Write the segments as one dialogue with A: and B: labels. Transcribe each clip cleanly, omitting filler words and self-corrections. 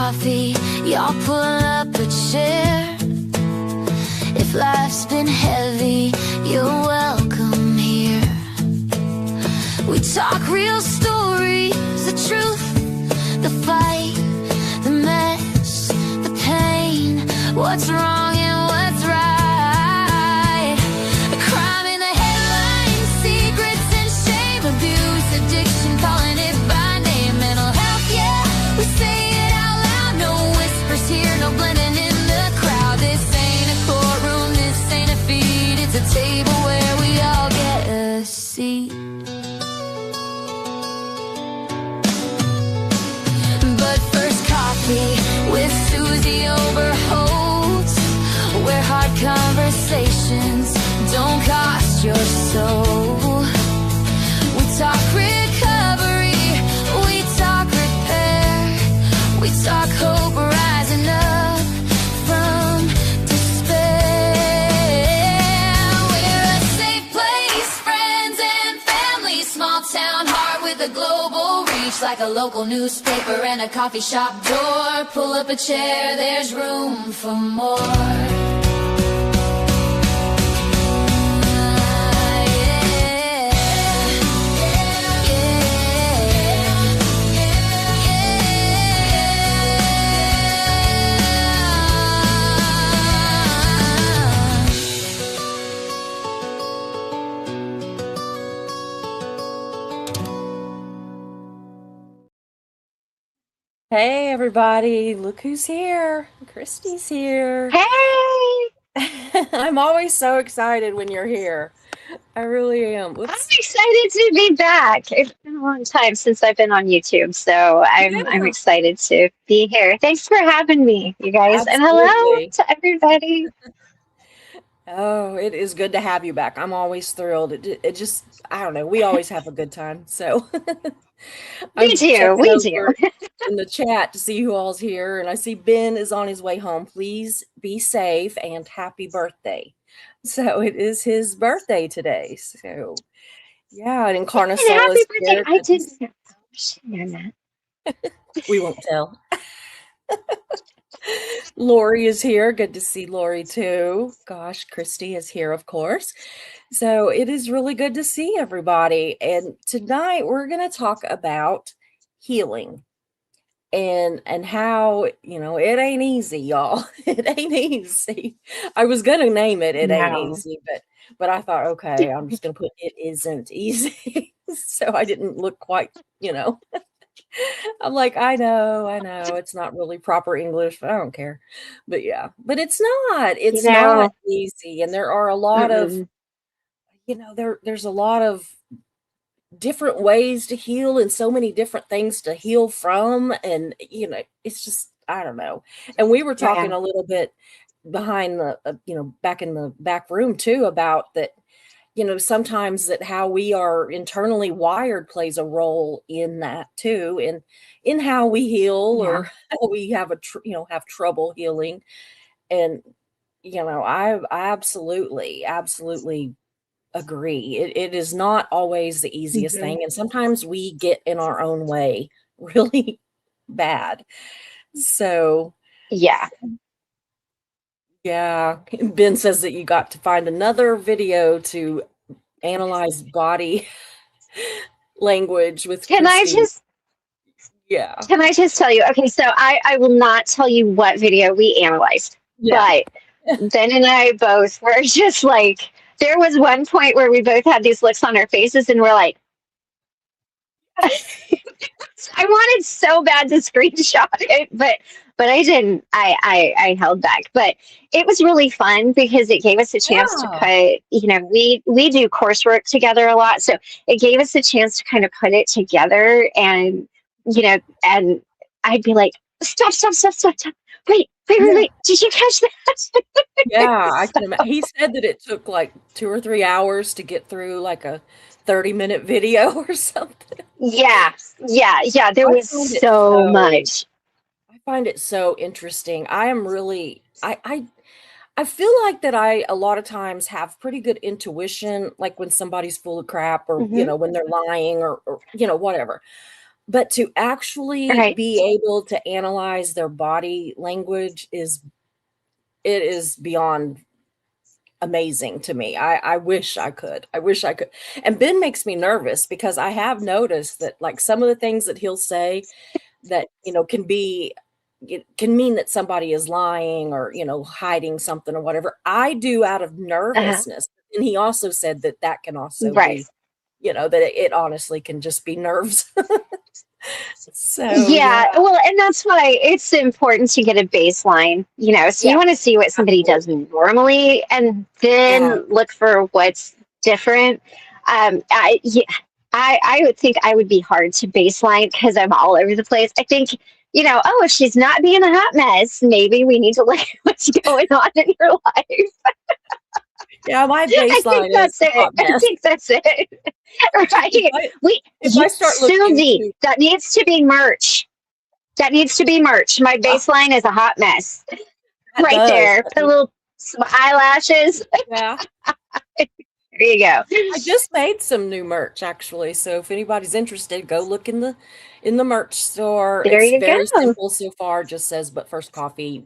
A: coffee, y'all pull up a chair. If life's been heavy, you're welcome here. We talk real stories, the truth, the fight, the mess, the pain, what's wrong and what's right. A crime in the headlines, secrets and shame, abuse, addiction, calling it by name. Mental health, yeah, we say it out loud. No whispers here, no blending in the crowd. This ain't a courtroom, this ain't a feed. It's a table where we all get a seat. But first, coffee with Susie Overholt, where hard conversations don't cost your soul. We talk recovery, we talk repair, we talk hope rising up from despair. We're a safe place, friends and family, small town heart with a global reach, like a local newspaper and a coffee shop door. Pull up a chair, there's room for more.
B: Hey everybody, look who's here. Christy's here.
C: Hey!
B: I'm always so excited when you're here. I really am.
C: I'm
B: Whoops.
C: excited to be back. It's been a long time since I've been on YouTube, so I'm
B: Yeah,
C: excited to be here. Thanks for having me, you guys, and hello
B: absolutely.
C: to everybody.
B: Oh, it is good to have you back. I'm always thrilled. It just, I don't know, we always have a good time. So
C: We
B: I'm
C: do,
B: checking
C: we do.
B: over in the chat to see who all's here, and I see Ben is on his way home. Please be safe and happy birthday. So it is his birthday today. So yeah, and
C: And
B: Encarnacion
C: happy
B: is
C: birthday!
B: here.
C: I didn't know. I should have known that.
B: We won't tell. Lori is here. Good to see Lori too. Gosh, Christy is here, of course. So it is really good to see everybody. And tonight we're going to talk about healing and how, it ain't easy, y'all. It ain't easy. I was going to name it Ain't
C: No.
B: Easy, but I thought, okay, I'm just going to put It Isn't Easy. So I didn't look quite, I'm like, I know, it's not really proper English, but I don't care. But yeah, but
C: You
B: it's not
C: know,
B: easy. And there are a lot of,
C: mm-mm.
B: there's a lot of different ways to heal and so many different things to heal from. And, it's just, I don't know. And we were talking
C: Yeah,
B: a little bit behind the, back in the back room too, about that, sometimes that how we are internally wired plays a role in that too, and in how we heal
C: yeah.
B: or how we have have trouble healing. And I absolutely agree. It is not always the easiest
C: Hmm.
B: thing, and sometimes we get in our own way really bad. So
C: Yeah.
B: yeah, Ben says that you got to find another video to analyze body language with
C: Can I
B: Christy.
C: just
B: Yeah.
C: Can I just tell you? Okay, so I will not tell you what video we analyzed,
B: Yeah.
C: but Ben and I both were just like, there was one point where we both had these looks on our faces and we're like, I wanted so bad to screenshot it, but I didn't. I held back. But it was really fun because it gave us a chance to
B: Yeah.
C: put, we do coursework together a lot. So it gave us a chance to kind of put it together and I'd be like, stop.
B: Yeah.
C: Wait. Did you catch that?
B: Yeah, I can
C: So,
B: he said that it took like 2 or 3 hours to get through like a 30-minute video or something.
C: yeah. There
B: I
C: was
B: find it
C: so
B: so
C: much.
B: I find it so interesting. I am really I feel like that I a lot of times have pretty good intuition, like when somebody's full of crap or,
C: Hmm.
B: when they're lying or whatever. but to actually
C: Right.
B: be able to analyze their body language is beyond amazing to me. I wish I could. I wish I could. And Ben makes me nervous because I have noticed that like some of the things that he'll say that, can be it can mean that somebody is lying or, hiding something or whatever. I do out of
C: Uh-huh.
B: nervousness. And he also said that that can also
C: Right.
B: be, that it honestly can just be nerves. So, yeah.
C: Yeah, well, and that's why it's important to get a baseline, so
B: Yeah,
C: you want to see what somebody does
B: absolutely.
C: normally and
B: Yeah.
C: then look for what's different. Yeah, I would think I would be hard to baseline because I'm all over the place. I think, oh, if she's not being a hot mess, maybe we need to look at what's going on in your life.
B: Yeah, my
C: I think
B: baseline is
C: that's
B: a
C: it.
B: hot
C: I
B: mess.
C: think that's it.
B: If
C: Right.
B: I if I start looking
C: Susie,
B: into
C: that needs to be merch. That needs to be merch. My
B: oh,
C: baseline is a hot mess.
B: that
C: Right
B: does.
C: there. The little eyelashes.
B: Yeah.
C: There you go.
B: I just made some new merch actually. So if anybody's interested, go look in the merch store.
C: There
B: It's
C: you
B: very
C: go.
B: simple so far, just says but first coffee.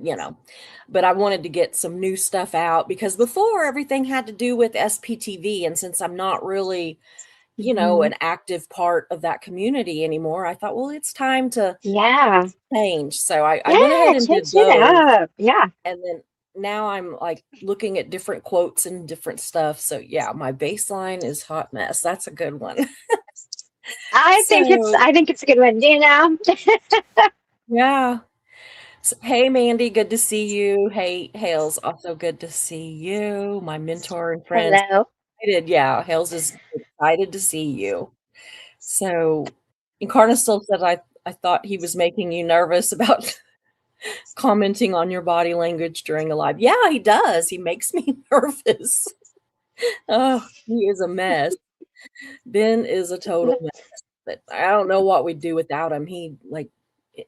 B: But I wanted to get some new stuff out because before everything had to do with SPTV, and since I'm not really,
C: Mhm.
B: an active part of that community anymore, I thought, well, it's time to
C: Yeah.
B: change. So I went ahead
C: Yeah,
B: and did
C: change it
B: those.
C: up. Yeah.
B: And then now I'm like looking at different quotes and different stuff. So yeah, my baseline is hot mess. That's a good one. So
C: I think it's a good one.
B: yeah. So, hey Mandy, good to see you. Hey Hales, also good to see you. My mentor and friends.
C: Hello.
B: Excited. Yeah, Hales is excited to see you. So Incarna still said I thought he was making you nervous about commenting on your body language during a live. Yeah, he does. He makes me nervous. Oh, he is a mess. Ben is a total mess, but I don't know what we'd do without him. He like it-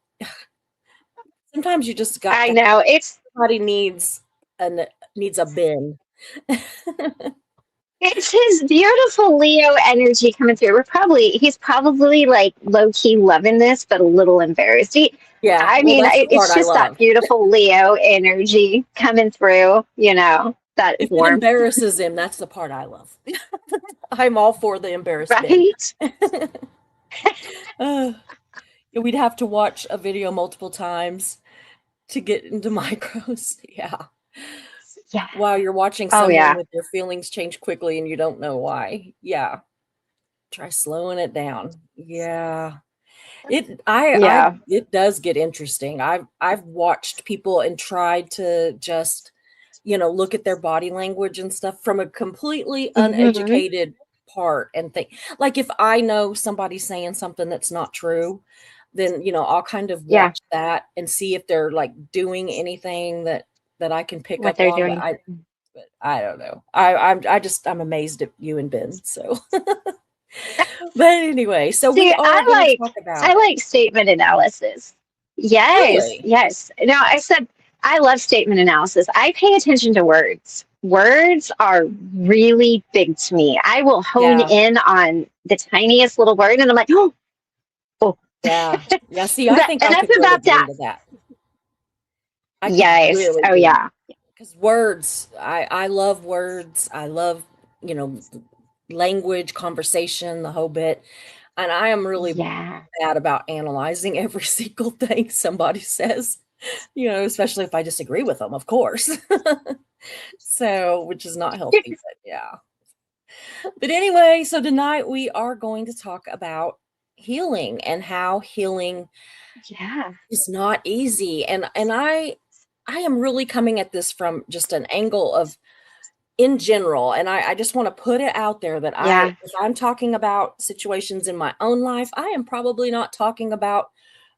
B: sometimes you just got
C: I
B: to
C: know.
B: everybody needs a Ben.
C: It's his beautiful Leo energy coming through. He's probably like low key loving this, but a little embarrassed.
B: Yeah,
C: I
B: well,
C: mean,
B: that's the part
C: it's
B: I
C: just that
B: love.
C: beautiful Leo energy coming through, that
B: If it
C: warmth,
B: embarrasses him, that's the part I love. I'm all for the embarrassed Ben.
C: right?
B: Uh, we'd have to watch a video multiple times to get into micros. Yeah.
C: Yeah.
B: While you're watching
C: Oh,
B: someone
C: yeah.
B: with their feelings change quickly and you don't know why. Yeah. Try slowing it down. Yeah.
C: Yeah.
B: It does get interesting. I've watched people and tried to just, look at their body language and stuff from a completely
C: Hmm.
B: uneducated part and think like if I know somebody's saying something that's not true, then, I'll kind of
C: Yeah.
B: watch that and see if they're like doing anything that I can pick
C: What
B: up
C: they're
B: on,
C: doing.
B: but I don't know. I'm amazed at you and Ben. So, but anyway, so we
C: See,
B: are going to talk
C: I
B: about
C: like statement analysis. Yes,
B: really,
C: yes. No, I said I love statement analysis. I pay attention to words. Words are really big to me. I will hone
B: yeah,
C: in on the tiniest little word and I'm like, oh.
B: yeah, yeah. See, I
C: But
B: think I
C: enough
B: could really
C: about
B: get
C: that.
B: into that. I could
C: Yes.
B: really
C: Oh
B: get into
C: yeah.
B: because words. I love words. I love you know language, conversation, the whole bit, and I am really
C: Yeah.
B: bad about analyzing every single thing somebody says. Especially if I disagree with them, of course. So, which is not healthy, but yeah. But anyway, so tonight we are going to talk about healing and how healing
C: Yeah.
B: is not easy. And I am really coming at this from just an angle of in general. And I just want to put it out there that
C: Yeah.
B: if I'm talking about situations in my own life, I am probably not talking about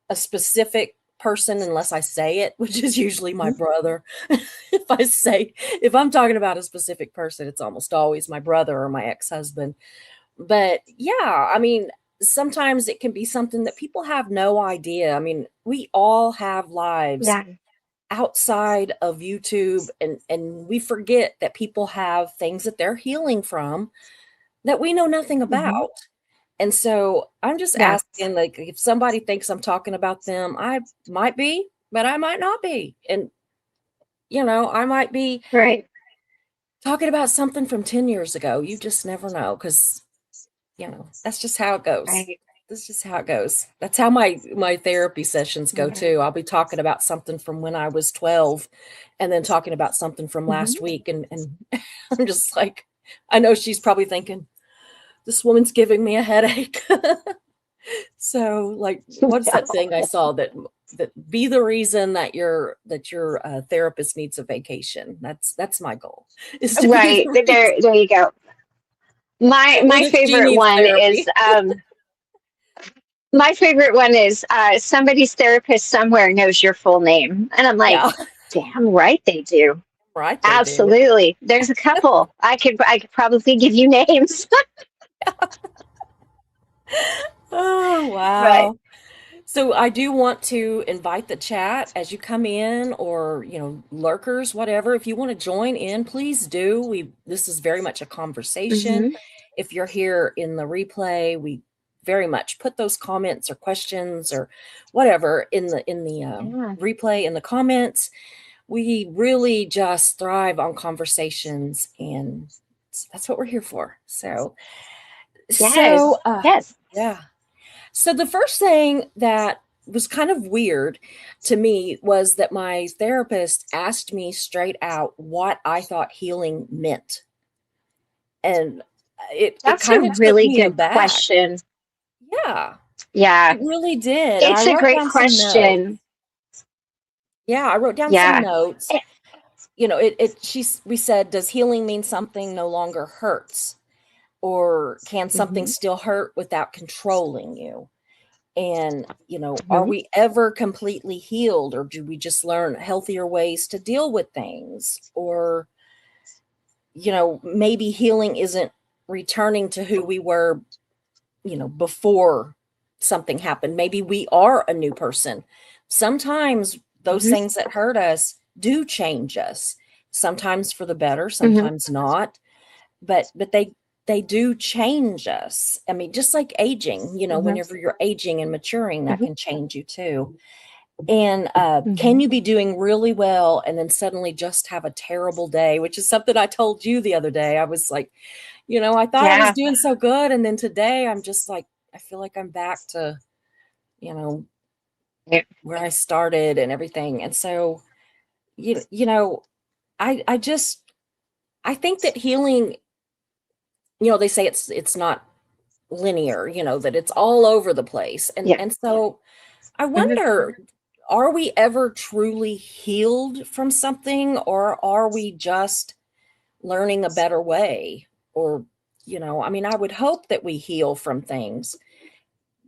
B: a specific person unless I say it, which is usually my brother. If I'm talking about a specific person, it's almost always my brother or my ex-husband. But yeah, I mean, sometimes it can be something that people have no idea. I mean, we all have lives
C: Yeah.
B: outside of YouTube and we forget that people have things that they're healing from that we know nothing
C: Hmm.
B: about. And so I'm just
C: Yeah.
B: asking, like, if somebody thinks I'm talking about them, I might be, but I might not be. And, I might be
C: Right.
B: talking about something from 10 years ago. You just never know because, that's just how it goes.
C: Right.
B: That's just how it goes. That's how my therapy sessions go
C: Right.
B: too. I'll be talking about something from when I was 12 and then talking about something from last
C: Mhm.
B: week. And I'm just like, I know she's probably thinking, this woman's giving me a headache. So, like, what's that thing I saw that be the reason that your therapist needs a vacation. That's my goal, is to be
C: Right.
B: the reason,
C: There you go. My
B: or
C: my
B: that she
C: favorite
B: needs
C: one is
B: therapy.
C: somebody's therapist somewhere knows your full name. And I'm like,
B: Yeah,
C: damn right they do.
B: right. They do.
C: Absolutely. There's a couple. I could probably give you names.
B: Oh,
C: Right.
B: wow. So I do want to invite the chat as you come in, or, lurkers, whatever. If you want to join in, please do. This is very much a conversation.
C: Hmm.
B: If you're here in the replay, we very much put those comments or questions or whatever in the
C: Yeah.
B: replay in the comments. We really just thrive on conversations, and that's what we're here for. So, so
C: Yes. Yes.
B: yeah. So the first thing that was kind of weird to me was that my therapist asked me straight out what I thought healing meant. And it
C: That's a
B: kind of took
C: really
B: me
C: good
B: aback.
C: question.
B: Yeah,
C: Yeah.
B: it really did. And I
C: It's a
B: wrote
C: great
B: down some notes.
C: question.
B: Yeah, I wrote down some
C: Yeah.
B: notes.
C: Eh,
B: We said, does healing mean something no longer hurts? Or can something
C: mhm,
B: still hurt without controlling you? And, are
C: mhm,
B: we ever completely healed, or do we just learn healthier ways to deal with things? Or, maybe healing isn't returning to who we were, before something happened. Maybe we are a new person. Sometimes those
C: mhm,
B: things that hurt us do change us, sometimes for the better,
C: mhm,
B: sometimes not, but they do change us. I mean, just like aging,
C: mhm,
B: whenever you're aging and maturing, that
C: mhm,
B: can change you too. And can
C: mhm.
B: you be doing really well and then suddenly just have a terrible day, which is something I told you the other day. I was like, I thought I was
C: Yeah.
B: doing so good, and then today I'm just like, I feel like I'm back to, you know
C: Yeah.
B: where I started and everything. And so, you know I just, I think that healing, they say it's not linear, that it's all over the place. And
C: Yeah.
B: and so I
C: Mhm.
B: wonder, are we ever truly healed from something, or are we just learning a better way? Or, I mean, I would hope that we heal from things,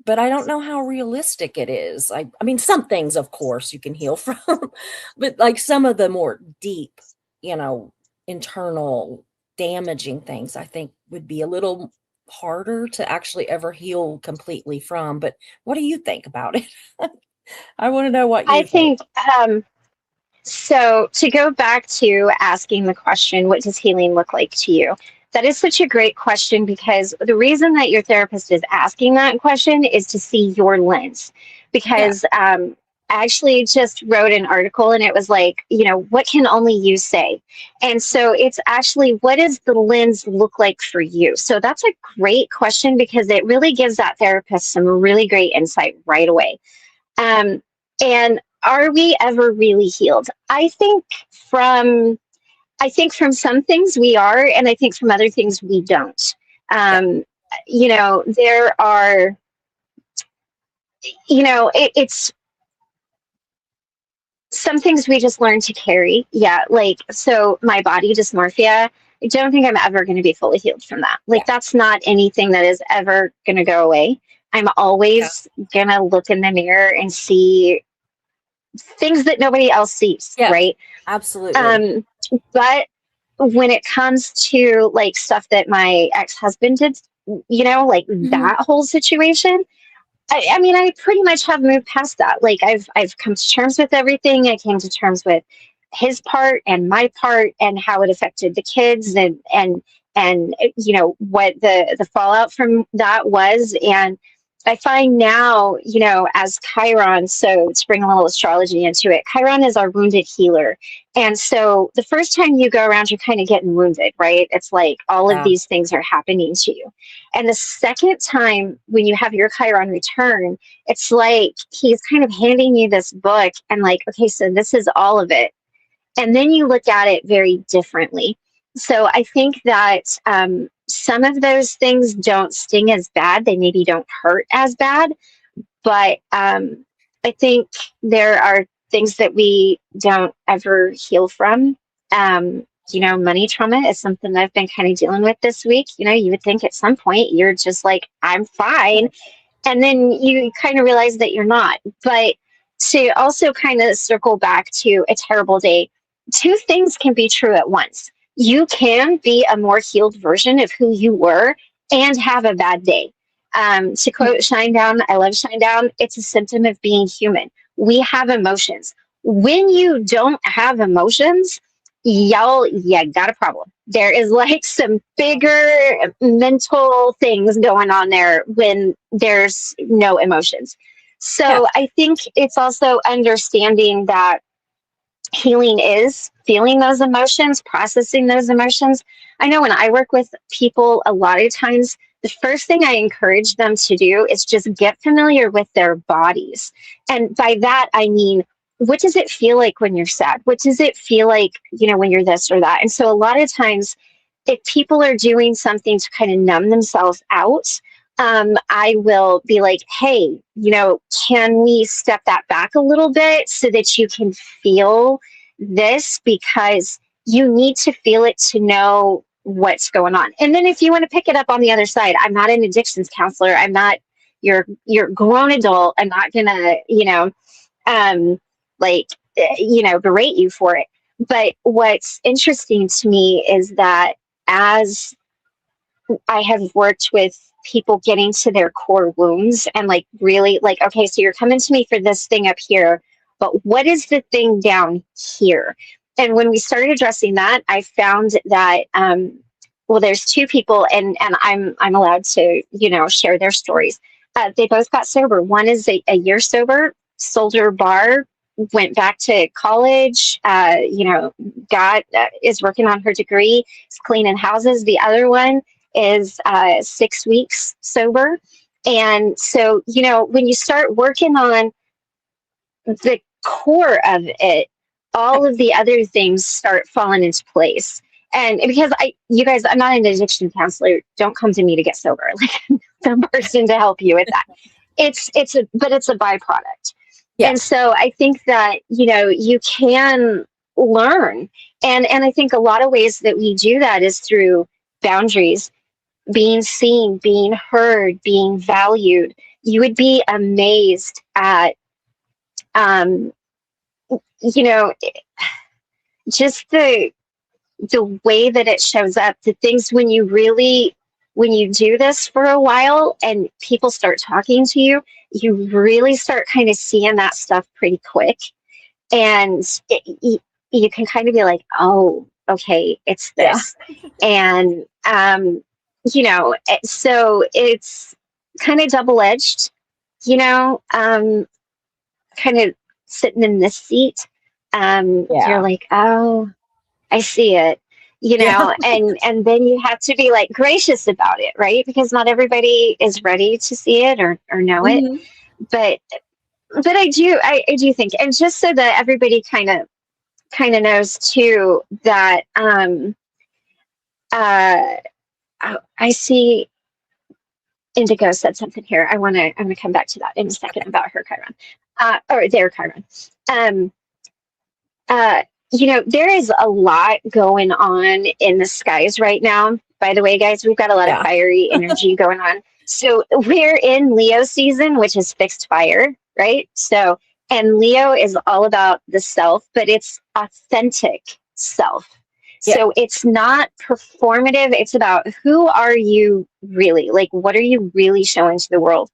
B: but I don't know how realistic it is. I mean, some things, of course, you can heal from, but like some of the more deep, you know, internal damaging things, I think would be a little harder to actually ever heal completely from. But what do you think about it? I want to know what
C: I
B: you think.
C: think so. To go back to asking the question, what does healing look like to you? That is such a great question, because the reason that your therapist is asking that question is to see your lens.
B: Yeah.
C: Because I actually just wrote an article, and it was like, what can only you say? And so it's actually, what does the lens look like for you? So that's a great question, because it really gives that therapist some really great insight right away. And are we ever really healed? From I think from some things we are, and I think from other things we don't.
B: Yeah.
C: Um, there are, it's some things we just learn to carry. Yeah, like, so my body dysmorphia, I don't think I'm ever going to be fully healed from that.
B: Yeah.
C: Like, that's not anything that is ever going to go away. I'm
B: Yeah.
C: always going to look in the mirror and see things that nobody else sees,
B: Yeah.
C: right?
B: Absolutely.
C: Um, but when it comes to like stuff that my ex-husband did, like
B: Mhm.
C: that whole situation, I mean, I pretty much have moved past that. Like, I've come to terms with everything. I came to terms with his part and my part, and how it affected the kids, and what the fallout from that was. And I find now, as Chiron, so to bring a little astrology into it, Chiron is our wounded healer. And so the first time you go around, you're kind of getting wounded, right? It's like all of these things are happening to you. And the second time when you have your Chiron return, it's like he's kind of handing you this book and like, okay, so this is all of it. And then you look at it very differently. So I think that some of those things don't sting as bad. They maybe don't hurt as bad. But I think there are things that we don't ever heal from. Money trauma is something that I've been kind of dealing with this week. You would think at some point you're just like, I'm fine. And then you kind of realize that you're not. But to also kind of circle back to a terrible day, two things can be true at once. You can be a more healed version of who you were and have a bad day. To quote Shinedown, I love Shinedown, it's a symptom of being human. We have emotions. When you don't have emotions, y'all, you got a problem. There is like some bigger mental things going on there when there's no emotions. So I think it's also understanding that healing is feeling those emotions, processing those emotions. I know when I work with people, a lot of times, the first thing I encourage them to do is just get familiar with their bodies. And by that, I mean, what does it feel like when you're sad? What does it feel like, when you're this or that? And so a lot of times, if people are doing something to kind of numb themselves out, I will be like, hey, can we step that back a little bit so that you can feel this? Because you need to feel it to know what's going on. And then if you want to pick it up on the other side, I'm not an addictions counselor. I'm not your grown adult. I'm not gonna, berate you for it. But what's interesting to me is that as I have worked with people getting to their core wounds and like really like, okay, so you're coming to me for this thing up here, but what is the thing down here? And when we started addressing that, I found that, there's two people and I'm allowed to, share their stories. They both got sober. One is a year sober, sold her bar, went back to college, is working on her degree, is cleaning houses. The other one is 6 weeks sober. And so, when you start working on the core of it, all of the other things start falling into place. And because I'm not an addiction counselor, don't come to me to get sober. Like I'm the person to help you with that. It's a byproduct. Yeah. And so I think that, you can learn. And I think a lot of ways that we do that is through boundaries, being seen, being heard, being valued. You would be amazed at, just the way that it shows up, the things when you do this for a while and people start talking to you, you really start kind of seeing that stuff pretty quick. And you can kind of be like, oh, okay, it's this. Yeah. And, so it's kind of double-edged, kind of sitting in this seat. You're like, oh, I see it, and then you have to be like gracious about it, right? Because not everybody is ready to see it or know it. But I do think, and just so that everybody kind of knows too, that I see Indigo said something here. I'm gonna come back to that in a second about her Chiron, or their Chiron. There is a lot going on in the skies right now. By the way, guys, we've got a lot of fiery energy going on. So we're in Leo season, which is fixed fire, right? So, and Leo is all about the self, but it's authentic self. Yeah. So it's not performative. It's about who are you really? Like, what are you really showing to the world?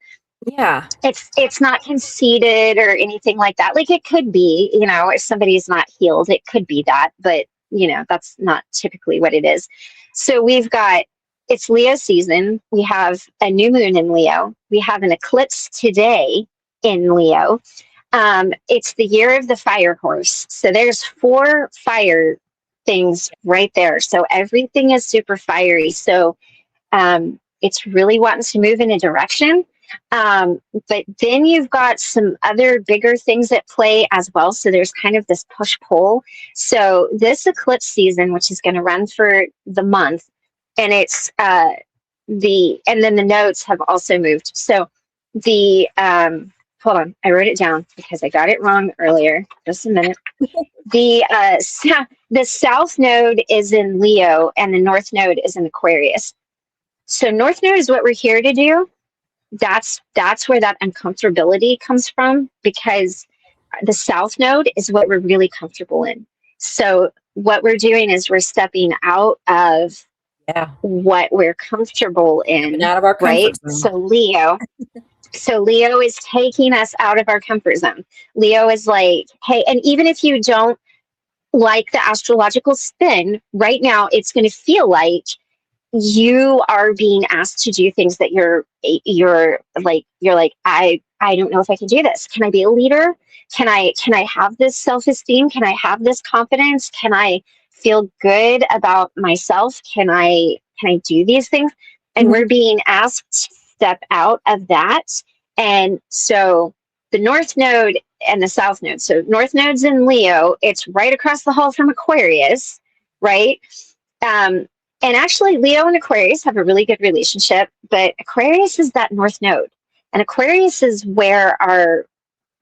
B: Yeah.
C: It's not conceited or anything like that. Like it could be, if somebody's not healed, it could be that, but that's not typically what it is. So it's Leo season. We have a new moon in Leo. We have an eclipse today in Leo. It's the year of the fire horse. So there's 4 fire things right there. So everything is super fiery. So it's really wanting to move in a direction. But then you've got some other bigger things at play as well. So there's kind of this push pull. So this eclipse season, which is going to run for the month, and it's and then the nodes have also moved. So the hold on, I wrote it down because I got it wrong earlier. Just a minute. The south node is in Leo and the north node is in Aquarius. So north node is what we're here to do. That's where that uncomfortability comes from, because the south node is what we're really comfortable in. So what we're doing is we're stepping out of what we're comfortable in,
B: out of our comfort zone.
C: So Leo is taking us out of our comfort zone. Leo is like, hey, and even if you don't like the astrological spin, right now it's going to feel like you are being asked to do things that you're like, I don't know if I can do this. Can I be a leader? Can I have this self-esteem? Can I have this confidence? Can I feel good about myself? Can I do these things? And we're being asked to step out of that. And so the north node and the south node. So north node's in Leo. It's right across the hall from Aquarius, right? And actually, Leo and Aquarius have a really good relationship, but Aquarius is that north node. And Aquarius is what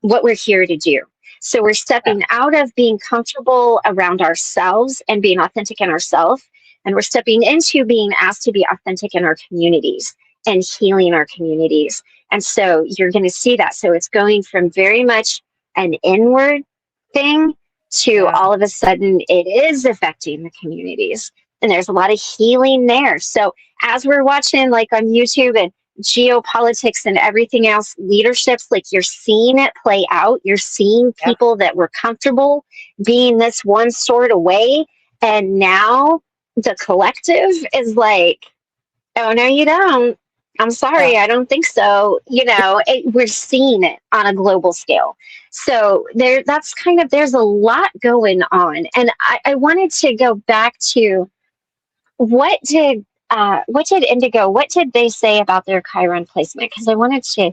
C: we're here to do. So we're stepping out of being comfortable around ourselves and being authentic in ourselves. And we're stepping into being asked to be authentic in our communities and healing our communities. And so you're going to see that. So it's going from very much an inward thing to all of a sudden it is affecting the communities. And there's a lot of healing there. So as we're watching like on YouTube and geopolitics and everything else, leaderships, like you're seeing it play out. You're seeing people that were comfortable being this one sort of way. And now the collective is like, oh, no, you don't. I'm sorry, I don't think so. We're seeing it on a global scale. So there's a lot going on. And I wanted to go back to what did Indigo, what did they say about their Chiron placement? Because I wanted to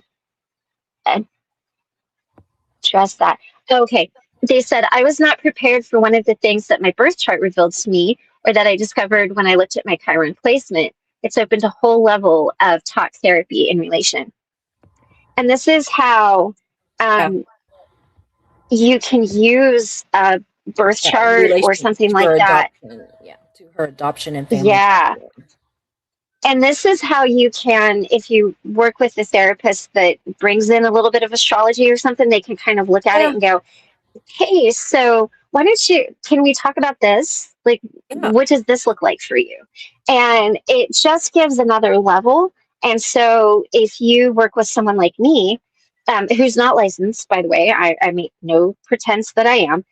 C: address that. Okay. They said, I was not prepared for one of the things that my birth chart revealed to me, or that I discovered when I looked at my Chiron placement. It's opened a whole level of talk therapy in relation. And this is how you can use a birth chart or something like that.
B: To her adoption and family.
C: Yeah. And this is how you can, if you work with a therapist that brings in a little bit of astrology or something, they can kind of look at it and go, hey, so can we talk about this? Like, what does this look like for you? And it just gives another level. And so if you work with someone like me, who's not licensed, by the way, I make no pretense that I am,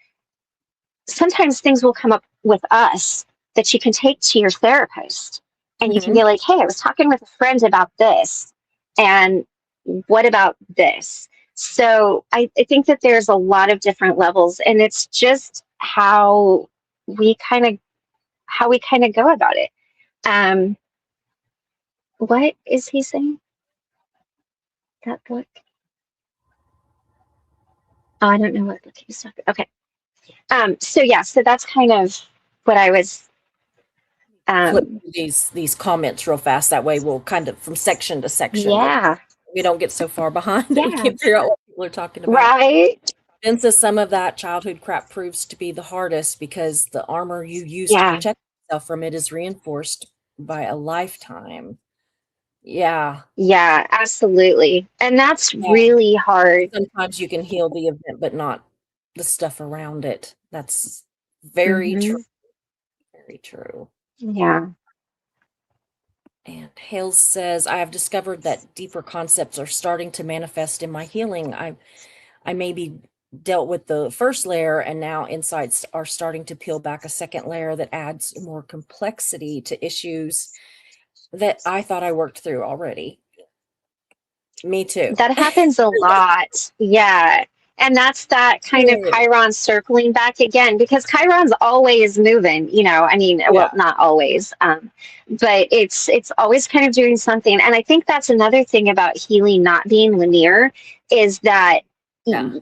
C: sometimes things will come up with us that you can take to your therapist. And you can be like, hey, I was talking with a friend about this. And what about this? So I think that there's a lot of different levels, and it's just how we kind of go about it. What is he saying? That book? Oh, I don't know what book he's talking. Okay. So that's kind of what I was.
B: Flip these comments real fast. That way we'll kind of from section to section.
C: Yeah.
B: We don't get so far behind that we can't figure out what people are talking about.
C: Right.
B: Ben says some of that childhood crap proves to be the hardest because the armor you use to protect yourself from it is reinforced by a lifetime. Yeah.
C: Yeah, absolutely. And that's really hard.
B: Sometimes you can heal the event, but not the stuff around it. That's very true. Very true.
C: Yeah.
B: And Hales says, I have discovered that deeper concepts are starting to manifest in my healing. I may be dealt with the first layer, and now insights are starting to peel back a second layer that adds more complexity to issues that I thought I worked through already. Me too.
C: That happens a lot. Yeah. And that's that kind of Chiron circling back again, because Chiron's always moving, I mean, well,
B: Yeah.
C: not always, but it's always kind of doing something. And I think that's another thing about healing not being linear, is that,
B: Yeah.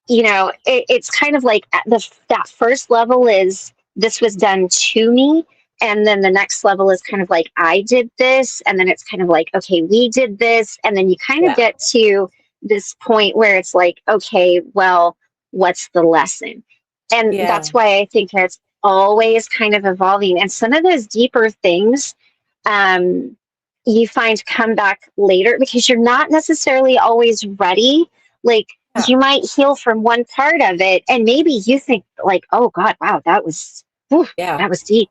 C: it's kind of like that first level is, this was done to me. And then the next level is kind of like, I did this. And then it's kind of like, okay, we did this. And then you kind of
B: Yeah.
C: get to this point where it's like, okay, well, what's the lesson? And
B: Yeah.
C: that's why I think it's always kind of evolving. And some of those deeper things, you find come back later, because you're not necessarily always ready. Like, you might heal from one part of it, and maybe you think like, oh God, wow, that was deep.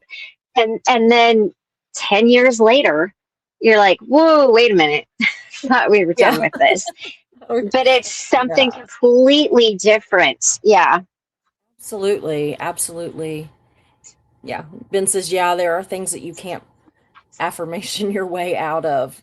C: And then 10 years later, you're like, whoa, wait a minute. I thought we were done with this. But it's something completely different. Yeah.
B: Absolutely. Absolutely. Yeah. Ben says, yeah, there are things that you can't affirmation your way out of.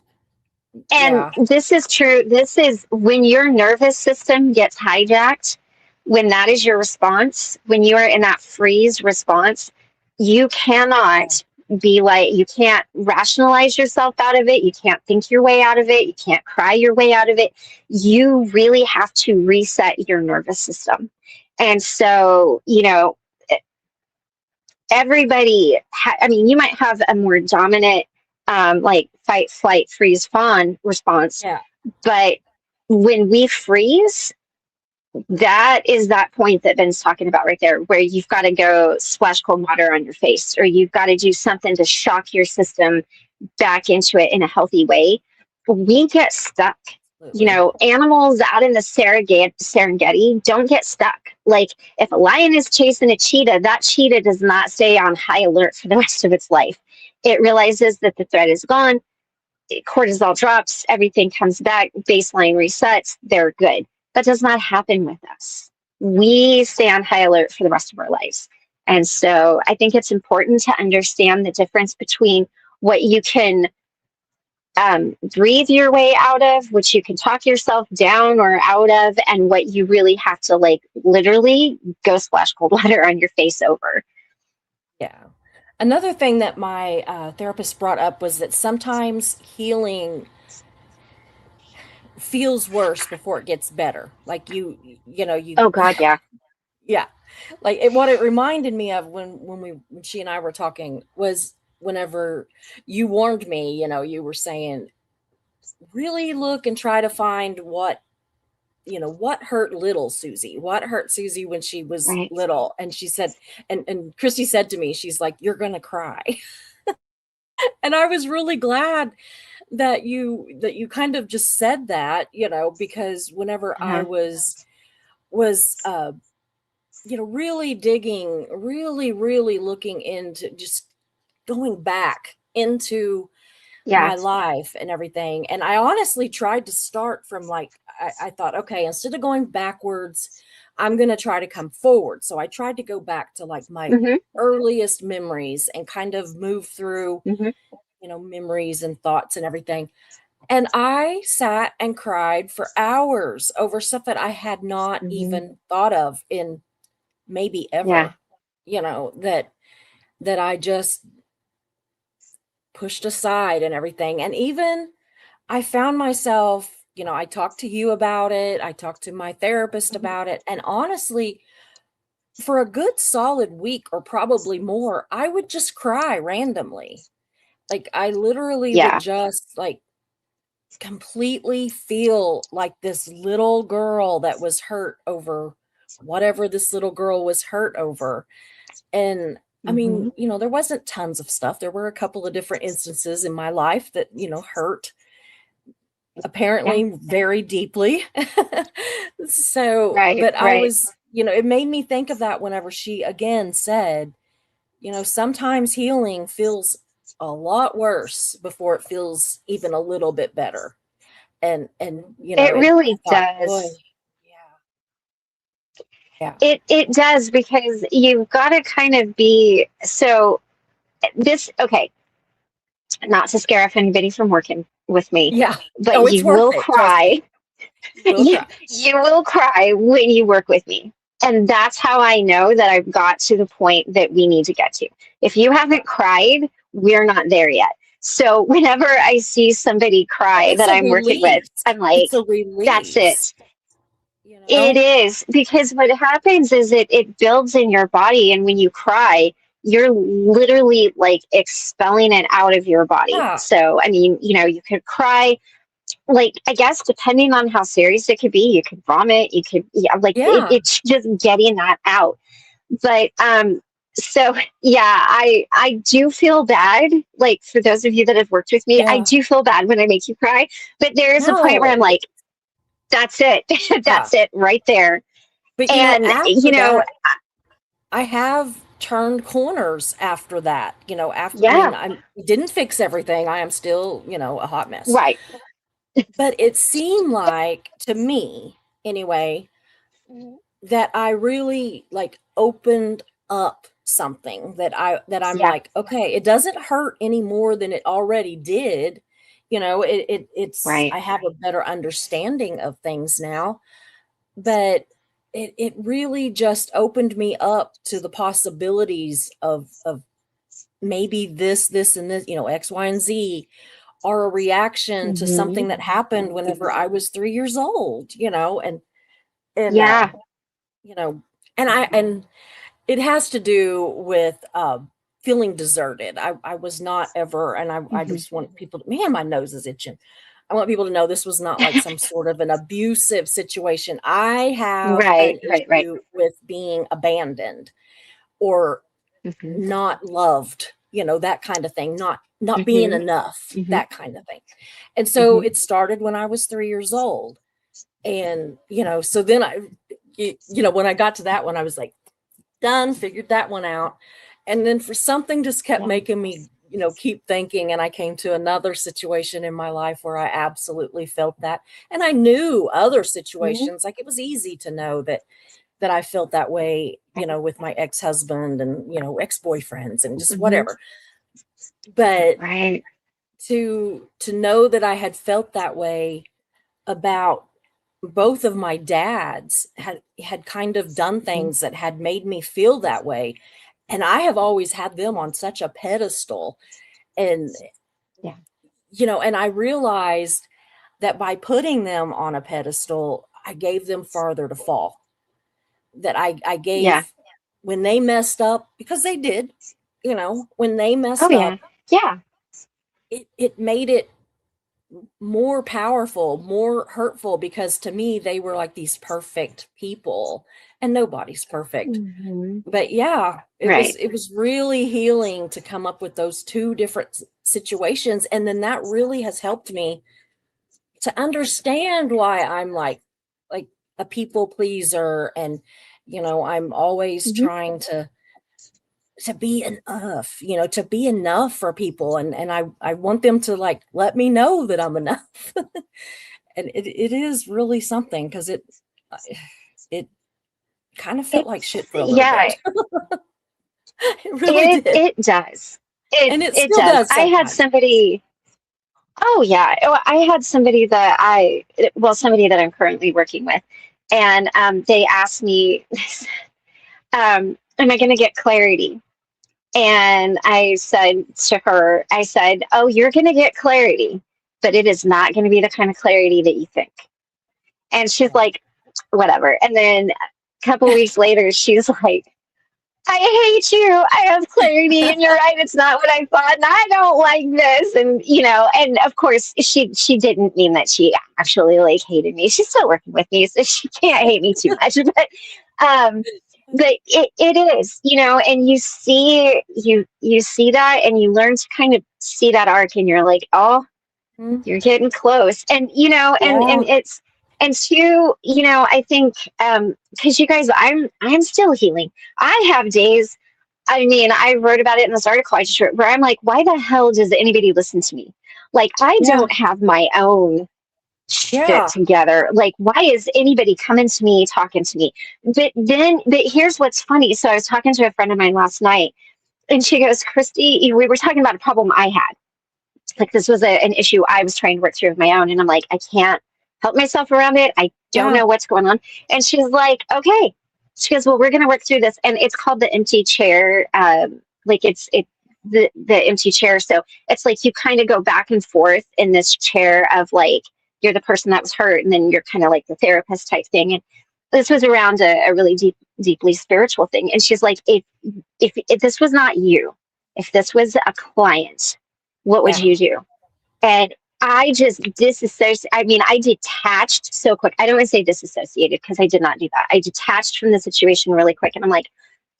C: And this is true. This is when your nervous system gets hijacked, when that is your response, when you are in that freeze response, you cannot you can't rationalize yourself out of it. You can't think your way out of it. You can't cry your way out of it. You really have to reset your nervous system. And so, everybody, you might have a more dominant, like fight, flight, freeze, fawn response.
B: Yeah.
C: But when we freeze, that is that point that Ben's talking about right there, where you've got to go splash cold water on your face, or you've got to do something to shock your system back into it in a healthy way. We get stuck. Animals out in the Serengeti don't get stuck. Like, if a lion is chasing a cheetah, that cheetah does not stay on high alert for the rest of its life. It realizes that the threat is gone. Cortisol drops, everything comes back, baseline resets, they're good. That does not happen with us. We stay on high alert for the rest of our lives. And so I think it's important to understand the difference between what you can breathe your way out of, which you can talk yourself down or out of, and what you really have to, like, literally go splash cold water on your face over.
B: Yeah. Another thing that my therapist brought up was that sometimes healing feels worse before it gets better. Like you.
C: Oh God, yeah.
B: Yeah. Like what it reminded me of when she and I were talking was whenever you warned me, you were saying, really look and try to find what hurt little Susie, what hurt Susie when she was little. And she said, and Christy said to me, she's like, you're going to cry. And I was really glad that you kind of just said that, because whenever I was really digging, really looking into just going back into my life and everything. And I honestly tried to start from I thought, okay, instead of going backwards, I'm going to try to come forward. So I tried to go back to my earliest memories and kind of move through, memories and thoughts and everything. And I sat and cried for hours over stuff that I had not even thought of in maybe ever, that I just pushed aside and everything. And even I found myself, I talked to you about it. I talked to my therapist about it. And honestly, for a good solid week or probably more, I would just cry randomly. Like I literally would just completely feel like this little girl that was hurt over whatever this little girl was hurt over. And I mean, there wasn't tons of stuff. There were a couple of different instances in my life that, hurt apparently very deeply. So, but I was, it made me think of that whenever she again said, sometimes healing feels a lot worse before it feels even a little bit better. And
C: it really does.
B: Yeah.
C: It does, because you've got to kind of be so this okay, not to scare off anybody from working with me,
B: Yeah.
C: but
B: Oh, it's
C: you
B: worth
C: will
B: it. Trust me.
C: cry.
B: You will
C: you,
B: cry.
C: you will cry when you work with me. And that's how I know that I've got to the point that we need to get to. If you haven't cried, we're not there yet. So whenever I see somebody
B: Well,
C: cry
B: it's
C: that
B: a
C: I'm working with,
B: release.
C: I'm like,
B: It's a
C: that's it.
B: release, you
C: It
B: know?
C: is, because what happens is it builds in your body, and when you cry, you're literally like expelling it out of your body.
B: Yeah.
C: So I mean, you could cry, like, I guess depending on how serious it could be, you could vomit, you could, yeah, like
B: Yeah.
C: it's just getting that out. But so yeah, I do feel bad, like, for those of you that have worked with me, I
B: Yeah.
C: do feel bad when I make you cry, but there is a point where
B: No.
C: I'm like, that's it.
B: Yeah.
C: That's it right there.
B: But
C: And
B: after that, I have turned corners after that.
C: yeah,
B: I didn't fix everything. I am still, a hot mess.
C: right.
B: But it seemed like, to me anyway, that I really like opened up something that I'm
C: Yeah,
B: like, okay, it doesn't hurt any more than it already did. It's
C: right.
B: I have a better understanding of things now, but it really just opened me up to the possibilities of maybe this and this, X, Y, and Z are a reaction to
C: Hmm.
B: something that happened whenever I was 3 years old, and
C: Yeah.
B: you know, and it has to do with feeling deserted. I was not ever, and I
C: Hmm.
B: just want people to, man, my nose is itching. I want people to know this was not like some sort of an abusive situation. I have
C: Right,
B: an
C: right, right.
B: issue with being abandoned or
C: Hmm.
B: not loved, that kind of thing, not being
C: Hmm.
B: enough,
C: Hmm.
B: that kind of thing. And so
C: Hmm.
B: it started when I was 3 years old. And, so then when I got to that one, I was like, done, figured that one out. And then for something just kept
C: Yeah.
B: making me, keep thinking. And I came to another situation in my life where I absolutely felt that. And I knew other
C: Mhm.
B: situations, like it was easy to know that I felt that way, with my ex-husband and, ex-boyfriends and just
C: Mhm.
B: whatever. But
C: Right.
B: to know that I had felt that way about both of my dads had kind of done
C: Mhm.
B: things that had made me feel that way. And I have always had them on such a pedestal. And,
C: Yeah.
B: and I realized that by putting them on a pedestal, I gave them farther to fall. That I
C: Yeah.
B: gave when they messed up, because they did, when they
C: Oh
B: messed
C: yeah.
B: up,
C: Yeah.
B: it made it more powerful, more hurtful, because to me they were like these perfect people, and nobody's perfect.
C: Mhm.
B: But yeah, it was
C: Right.
B: it was really healing to come up with those two different situations, and then that really has helped me to understand why I'm like a people pleaser, and I'm always
C: Mhm.
B: trying to be enough, to be enough for people, and I want them to like let me know that I'm enough. And it is really something, because it kind of felt like shit
C: It's
B: for a little
C: yeah.
B: bit. It really
C: It
B: did.
C: it does. It
B: And it
C: it
B: still
C: does.
B: does
C: I had
B: sometimes.
C: somebody. Oh yeah. I had somebody that somebody that I'm currently working with, and they asked me, am I going to get clarity? And I said to her, I said, "Oh, you're going to get clarity, but it is not going to be the kind of clarity that you think." And she's
B: Yeah.
C: like, whatever. And then a couple of weeks later, she's like, I hate you. I have clarity, and you're right. It's not what I thought, and I don't like this. And of course, she didn't mean that she actually like hated me. She's still working with me, so she can't hate me too much. Um, but it is, and you see that, and you learn to kind of see that arc, and you're like, oh,
B: Mhm.
C: you're getting close. And
B: Yeah.
C: it's and two, I think because you guys, I'm still healing. I have days, I mean, I wrote about it in this article I just wrote, where I'm like, why the hell does anybody listen to me? Like, I
B: Yeah.
C: don't have my own shit
B: Yeah.
C: together. Like, why is anybody coming to me, talking to me? But here's what's funny. So I was talking to a friend of mine last night, and she goes, Christy, we were talking about a problem I had. Like, this was an issue I was trying to work through of my own. And I'm like, I can't help myself around it. I don't
B: Yeah.
C: know what's going on. And she's like, okay. She goes, well, we're going to work through this. And it's called the empty chair. Like the empty chair. So it's like you kind of go back and forth in this chair of like, you're the person that was hurt. And then you're kind of like the therapist type thing. And this was around a really deeply spiritual thing. And she's like, if this was not you, if this was a client, what would
B: Yeah.
C: you do? And I just disassociated. I mean, I detached so quick. I don't want to say disassociated because I did not do that. I detached from the situation really quick. And I'm like,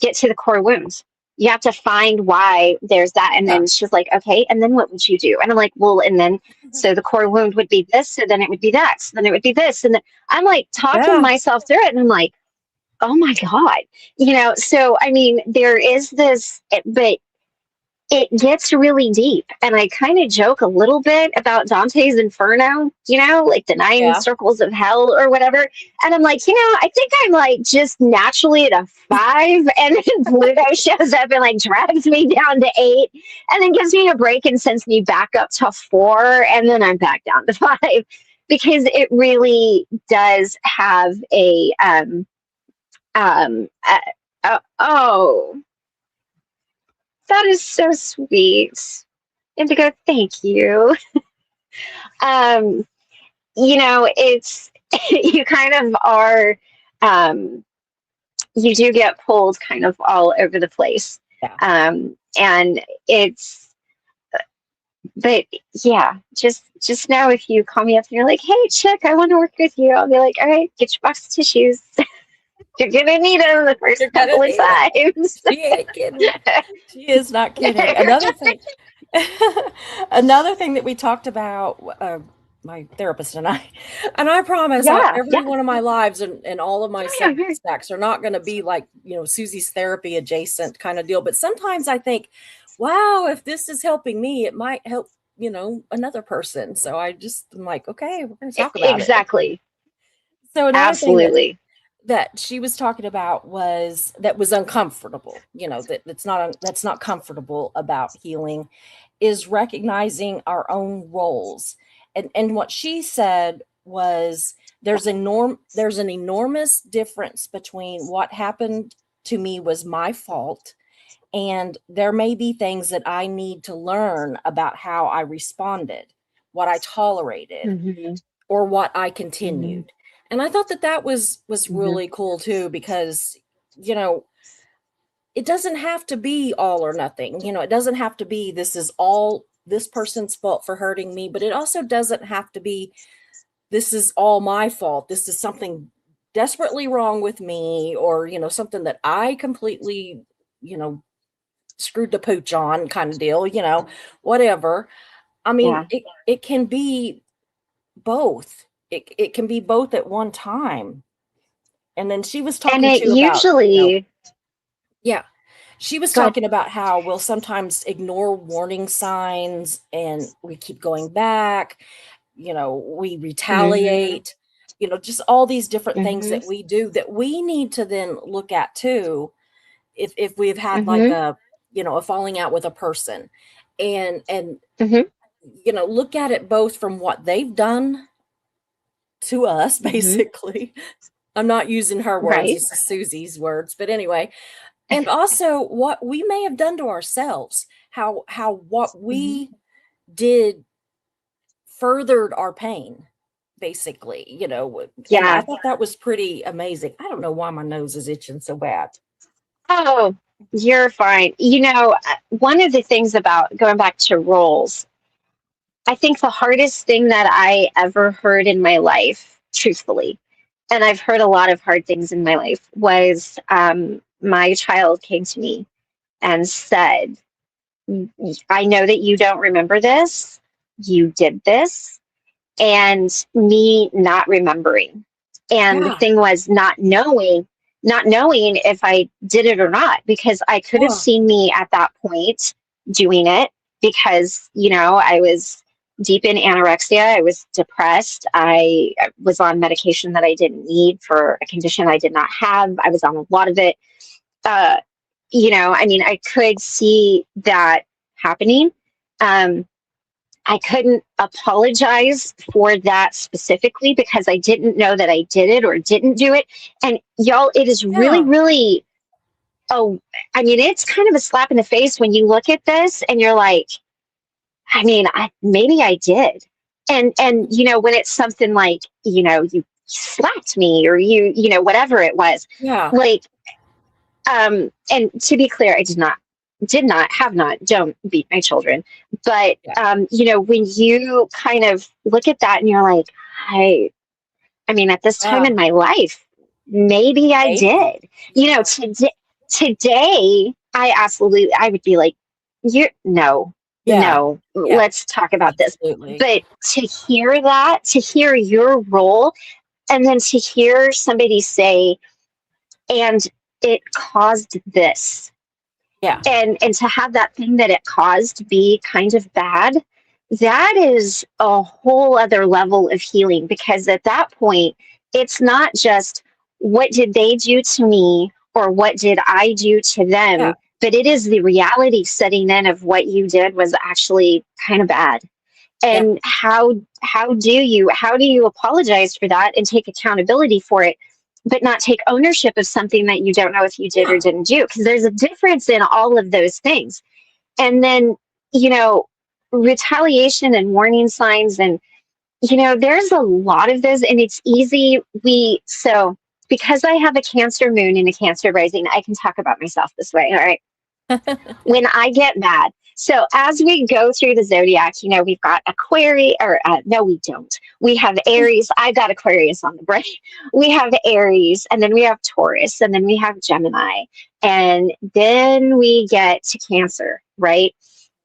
C: get to the core wounds. You have to find why there's that. And
B: Yeah.
C: then she's like, okay, and then what would you do? And I'm like, well, and then, so the core wound would be this, so then it would be that, so then it would be this. And then I'm like talking
B: Yeah.
C: myself through it. And I'm like, oh my God, so, I mean, there is this, but it gets really deep. And I kind of joke a little bit about Dante's Inferno, like the 9
B: Yeah.
C: circles of hell or whatever. And I'm like, I think I'm like just naturally at a 5. And then Pluto shows up and like drags me down to 8 and then gives me a break and sends me back up to 4. And then I'm back down to 5 because it really does have a, oh, that is so sweet. Indigo, thank you. It's, you kind of are, you do get pulled kind of all over the place.
B: Yeah.
C: And it's, but yeah, just know if you call me up and you're like, hey, chick, I want to work with you. I'll be like, all right, get your box of tissues. You're going to need them the first couple of times.
B: She ain't kidding. She is not kidding. Another thing that we talked about, my therapist and I promise every one of my lives and all of my stacks are not going to be like, Susie's therapy adjacent kind of deal. But sometimes I think, wow, if this is helping me, it might help, another person. So I'm like, okay, we're going to talk about it.
C: Exactly.
B: So another thing
C: Absolutely.
B: that she was talking about was uncomfortable, that's not comfortable about healing, is recognizing our own roles. And what she said was there's an enormous difference between what happened to me was my fault, and there may be things that I need to learn about how I responded, what I tolerated, or what I continued. And I thought that was really cool too, because, it doesn't have to be all or nothing. It doesn't have to be, this is all this person's fault for hurting me, but it also doesn't have to be, this is all my fault. This is something desperately wrong with me, or, something that I completely, screwed the pooch on kind of deal, whatever. I mean, it can be both. It can be both at one time. And then she was talking she was talking about how we'll sometimes ignore warning signs and we keep going back, we retaliate, just all these different things that we do that we need to then look at too. If we've had like a falling out with a person and look at it both from what they've done to us, basically. I'm not using her words, this is Susie's words, but anyway, and also what we may have done to ourselves, how what we did furthered our pain, basically, And I thought that was pretty amazing. I don't know why my nose is itching so bad.
C: Oh, you're fine. One of the things about going back to roles, I think the hardest thing that I ever heard in my life, truthfully, and I've heard a lot of hard things in my life, was my child came to me and said, I know that you don't remember this. You did this. And me not remembering. And the thing was not knowing if I did it or not, because I could have seen me at that point doing it because, I was deep in anorexia. I was depressed. I was on medication that I didn't need for a condition I did not have. I was on a lot of it. Uh, I mean, I could see that happening. I couldn't apologize for that specifically because I didn't know that I did it or didn't do it. And y'all, it is really,
B: Yeah.
C: really, I mean, it's kind of a slap in the face when you look at this and you're like, I mean, maybe I did. And, when it's something like, you slapped me or whatever it was,
B: Yeah.
C: like, and to be clear, I have not, don't beat my children. But,
B: Yeah.
C: When you kind of look at that and you're like, I mean, at this time
B: Yeah.
C: in my life, maybe I
B: Maybe.
C: did,
B: Yeah.
C: today, I would be like, no,
B: Yeah. Yeah.
C: let's talk about this.
B: Absolutely.
C: But to hear your role, and then to hear somebody say, and it caused this,
B: Yeah.
C: and to have that thing that it caused be kind of bad, that is a whole other level of healing, because at that point it's not just what did they do to me or what did I do to them,
B: Yeah.
C: but it is the reality setting in of what you did was actually kind of bad. And how do you apologize for that and take accountability for it, but not take ownership of something that you don't know if you did or didn't do? Because there's a difference in all of those things. And then, retaliation and warning signs, and, there's a lot of those, and it's easy. So because I have a Cancer moon and a Cancer rising, I can talk about myself this way. All right. When I get mad, so as we go through the zodiac, we've got Aquarius, or no, we don't. We have Aries. I got Aquarius on the brain. We have Aries, and then we have Taurus, and then we have Gemini, and then we get to Cancer, right?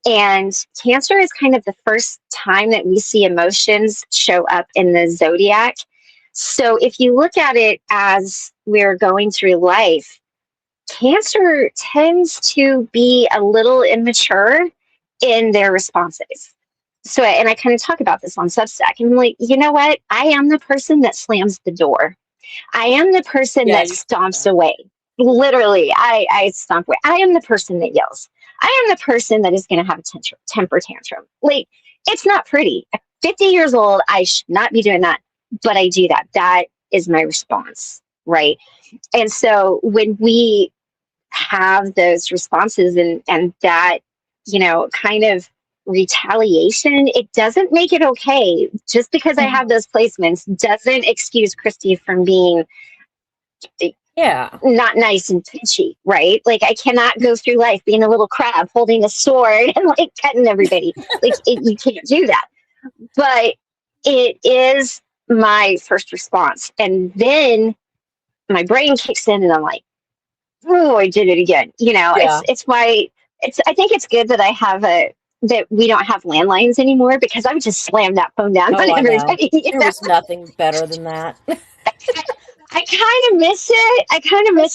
C: And Cancer is kind of the first time that we see emotions show up in the zodiac. So if you look at it as we're going through life, Cancer tends to be a little immature in their responses. So, and I kind of talk about this on Substack. And I'm like, you know what? I am the person that slams the door. I am the person that stomps away. Literally, I stomp away. I am the person that yells. I am the person that is going to have a temper tantrum. Like, it's not pretty. At 50 years old, I should not be doing that, but I do that. That is my response, right? And so when we have those responses and that, kind of retaliation, it doesn't make it okay. Just because I have those placements doesn't excuse Christy from being not nice and pitchy, right? Like, I cannot go through life being a little crab holding a sword and like cutting everybody. Like, you can't do that. But it is my first response. And then my brain kicks in and I'm like, oh, I did it again. It's why I think it's good that that we don't have landlines anymore, because I would just slam that phone down on everybody.
B: There was nothing better than that.
C: I kind of miss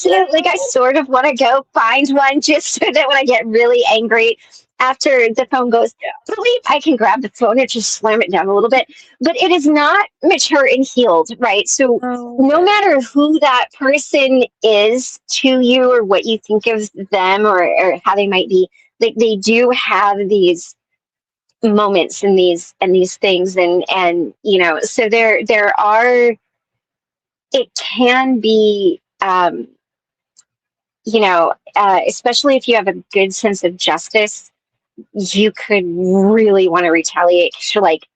C: it. Like, I sort of want to go find one just so that when I get really angry after the phone goes, I can grab the phone and just slam it down a little bit. But it is not mature and healed, right? So no matter who that person is to you or what you think of them or how they might be, like, they do have these moments and these things, and so there are. It can be, especially if you have a good sense of justice, you could really want to retaliate, because you're like,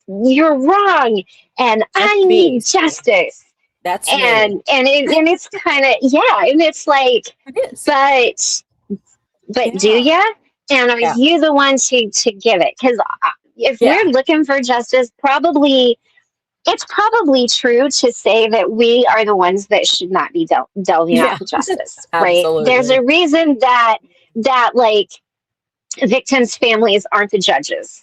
C: you're wrong, and I need justice.
B: That's
C: and it's kind of, and it's like, but do ya? And are you the one to give it? Because if we're looking for justice, it's probably true to say that we are the ones that should not be delving out for justice, right? There's a reason that like victims' families aren't the judges.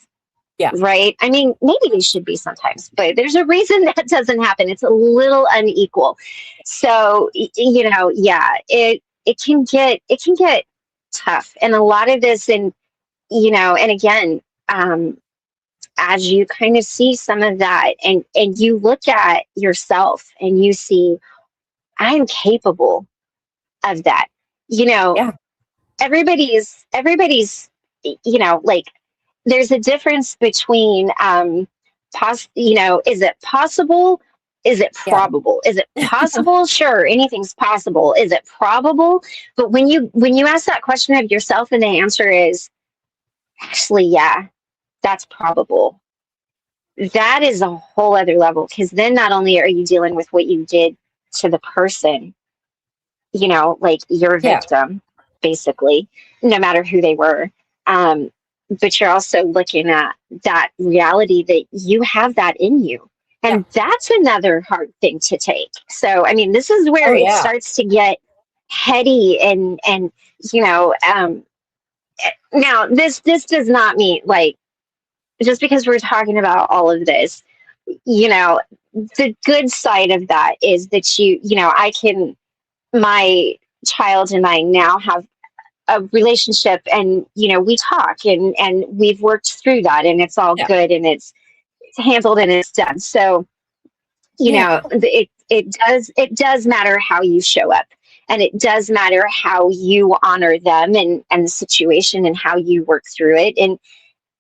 C: Yeah. Right. I mean, maybe they should be sometimes, but there's a reason that doesn't happen. It's a little unequal. So, it can get tough. And a lot of this, and again, as you kind of see some of that, and you look at yourself and you see, I'm capable of that. You know,
B: Yeah.
C: everybody's, you know, like, there's a difference between you know, is it possible? Is it
B: Yeah.
C: probable? Is it possible? Sure, anything's possible. Is it probable? But when you ask that question of yourself and the answer is actually, yeah, that's probable. That is a whole other level, because then not only are you dealing with what you did to the person, you know, like your
B: Yeah.
C: victim, basically, no matter who they were. Um, but you're also looking at that reality that you have that in you.
B: Yeah.
C: And that's another hard thing to take. So, I mean, this is where
B: Oh,
C: it
B: yeah.
C: starts to get heady and, you know, now this does not mean, like, just because we're talking about all of this, you know, the good side of that is that you know, my child and I now have a relationship, and, you know, we talk, and we've worked through that, and it's all
B: Yeah.
C: good, and it's handled and it's done. So, you
B: Yeah.
C: know, it does matter how you show up, and it does matter how you honor them and the situation and how you work through it. And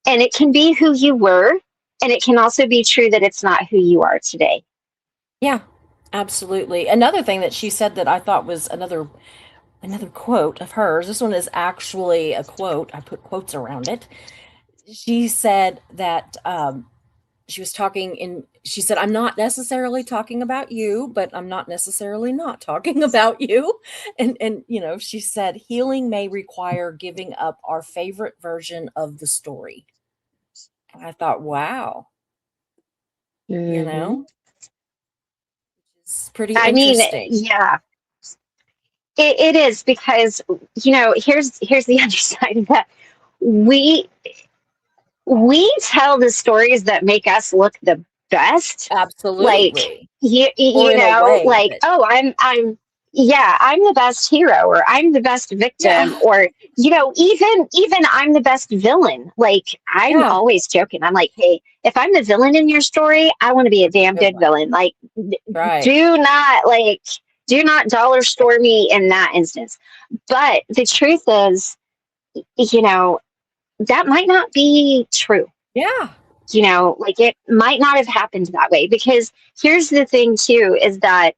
C: it can be who you were, and it can also be true that it's not who you are today.
B: Yeah. Absolutely. Another thing that she said that I thought was another quote of hers. This one is actually a quote. I put quotes around it. She said that she was talking in she said, I'm not necessarily talking about you, but I'm not necessarily not talking about you. And you know, she said healing may require giving up our favorite version of the story. And I thought, wow, you
C: Hmm.
B: know, it's pretty
C: I mean,
B: interesting.
C: yeah, it is, because, you know, here's the other side of that. We we tell the stories that make us look the best. Like,
B: Absolutely. Or
C: you
B: in a
C: know,
B: way
C: like,
B: that
C: oh, I'm yeah, I'm the best hero, or I'm the best victim,
B: yeah,
C: or, you know, even I'm the best villain. Like, I'm
B: yeah,
C: always joking. I'm like, hey, if I'm the villain in your story, I want to be a
B: that's a
C: damn
B: good
C: good
B: one.
C: villain. Like,
B: Right.
C: do not, like, do not dollar store me in that instance. But the truth is, you know, that might not be true.
B: Yeah.
C: You know, like, it might not have happened that way, because here's the thing too, is that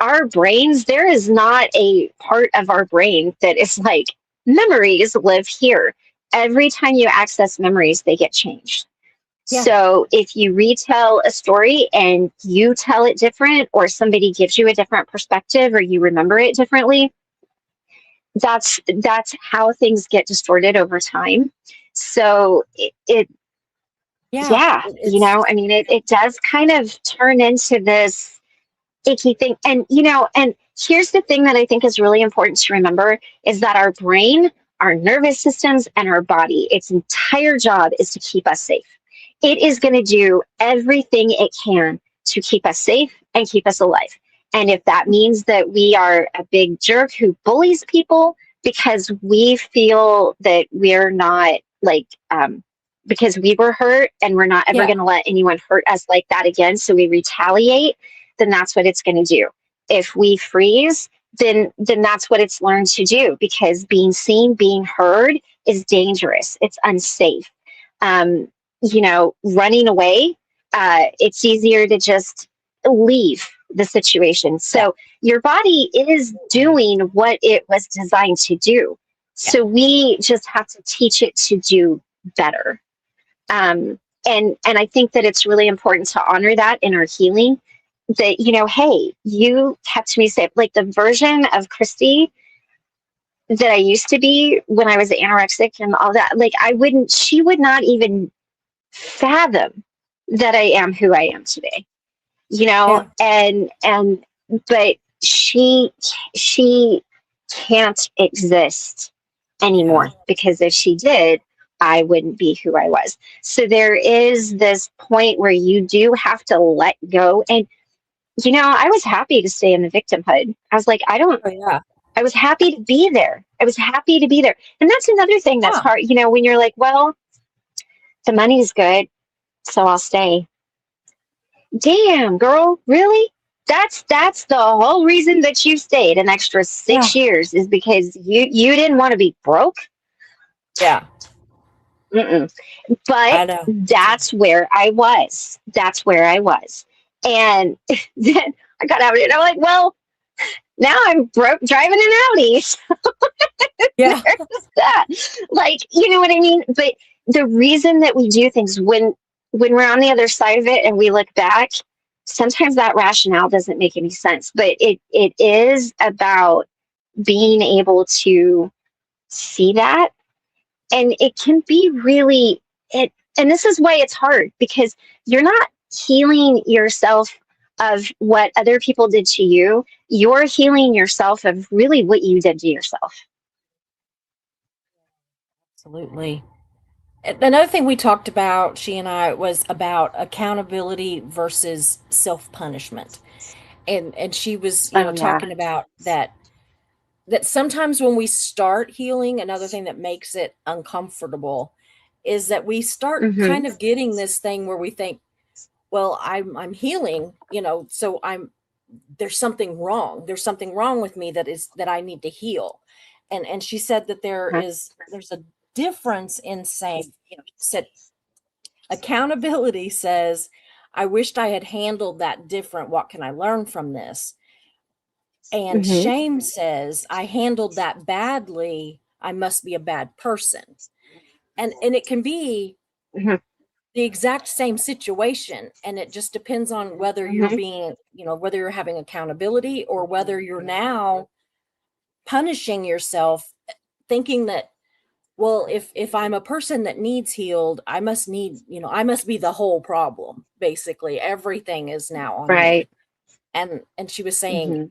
C: our brains, there is not a part of our brain that is like, memories live here. Every time you access memories, they get changed.
B: Yeah.
C: So if you retell a story and you tell it different, or somebody gives you a different perspective, or you remember it differently, that's how things get distorted over time. So
B: Yeah.
C: yeah, you
B: It's
C: know, I mean, it does kind of turn into this icky thing. And, you know, and here's the thing that I think is really important to remember, is that our brain, our nervous systems, and our body, its entire job is to keep us safe. It is going to do everything it can to keep us safe and keep us alive. And if that means that we are a big jerk who bullies people because we feel that we're not, like, because we were hurt, and we're not ever
B: yeah.
C: going to let anyone hurt us like that again, so we retaliate, then that's what it's going to do. If we freeze, then that's what it's learned to do, because being seen, being heard is dangerous. It's unsafe. You know, running away, it's easier to just leave the situation.
B: Yeah.
C: So your body is doing what it was designed to do.
B: Yeah.
C: So we just have to teach it to do better. And I think that it's really important to honor that in our healing, that, you know, hey, you kept me safe. Like, the version of Christy that I used to be when I was anorexic and all that, like, she would not even fathom that I am who I am today, you know.
B: Yeah.
C: And but she can't exist
B: Yeah.
C: anymore, because if she did, I wouldn't be who I was. So there is this point where you do have to let go. And, you know, I was happy to stay in the victimhood. I was like,
B: Oh, yeah.
C: I was happy to be there. I was happy to be there. And that's another thing that's
B: Yeah.
C: hard, you know, when you're like, well, the money's good, So I'll stay. Damn, girl, really? That's the whole reason that you stayed an extra
B: Yeah.
C: 6 years is because you didn't want to be broke.
B: Yeah.
C: Mm-mm. But
B: I know.
C: that's where I was. That's where I was. And then I got out of it. And I'm like, well, now I'm broke driving an Audi.
B: Yeah.
C: There's that. Like, you know what I mean? But the reason that we do things when we're on the other side of it and we look back, sometimes that rationale doesn't make any sense. But it is about being able to see that. And it can be really it and this is why it's hard because you're not healing yourself of what other people did to you. You're healing yourself of really what you did to yourself.
B: Absolutely. Another thing we talked about, she and I, was about accountability versus self-punishment. And she was,
C: Oh yeah.
B: talking about that sometimes when we start healing, another thing that makes it uncomfortable is that we start
C: Mm-hmm.
B: kind of getting this thing where we think, well, I'm healing, so there's something wrong. There's something wrong with me that I need to heal. And she said that there's a difference in saying, said accountability says, I wished I had handled that different. What can I learn from this? And
C: Mm-hmm.
B: shame says, I handled that badly. I must be a bad person. And it can be
C: Mm-hmm.
B: the exact same situation. And it just depends on whether you're
C: Mm-hmm.
B: being, whether you're having accountability or whether you're now punishing yourself, thinking that, well, if I'm a person that needs healed, I must be the whole problem. Basically, everything is now on me.
C: Right.
B: And she was saying,
C: Mm-hmm.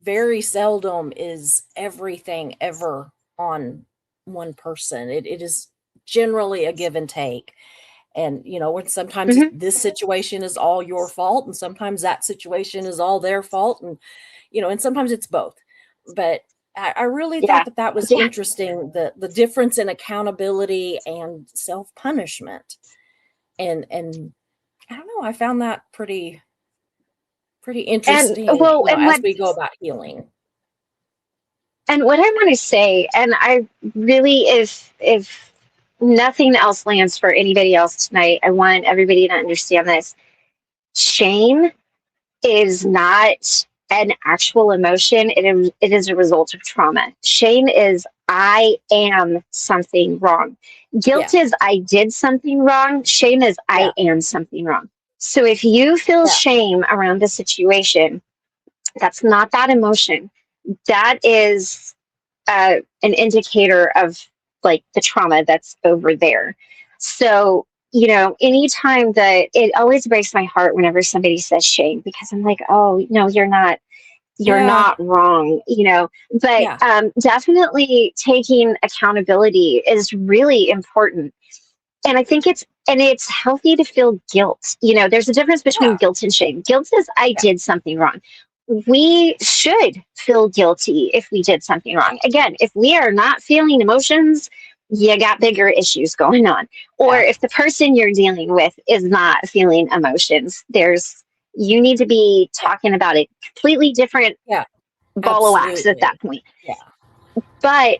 B: very seldom is everything ever on one person. It is generally a give and take. And, when sometimes
C: Mm-hmm.
B: this situation is all your fault, and sometimes that situation is all their fault. And sometimes it's both. But I really
C: Yeah.
B: thought that was
C: Yeah.
B: interesting, the difference in accountability and self-punishment. And I don't know, I found that pretty
C: And
B: interesting,
C: well, and
B: as we go about healing.
C: what I want to say, and I really, if nothing else lands for anybody else tonight, I want everybody to understand this. Shame is not an actual emotion. It is a result of trauma. Shame is I am something wrong. Guilt
B: Yeah.
C: is I did something wrong. Shame is I am something wrong. So if you feel shame around a situation, that's not that emotion. That is an indicator of like the trauma that's over there. So, anytime that it always breaks my heart whenever somebody says shame because I'm like, oh, no, you're not wrong, but
B: Yeah.
C: definitely taking accountability is really important. And I think it's healthy to feel guilt. There's a difference between
B: Yeah.
C: guilt and shame. Guilt says I
B: Yeah.
C: did something wrong. We should feel guilty if we did something wrong. Again, if we are not feeling emotions, you got bigger issues going on. Or
B: Yeah.
C: if the person you're dealing with is not feeling emotions, you need to be talking about a completely different
B: Yeah.
C: ball of wax at that point.
B: Yeah.
C: But,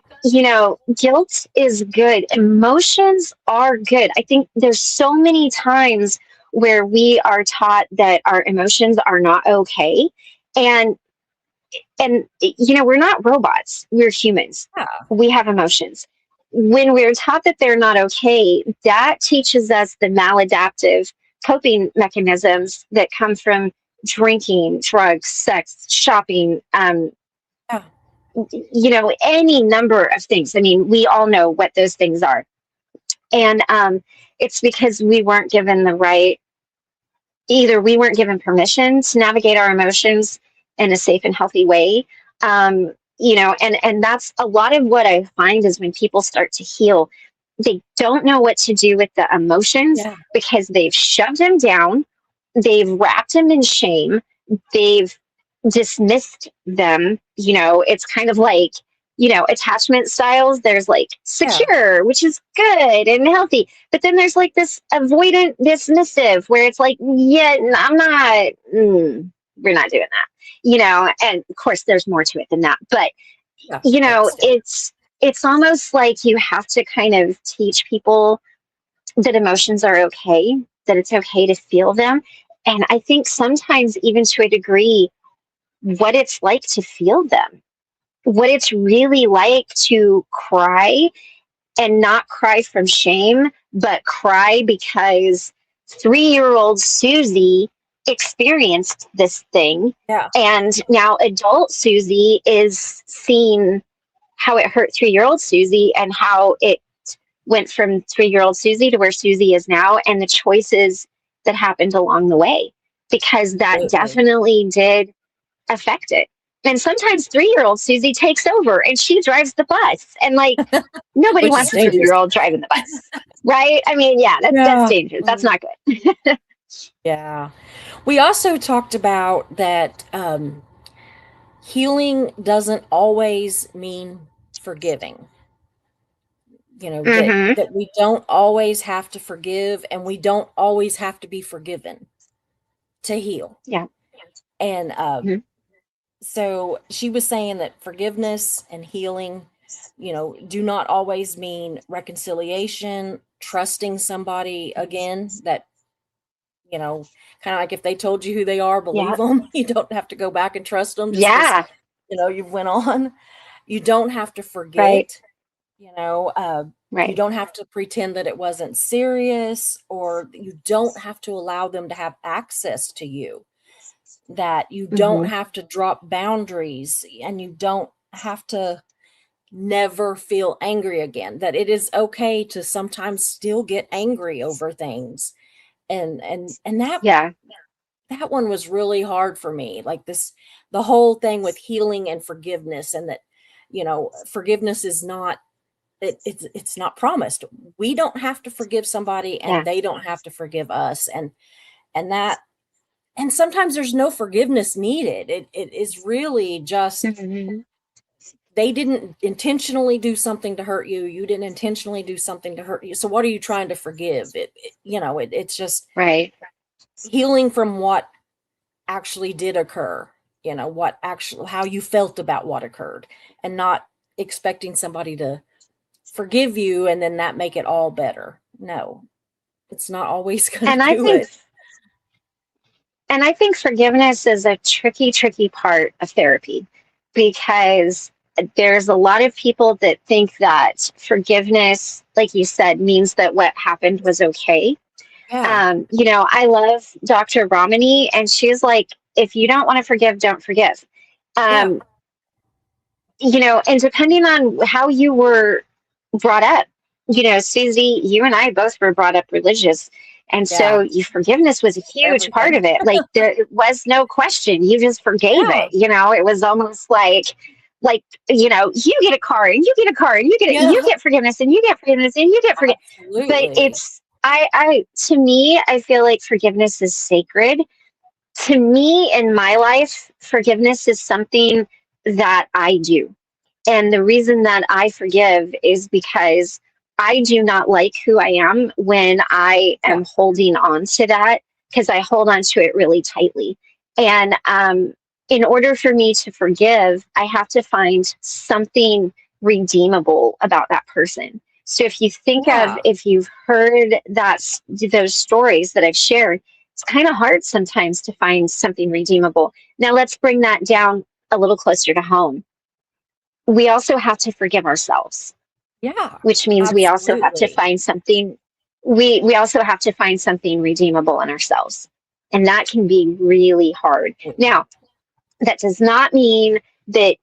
C: guilt is good. Emotions are good. I think there's so many times where we are taught that our emotions are not okay. And we're not robots. We're humans.
B: Yeah.
C: We have emotions. When we're taught that they're not okay, that teaches us the maladaptive coping mechanisms that come from drinking, drugs, sex, shopping,
B: Yeah.
C: any number of things. I mean, we all know what those things are. And it's because we weren't given either we weren't given permission to navigate our emotions in a safe and healthy way. And that's a lot of what I find is when people start to heal, they don't know what to do with the emotions because they've shoved them down, they've wrapped them in shame, they've dismissed them. It's kind of like attachment styles. There's like secure, which is good and healthy. But then there's like this avoidant dismissive where it's like, yeah, I'm not, we're not doing that, and of course there's more to it than that. But, it's almost like you have to kind of teach people that emotions are okay, that it's okay to feel them. And I think sometimes even to a degree, what it's like to feel them, what it's really like to cry, and not cry from shame, but cry because 3-year-old Susie experienced this thing.
B: Yeah.
C: And now adult Susie is seeing how it hurt 3-year-old Susie and how it went from 3-year-old Susie to where Susie is now, and the choices that happened along the way, because that definitely did affect it. And sometimes 3-year-old Susie takes over and she drives the bus, and like nobody wants a 3-year-old driving the bus, right? I mean, that's dangerous. That's not good.
B: Yeah. We also talked about that healing doesn't always mean forgiving. That we don't always have to forgive, and we don't always have to be forgiven to heal.
C: Yeah.
B: And so she was saying that forgiveness and healing, do not always mean reconciliation, trusting somebody again, that, kind of like if they told you who they are, believe them. You don't have to go back and trust them.
C: Yeah.
B: You went on. You don't have to forget.
C: Right.
B: Right. You don't have to pretend that it wasn't serious, or you don't have to allow them to have access to you, that you don't have to drop boundaries, and you don't have to never feel angry again, that it is okay to sometimes still get angry over things. And that one was really hard for me, like the whole thing with healing and forgiveness, and that, forgiveness is not, it's not promised. We don't have to forgive somebody, and they don't have to forgive us. And sometimes there's no forgiveness needed. It is really just, they didn't intentionally do something to hurt you. You didn't intentionally do something to hurt you. So what are you trying to forgive? It's just
C: right.
B: Healing from what actually did occur, how you felt about what occurred, and not expecting somebody to forgive you and then that make it all better. No, it's not always going to do it.
C: And I think forgiveness is a tricky part of therapy, because there's a lot of people that think that forgiveness, like you said, means that what happened was okay.
B: Yeah.
C: I love Dr. Ramani, and she's like, if you don't want to forgive, don't forgive. And depending on how you were brought up, Susie, you and I both were brought up religious. And so forgiveness was a huge part of it. Like there was no question. You just forgave it. It was almost like, you get a car and you get a car and you get forgiveness and you get forgiveness and you get forgiveness. But it's, to me, I feel like forgiveness is sacred. To me, in my life, forgiveness is something that I do. And the reason that I forgive is because I do not like who I am when I am holding on to that, because I hold on to it really tightly. And in order for me to forgive, I have to find something redeemable about that person. So if you think of, if you've heard those stories that I've shared, it's kind of hard sometimes to find something redeemable. Now let's bring that down a little closer to home. We also have to forgive ourselves.
B: Yeah.
C: Which means we also have to find something, we also have to find something redeemable in ourselves. And that can be really hard. Now, that does not mean that,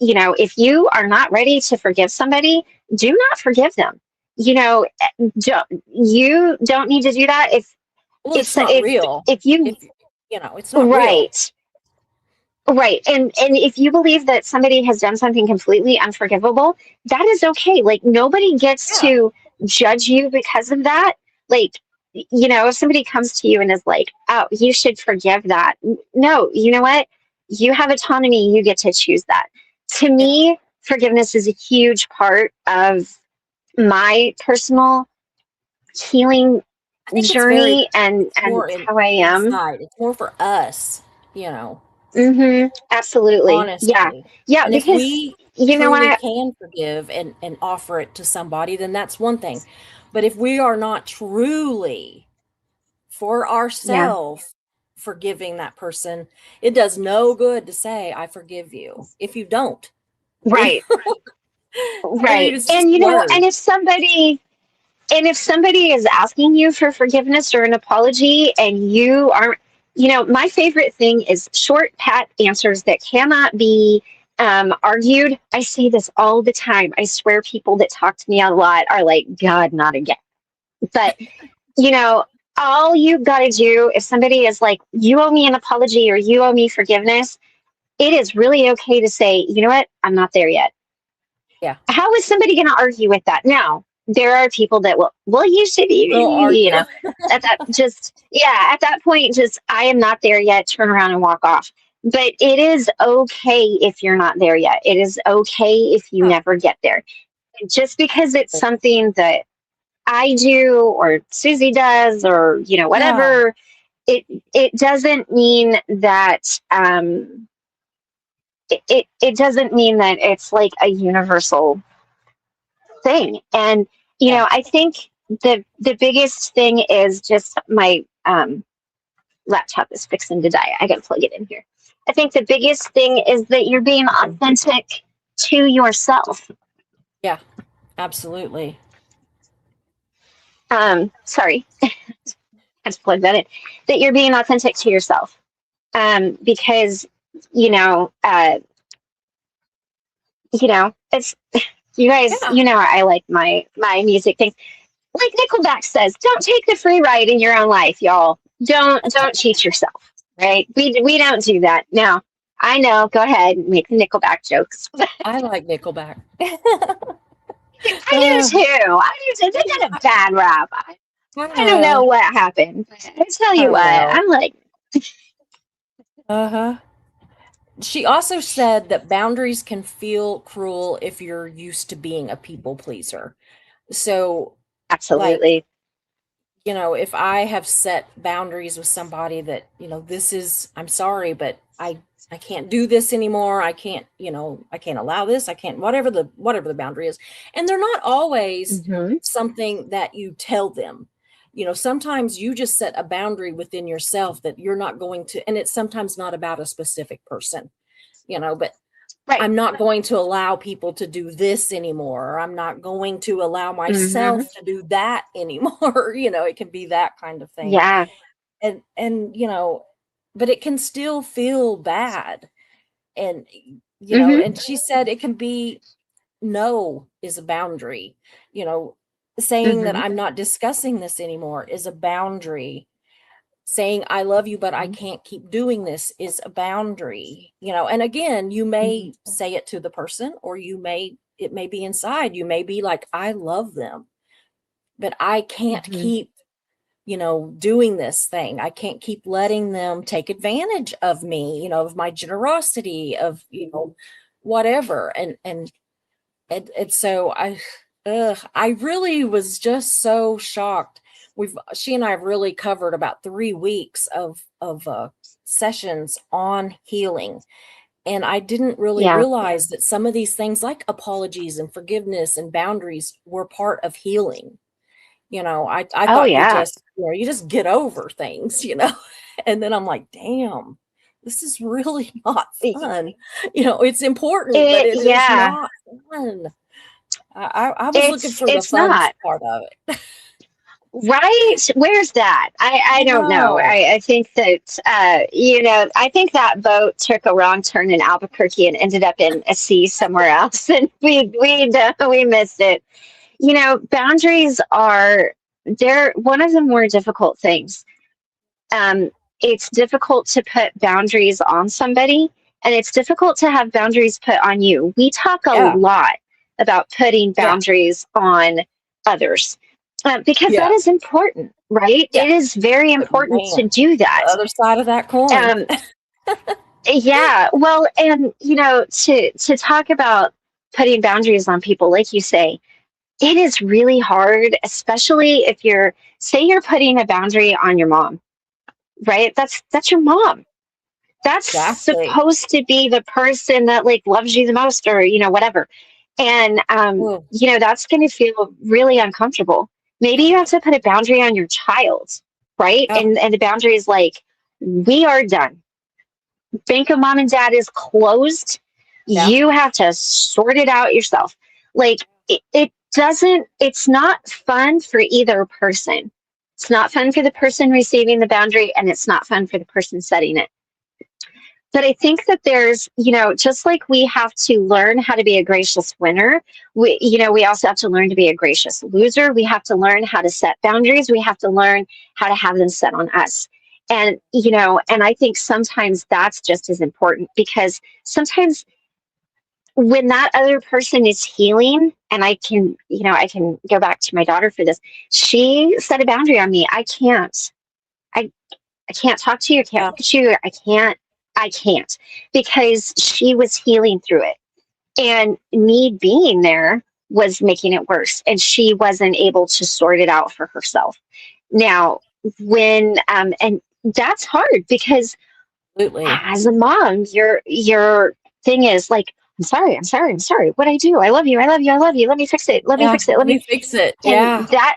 C: if you are not ready to forgive somebody, do not forgive them. You don't need to do that if
B: it's not real.
C: It's not right. Real. Right. And if you believe that somebody has done something completely unforgivable, that is okay. Like nobody gets to judge you because of that. Like, if somebody comes to you and is like, oh, you should forgive that. No, you know what? You have autonomy. You get to choose that. To me, forgiveness is a huge part of my personal healing
B: I think it's very
C: journey and
B: more
C: how I am.
B: inside. It's more for us, you know,
C: Absolutely. Yeah.
B: honestly.
C: Yeah,
B: And if
C: because
B: we
C: you know
B: truly
C: what?
B: can forgive and offer it to somebody, then that's one thing. But if we are not truly for
C: Yeah.
B: ourselves forgiving that person, it does no good to say, I forgive you, if you don't. You
C: Right.
B: know? I mean,
C: Right.
B: it's just
C: And
B: words.
C: if somebody is asking you for forgiveness or an apology and you aren't, my favorite thing is short, pat answers that cannot be argued. I say this all the time. I swear people that talk to me a lot are like, God, not again. But, you know, all you got to do if somebody is like, you owe me an apology or you owe me forgiveness, it is really okay to say, you know what, I'm not there yet.
B: Yeah.
C: How is somebody going to argue with that? Now, there are people that will, well, you should,
B: We'll argue.
C: at that point, just, I am not there yet, turn around and walk off. But it is okay if you're not there yet. It is okay if you
B: Oh,
C: never get there. Just because it's something that I do or Susie does or,
B: yeah.
C: whatever, it doesn't mean that, it doesn't mean that it's like a universal thing. And
B: Yeah.
C: I think the biggest thing is just my laptop is fixing to die. I gotta plug it in here. I think the biggest thing is that you're being authentic to yourself.
B: Yeah. Absolutely.
C: Sorry, I had to plug that in. That you're being authentic to yourself. Because you know, uh, it's you guys.
B: Yeah.
C: I like my music things. Like Nickelback says, don't take the free ride in your own life, y'all. Don't cheat yourself, right? We don't do that. No, I know. Go ahead and make the Nickelback jokes.
B: I like Nickelback.
C: I do too. I do too. They got a bad rap. I don't know what happened. But I tell
B: I
C: you
B: don't
C: what,
B: know.
C: I'm like,
B: Uh-huh. She also said that boundaries can feel cruel if you're used to being a people pleaser. So, like,
C: absolutely.
B: if I have set boundaries with somebody that, this is, I'm sorry, but I can't do this anymore. I can't, I can't allow this. I can't, whatever the boundary is. And they're not always
C: Hmm.
B: something that you tell them. Sometimes you just set a boundary within yourself that you're not going to, and it's sometimes not about a specific person, but
C: Right.
B: I'm not going to allow people to do this anymore. Or I'm not going to allow
C: Hmm.
B: myself to do that anymore. It can be that kind of thing.
C: Yeah.
B: And but it can still feel bad. And
C: Hmm.
B: and she said it can be no is a boundary. Saying that
C: Hmm.
B: I'm not discussing this anymore is a boundary. Saying I love you, but I can't keep doing this is a boundary. And again, you may say it to the person, or it may be inside. You may be like, I love them, but I can't
C: Hmm.
B: keep, doing this thing. I can't keep letting them take advantage of me, of my generosity, of, whatever. And so I really was just so shocked. She and I have really covered about 3 weeks of sessions on healing. And I didn't really
C: Yeah.
B: realize that some of these things like apologies and forgiveness and boundaries were part of healing. I
C: Oh
B: thought
C: yeah.
B: you just get over things, and then I'm like, damn, this is really not fun. It's important, but it is
C: Yeah.
B: not fun. I was looking
C: It's
B: for the
C: it's
B: fun
C: not.
B: part of it.
C: Right? Where's that? I
B: I
C: don't know.
B: know.
C: I think that I think that boat took a wrong turn in Albuquerque and ended up in a sea somewhere else, and we missed it. Boundaries are they're one of the more difficult things. Um, it's difficult to put boundaries on somebody, and it's difficult to have boundaries put on you. We talk a
B: Yeah.
C: lot about putting
B: Yeah.
C: boundaries on others because that
B: Yeah.
C: is important, right?
B: Yeah.
C: It is very
B: But
C: important
B: man,
C: to do
B: the
C: that.
B: other side of that coin.
C: Um, yeah, well, and to talk about putting boundaries on people, like you say, it is really hard, especially if say you're putting a boundary on your mom, right? That's your mom. That's
B: Exactly.
C: supposed to be the person that like loves you the most, or whatever. And
B: Well,
C: that's going to feel really uncomfortable. Maybe you have to put a boundary on your child, right?
B: oh,
C: And the boundary is like, we are done. Bank of mom and dad is closed.
B: yeah.
C: You have to sort it out yourself. Like it's not fun for either person. It's not fun for the person receiving the boundary, and it's not fun for the person setting it. But I think that there's, just like we have to learn how to be a gracious winner, we also have to learn to be a gracious loser. We have to learn how to set boundaries. We have to learn how to have them set on us. And, and I think sometimes that's just as important, because sometimes when that other person is healing, and I can go back to my daughter for this, she set a boundary on me. I can't talk to you. I can't
B: Yeah.
C: look at you. I can't, because she was healing through it. And me being there was making it worse. And she wasn't able to sort it out for herself. Now, and that's hard, because
B: Absolutely.
C: as a mom, your thing is like, I'm sorry. What I do? I love you. I love you. I love you. Let me fix it. Let me
B: Yeah.
C: fix it.
B: Let me fix it.
C: And
B: Yeah.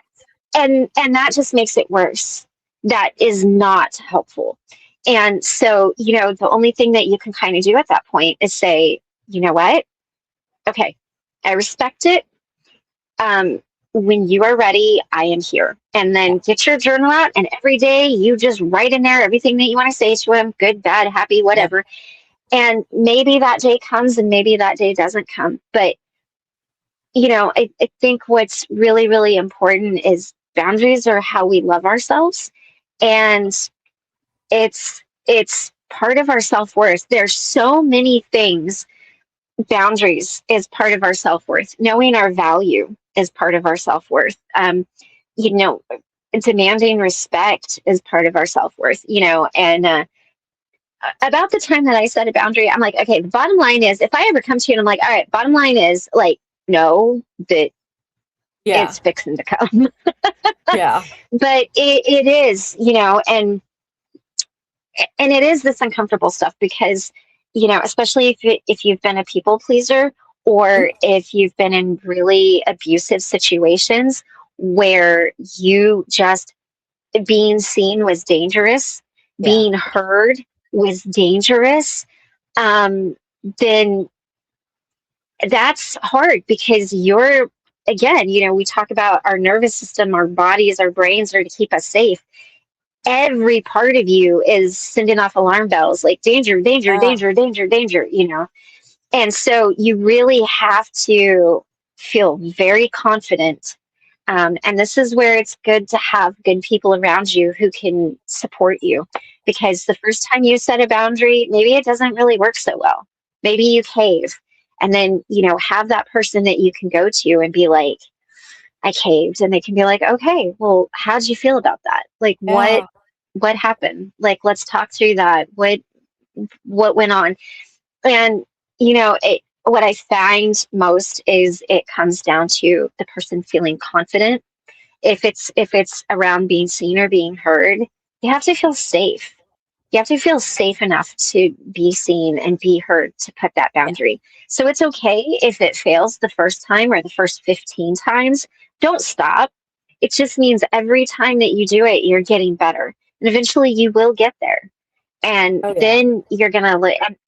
C: that just makes it worse. That is not helpful. And so, the only thing that you can kind of do at that point is say, you know what? Okay, I respect it. When you are ready, I am here. And then get your journal out, and every day you just write in there everything that you want to say to him, good, bad, happy,
B: Yeah.
C: whatever. And maybe that day comes and maybe that day doesn't come. But, I think what's really, really important is boundaries are how we love ourselves. And it's part of our self-worth. There's so many things. Boundaries is part of our self-worth. Knowing our value is part of our self-worth. You know, Demanding respect is part of our self-worth, and about the time that I set a boundary, I'm like, okay, the bottom line is, if I ever come to you and I'm like, all right, bottom line is, like, know that
B: Yeah.
C: it's fixing to come.
B: Yeah.
C: But it is, and it is this uncomfortable stuff, because especially if you've been a people pleaser, or if you've been in really abusive situations where you just, being seen was dangerous,
B: Yeah.
C: being heard was dangerous, then that's hard, because you're, again, we talk about our nervous system, our bodies, our brains are to keep us safe. Every part of you is sending off alarm bells, like danger, danger,
B: Yeah.
C: danger, danger, danger, And so you really have to feel very confident. And this is where it's good to have good people around you who can support you. Because the first time you set a boundary, maybe it doesn't really work so well. Maybe you cave. And then, have that person that you can go to and be like, I caved. And they can be like, okay, well, how'd you feel about that? Like,
B: Yeah.
C: what happened? Like, let's talk through that. What went on? And, what I find most is it comes down to the person feeling confident. If it's around being seen or being heard, you have to feel safe. You have to feel safe enough to be seen and be heard to put that
B: Yeah.
C: boundary. So it's okay if it fails the first time or the first 15 times. Don't stop. It just means every time that you do it, you're getting better. And eventually you will get there. And
B: Oh, yeah.
C: then you're gonna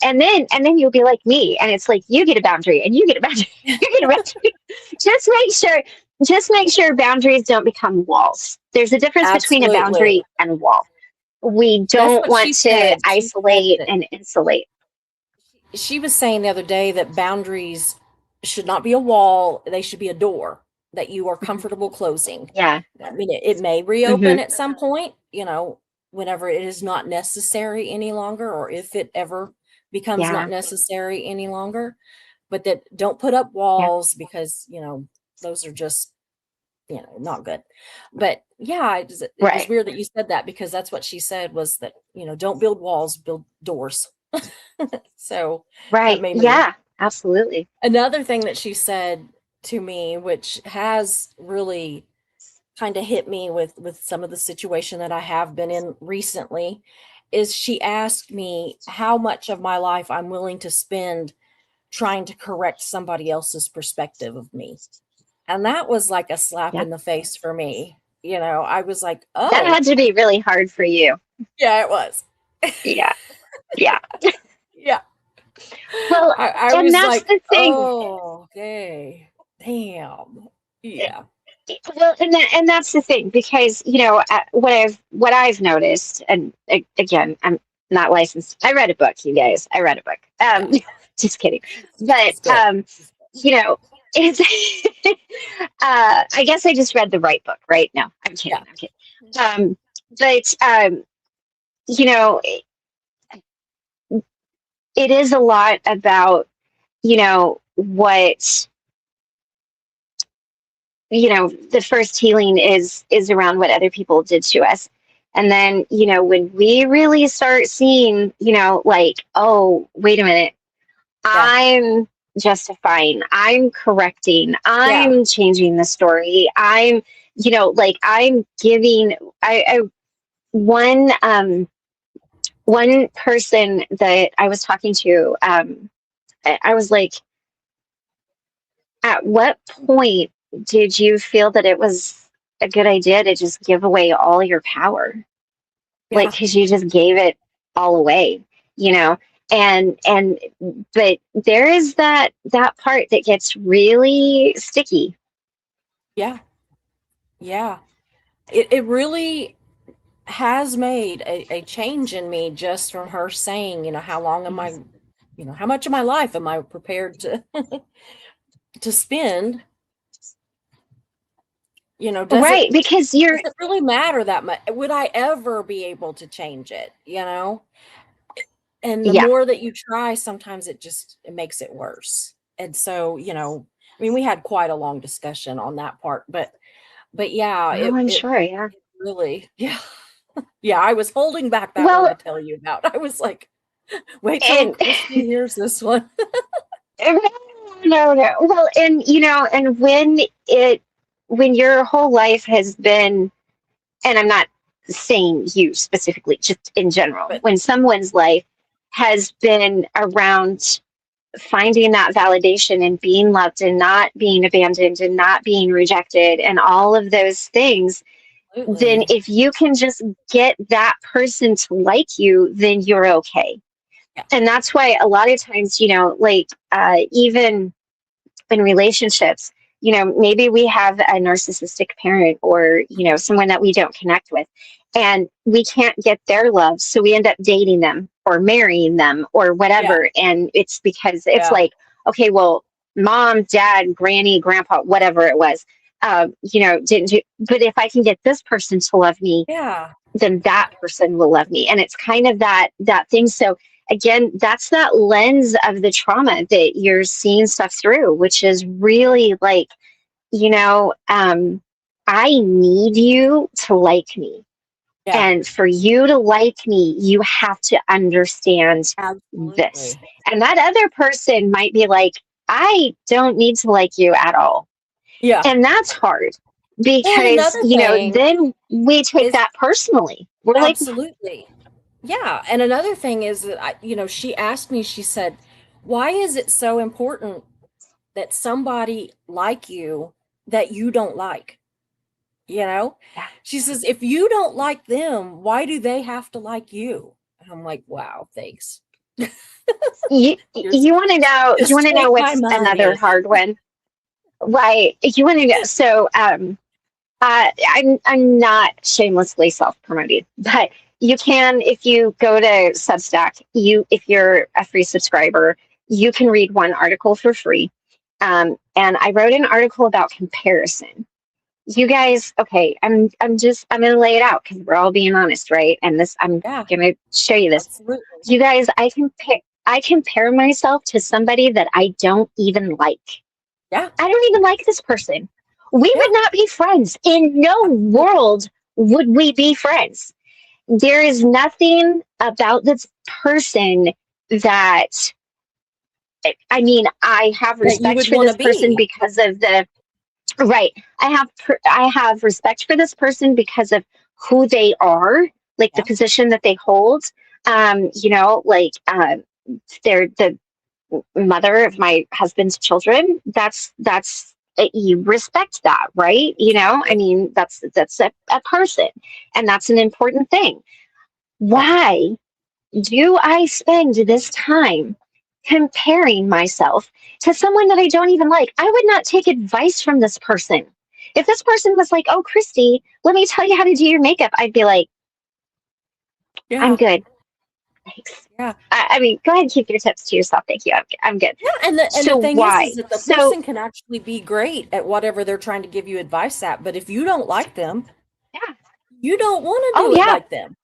C: and then you'll be like me, and it's like, you get a boundary and you get a boundary, you get a boundary. Just make sure boundaries don't become walls. There's a difference between a
B: Absolutely.
C: boundary and a wall. We
B: That's
C: don't
B: what
C: want
B: she
C: to
B: said. She said
C: isolate
B: that
C: and insulate.
B: she was saying the other day that boundaries should not be a wall, they should be a door that you are comfortable closing.
C: Yeah.
B: I mean, it may reopen
C: Hmm.
B: at some point, whenever it is not necessary any longer, or if it ever becomes not
C: Yeah.
B: necessary any longer. But that don't put up
C: Yeah.
B: walls, because, those are just, not good. But yeah, it was
C: Right.
B: weird that you said that, because that's what she said, was that, don't build walls, build doors. So that
C: Right.
B: made me
C: Yeah. absolutely.
B: Another thing that she said to me, which has really kind of hit me with some of the situation that I have been in recently, is she asked me how much of my life I'm willing to spend trying to correct somebody else's perspective of me. And that was like a slap
C: Yeah.
B: in the face for me. I was like,
C: That
B: oh,
C: had to be really hard for you.
B: yeah, it was.
C: Yeah. Yeah.
B: Yeah.
C: Well,
B: I
C: and
B: was
C: that's
B: like,
C: the thing.
B: oh, okay. Damn. Yeah.
C: Well, and that's the thing, because what I've noticed, and again, I'm not licensed. I read a book, you guys. I read a book.
B: Yeah.
C: Just kidding. But
B: It's good.
C: you know, it's I guess I just read the right book, right? No, I'm kidding.
B: Yeah.
C: I'm kidding. But you know, it is a lot about what the first healing is around what other people did to us. And then when we really start seeing like, oh, wait a minute,
B: Yeah.
C: I'm justifying, I'm correcting,
B: Yeah.
C: I'm changing the story, I'm like I'm giving I one person that I was talking to, I was like, at what point did you feel that it was a good idea to just give away all your power? Like,
B: Yeah.
C: because you just gave it all away, you know? And but there is that part that gets really sticky.
B: Yeah. Yeah. It really has made a change in me just from her saying, how long am I, how much of my life am I prepared to to spend? Does
C: Right, because you're
B: does it really matter that much? Would I ever be able to change it? And the
C: yeah.
B: more that you try, sometimes it makes it worse. And so, I mean, we had quite a long discussion on that part, but yeah,
C: Oh, I'm sure, yeah.
B: really, yeah. Yeah, I was holding back that one
C: Well,
B: to tell you about. I was like, wait till
C: and
B: Christy hears this one.
C: no, no. Well, and and when your whole life has been, and I'm not saying you specifically, just in general,
B: But
C: when someone's life has been around finding that validation and being loved and not being abandoned and not being rejected and all of those things, then
B: absolutely.
C: if you can just get that person to like you, then you're okay.
B: Yeah.
C: And that's why a lot of times, like even in relationships, maybe we have a narcissistic parent, or someone that we don't connect with, and we can't get their love, so we end up dating them or marrying them or
B: Yeah.
C: whatever. And it's because it's
B: Yeah.
C: like, okay, well, mom, dad, granny, grandpa, whatever it was, didn't do. But if I can get this person to love me,
B: Yeah.
C: then that person will love me. And it's kind of that thing. So again, that's that lens of the trauma that you're seeing stuff through, which is really like, I need you to like me.
B: Yeah.
C: And for you to like me, you have to understand
B: Absolutely.
C: this. And that other person might be like, I don't need to like you at all.
B: Yeah.
C: And that's hard,
B: And
C: because,
B: another thing
C: then we take
B: is
C: that personally. We're like,
B: absolutely. Yeah. And another thing is that she asked me, she said, why is it so important that somebody like you that you don't like?
C: yeah.
B: She says, if you don't like them, why do they have to like you? And I'm like, wow, thanks.
C: You want to know,
B: Just take my
C: what's another
B: money.
C: hard one? Right. You want to know, so, I'm not shamelessly self-promoting, but you can, if you go to Substack, if you're a free subscriber, you can read one article for free. And I wrote an article about comparison. You guys, okay, I'm gonna lay it out, because we're all being honest, right? And I'm
B: Yeah,
C: gonna show you this.
B: absolutely.
C: You guys, I compare myself to somebody that I don't even like.
B: Yeah.
C: I don't even like this person. We
B: Yeah.
C: would not be friends. In no world would we be friends. There is nothing about this person that I mean, I have
B: that you
C: respect
B: would
C: for
B: want
C: this
B: to
C: person
B: be.
C: because of the right. I have respect for this person because of who they are, like the
B: Yeah.
C: position that they hold. You know, like they're the mother of my husband's children. That's you respect that, right? You know, I mean, that's a person, and that's an important thing.
B: Yeah.
C: Why do I spend this time comparing myself to someone that I don't even like? I would not take advice from this person. If this person was like, "Oh, Christy, let me tell you how to do your makeup," I'd be like, "I'm
B: Yeah.
C: good. Thanks."
B: Yeah.
C: I mean, go ahead and keep your tips to yourself. Thank you. I'm good.
B: Yeah. And the
C: So
B: thing is
C: why?
B: that the
C: So
B: person can actually be great at whatever they're trying to give you advice at. But if you don't like them,
C: yeah.
B: you don't want to
C: Oh
B: do it
C: yeah.
B: like them.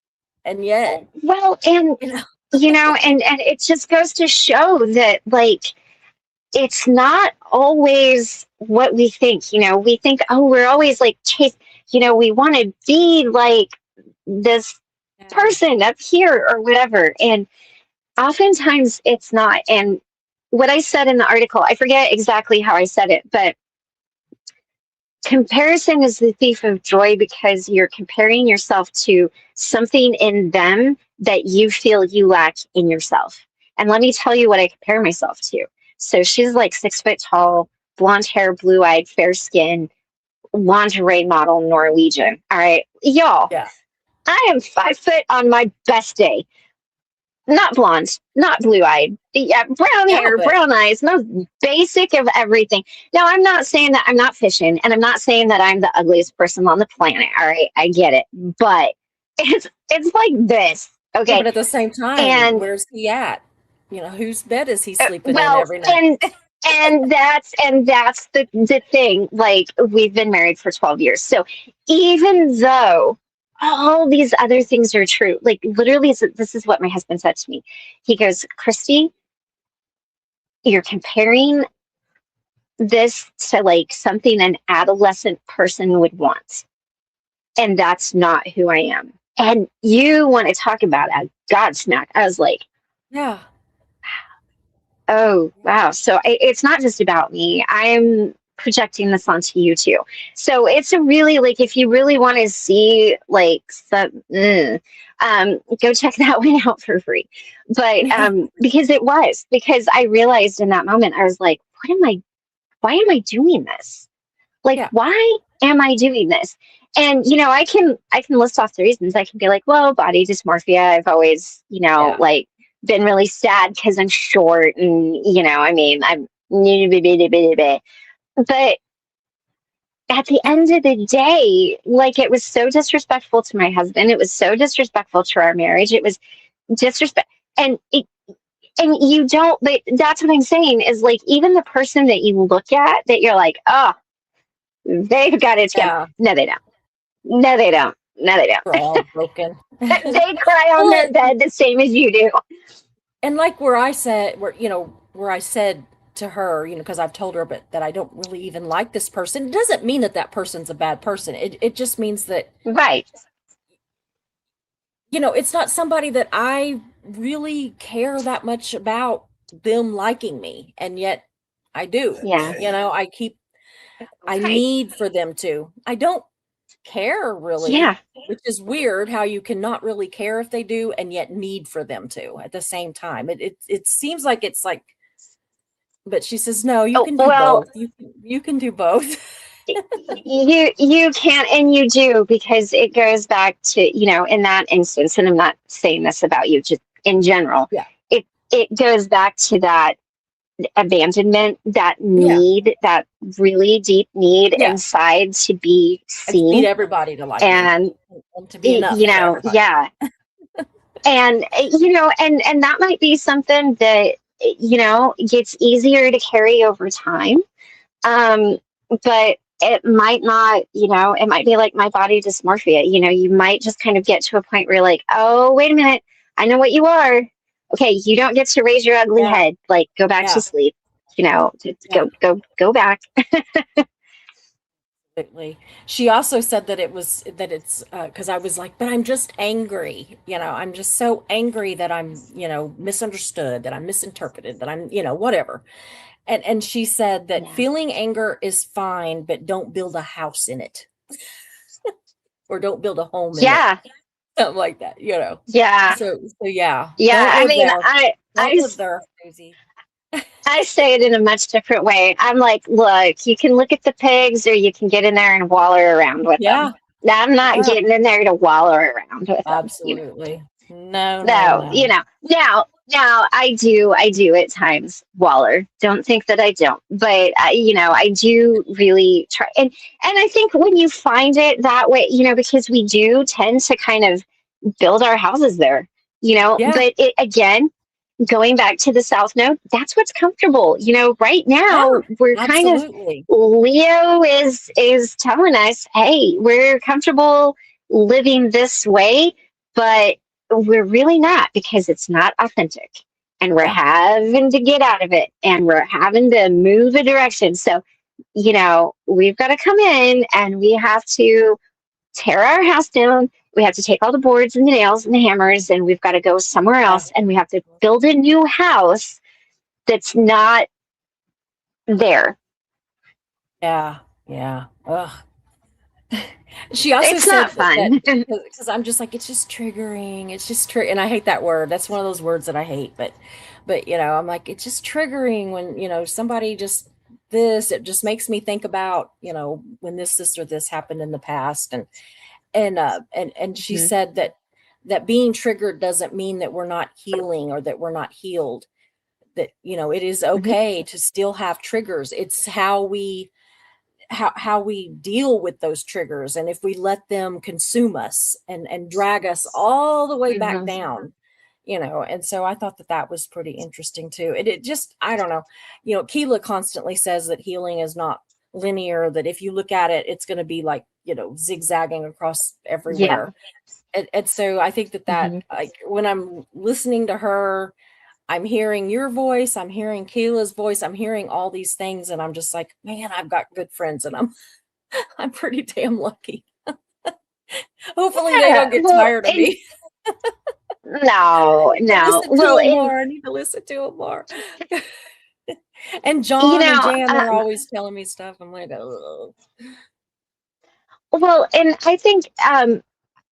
B: And yet,
C: Well, and
B: you know,
C: you know, and it just goes to show that like it's not always what we think. You know, we think, oh, we're always like chase, you know, we want to be like this
B: yeah.
C: person up here or whatever. And oftentimes it's not. And what I said in the article, I forget exactly how I said it, but comparison is the thief of joy because you're comparing yourself to something in them that you feel you lack in yourself. And let me tell you what I compare myself to. So she's like 6 foot tall, blonde hair, blue eyed, fair skin, lingerie model, Norwegian. All right, y'all,
B: Yeah.
C: I am 5 foot on my best day. Not blonde, not blue eyed. Yeah, brown
B: Yeah.
C: hair,
B: But
C: brown eyes, most basic of everything. Now, I'm not saying that I'm not fishing, and I'm not saying that I'm the ugliest person on the planet. All right, I get it, but it's like this,
B: yeah,
C: okay?
B: but at the same time,
C: And
B: where's he at? You know, whose bed is he sleeping in
C: well,
B: every night?
C: and that's the thing. Like we've been married for 12 years, so even though all these other things are true, like literally, this is what my husband said to me. He goes, Christy, you're comparing this to like something an adolescent person would want. And that's not who I am. And you want to talk about a Godsmack. I was like,
B: Yeah.
C: oh, wow. So it's not just about me. I'm projecting this onto you too. So it's a really like, if you really want to see like some, go check that one out for free. But
B: Yeah.
C: because I realized in that moment, I was like, why am I doing this? Like,
B: Yeah.
C: why am I doing this? And you know, I can list off the reasons. I can be like, well, body dysmorphia. I've always, you know,
B: Yeah.
C: like been really sad because I'm short, and you know, I mean, I'm. But at the end of the day, like it was so disrespectful to my husband. It was so disrespectful to our marriage. It was disrespect, and and you don't. But that's what I'm saying is like even the person that you look at that you're like, oh, they've got it together.
B: Yeah.
C: No, they don't. No, they don't. No, they
B: We're
C: don't.
B: all broken.
C: They cry on
B: Well,
C: their bed the same as you do.
B: and like where I said to her, you know, because I've told her, but that I don't really even like this person. It doesn't mean that that person's a bad person. It just means that,
C: Right.
B: you know, it's not somebody that I really care that much about them liking me, and yet I do.
C: Yeah.
B: You know, I
C: Right.
B: need for them to. I don't care really,
C: Yeah.
B: which is weird how you cannot really care if they do and yet need for them to at the same time. It seems like it's like, but she says, no, you
C: Oh,
B: can do
C: well,
B: both. You can do both.
C: you can and you do because it goes back to, you know, in that instance, and I'm not saying this about you, just in general,
B: Yeah.
C: it goes back to that abandonment, that
B: Yeah.
C: need, that really deep need
B: Yeah.
C: inside to be
B: I just need
C: seen.
B: everybody to like me
C: And
B: and to be enough
C: you
B: for
C: know,
B: everybody.
C: yeah. And you know, and that might be something that you know gets easier to carry over time. But it might not, you know, it might be like my body dysmorphia. You know, you might just kind of get to a point where you're like, oh, wait a minute, I know what you are. Okay, you don't get to raise your ugly
B: Yeah.
C: head. Like, go back to
B: Yeah.
C: sleep. You know,
B: Yeah.
C: go back.
B: Absolutely. She also said that it's because I was like, but I'm just angry. I'm just so angry that I'm, misunderstood, that I'm misinterpreted, that I'm, whatever. And she said that
C: Yeah.
B: feeling anger is fine, but don't build a house in it or don't build a home in it.
C: Yeah.
B: Something like that.
C: Yeah.
B: So yeah,
C: Yeah.
B: don't
C: I
B: live
C: mean,
B: there. Don't live there, Susie.
C: I say it in a much different way. I'm like, look, you can look at the pigs or you can get in there and waller around with
B: Yeah,
C: them. I'm not
B: yeah,
C: getting in there to waller around with them.
B: absolutely. No, no,
C: No,
B: no.
C: now I do at times waller. Don't think that I don't, but I do really try, and I think when you find it that way, because we do tend to kind of build our houses there,
B: Yeah,
C: but again, going back to the South Node, that's what's comfortable. Right
B: yeah,
C: now we're kind of
B: absolutely.
C: Leo is telling us, hey, we're comfortable living this way, but we're really not because it's not authentic. And we're
B: Yeah,
C: having to get out of it and we're having to move a direction. So, we've got to come in and we have to tear our house down. We have to take all the boards and the nails and the hammers, and we've got to go somewhere
B: yeah,
C: else. And we have to build a new house that's not there.
B: yeah, yeah. Ugh. She also
C: It's not
B: said that
C: fun.
B: because I'm just like, it's just triggering. It's just and I hate that word. That's one of those words that I hate. But I'm like, it's just triggering when somebody just this. It just makes me think about when this or this happened in the past, and she
C: Mhm.
B: said that being triggered doesn't mean that we're not healing or that we're not healed. That it is
C: Mhm.
B: okay to still have triggers. It's how we deal with those triggers, and if we let them consume us and drag us all the way back
C: Mhm.
B: down. And so I thought that was pretty interesting too. It just, I don't know, Keela constantly says that healing is not linear, that if you look at it, it's going to be like zigzagging across
C: Yeah.
B: everywhere. And so I think that
C: Mhm.
B: like when I'm listening to her, I'm hearing your voice, I'm hearing Keela's voice, I'm hearing all these things, and I'm just like, man, I've got good friends, and I'm pretty damn lucky. Hopefully they
C: Yeah.
B: don't get
C: Well,
B: tired of
C: and
B: me. I
C: no,
B: need to
C: no.
B: listen to
C: Well,
B: them
C: and
B: more. I need to listen to them more. And
C: you
B: John and
C: know,
B: Jan, they're always telling me stuff. I'm like, oh,
C: and I think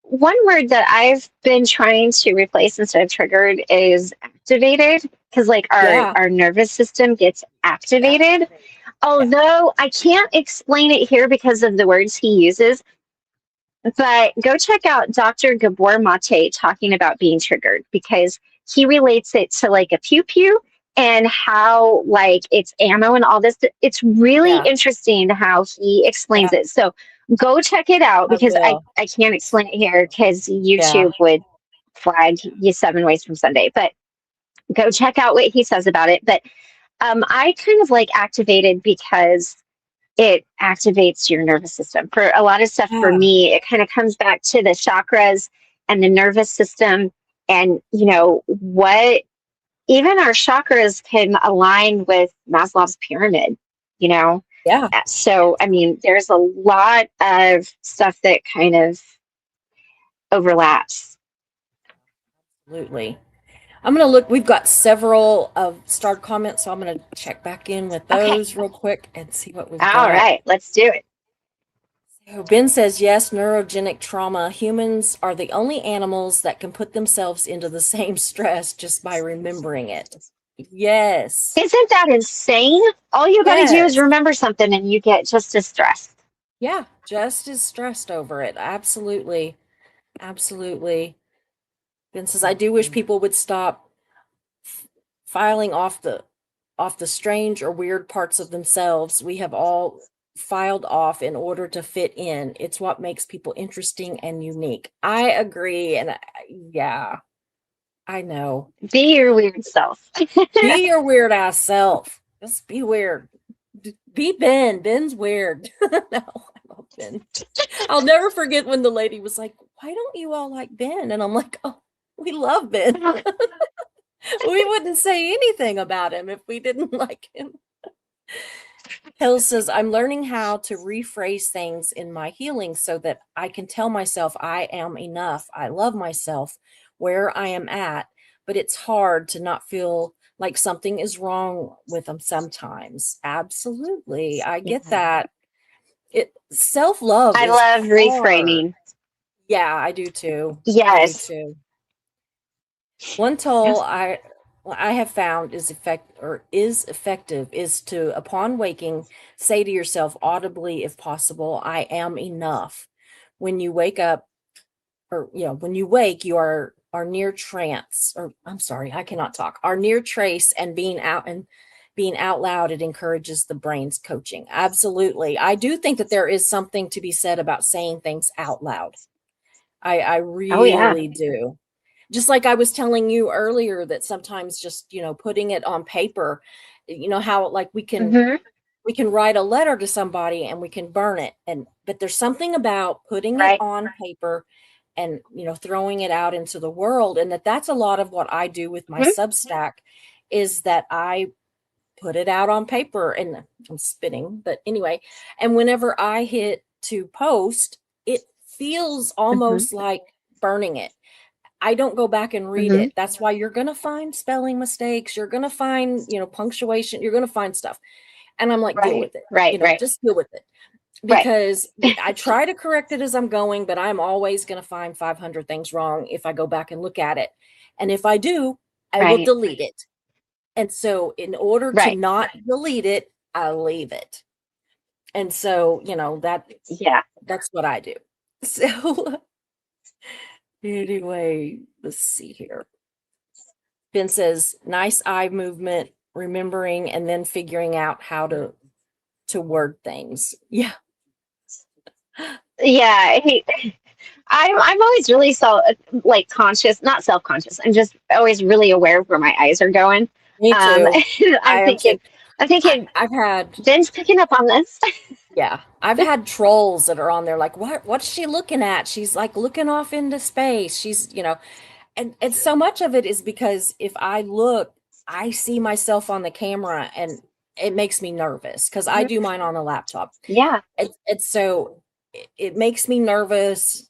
C: one word that I've been trying to replace instead of triggered is activated, because like our
B: yeah,
C: our nervous system gets
B: yeah,
C: activated.
B: yeah,
C: Although I can't explain it here because of the words he uses, but go check out Dr. Gabor Mate talking about being triggered because he relates it to like a pew pew and how like it's ammo and all this. It's really
B: yeah,
C: interesting how he explains
B: yeah.
C: it. So go check it out
B: I
C: because I,
B: will.
C: I can't explain it here because
B: Yeah,
C: YouTube would flag you 7 ways from Sunday. But go check out what he says about it. But I kind of like activated because it activates your nervous system. For a lot of stuff, for
B: yeah,
C: me, it kind of comes back to the chakras and the nervous system, and what even our chakras can align with Maslow's pyramid. You know,
B: yeah.
C: so I mean, there's a lot of stuff that kind of overlaps.
B: Absolutely. I'm gonna look. We've got several of starred comments, so I'm gonna check back in with
C: Okay,
B: those real quick and see what we've
C: all
B: got.
C: right, let's do it.
B: So Ben says, yes, neurogenic trauma. Humans are the only animals that can put themselves into the same stress just by remembering it. Yes.
C: Isn't that insane? All you got to do is
B: Yes.
C: remember something, and you get just as stressed.
B: Yeah. Just as stressed over it. Absolutely. Absolutely. Ben says, I do wish people would stop filing off the strange or weird parts of themselves we have all filed off in order to fit in. It's what makes people interesting and unique. I agree. And yeah, I know.
C: Be your weird self.
B: Be your weird ass self. Just be weird. Be Ben. Ben's weird. No, I love Ben. I'll never forget when the lady was like, why don't you all like Ben? And I'm like, oh, we love Ben. We wouldn't say anything about him if we didn't like him. Hill says, I'm learning how to rephrase things in my healing so that I can tell myself I am enough. I love myself where I am at, but it's hard to not feel like something is wrong with them sometimes. Absolutely. I get
C: Yeah.
B: that. Self-love
C: I
B: is
C: love
B: hard.
C: reframing.
B: Yeah, I do too. I do
C: Yes.
B: too. One tool I have found is effective is to, upon waking, say to yourself audibly, if possible, I am enough. When you wake up, or when you wake, you are near trance, or I'm sorry, I cannot talk. Are near trace and being out loud, it encourages the brain's coaching. Absolutely. I do think that there is something to be said about saying things out loud. I
C: Oh yeah.
B: really do. Just like I was telling you earlier that sometimes just, putting it on paper, how like
C: Hmm.
B: we can write a letter to somebody and we can burn it, but there's something about putting it
C: Right.
B: on paper and throwing it out into the world, and that's a lot of what I do with my
C: Mhm.
B: Substack, is that I put it out on paper, and I'm spitting, but anyway, and whenever I hit to post, it feels
C: Mhm.
B: almost like burning it. I don't go back and read
C: Mhm.
B: it. That's why you're going to find spelling mistakes. You're going to find, punctuation. You're going to find stuff. And I'm like, deal
C: Right.
B: with it.
C: Right. Right.
B: Just deal with it.
C: Right.
B: Because I try to correct it as I'm going, but I'm always going to find 500 things wrong if I go back and look at it. And if I do, I will
C: Right.
B: delete it. And so in order to
C: Right.
B: not delete it, I leave it. And so,
C: Yeah.
B: that's what I do. So anyway, let's see here. Ben says, nice eye movement, remembering and then figuring out how to word things. Yeah.
C: Yeah. Hey, I'm always really like conscious, not self conscious. I'm just always really aware of where my eyes are going.
B: Me too.
C: I'm
B: I am too.
C: thinking. I'm thinking.
B: I've had
C: Ben's picking up on this.
B: Yeah, I've had trolls that are on there like, what's she looking at? She's like looking off into space. She's, and so much of it is because if I look, I see myself on the camera and it makes me nervous because I
C: Mhm.
B: do mine on a laptop.
C: Yeah.
B: And so it makes me nervous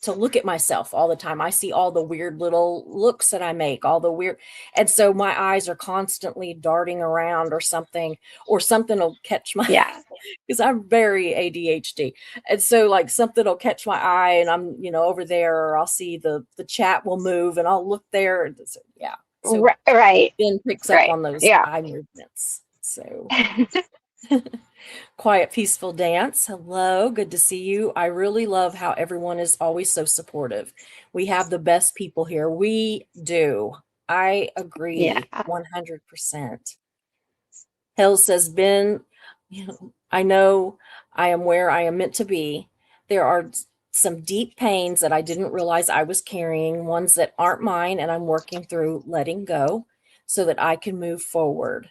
B: to look at myself all the time. I see all the weird little looks that I make, all the weird, and so my eyes are constantly darting around or something will catch my
C: Yeah.
B: because I'm very ADHD. And so like something will catch my eye and I'm, over there, or I'll see the chat will move and I'll look there. And so, yeah. So
C: Right. Right.
B: Ben picks up
C: Right.
B: on those
C: Yeah.
B: eye movements. So quiet, peaceful dance. Hello, good to see you. I really love how everyone is always so supportive. We have the best people here. We do. I
C: Yeah.
B: agree 100%. Hill says, Ben, I know I am where I am meant to be. There are some deep pains that I didn't realize I was carrying, ones that aren't mine, and I'm working through letting go so that I can move forward.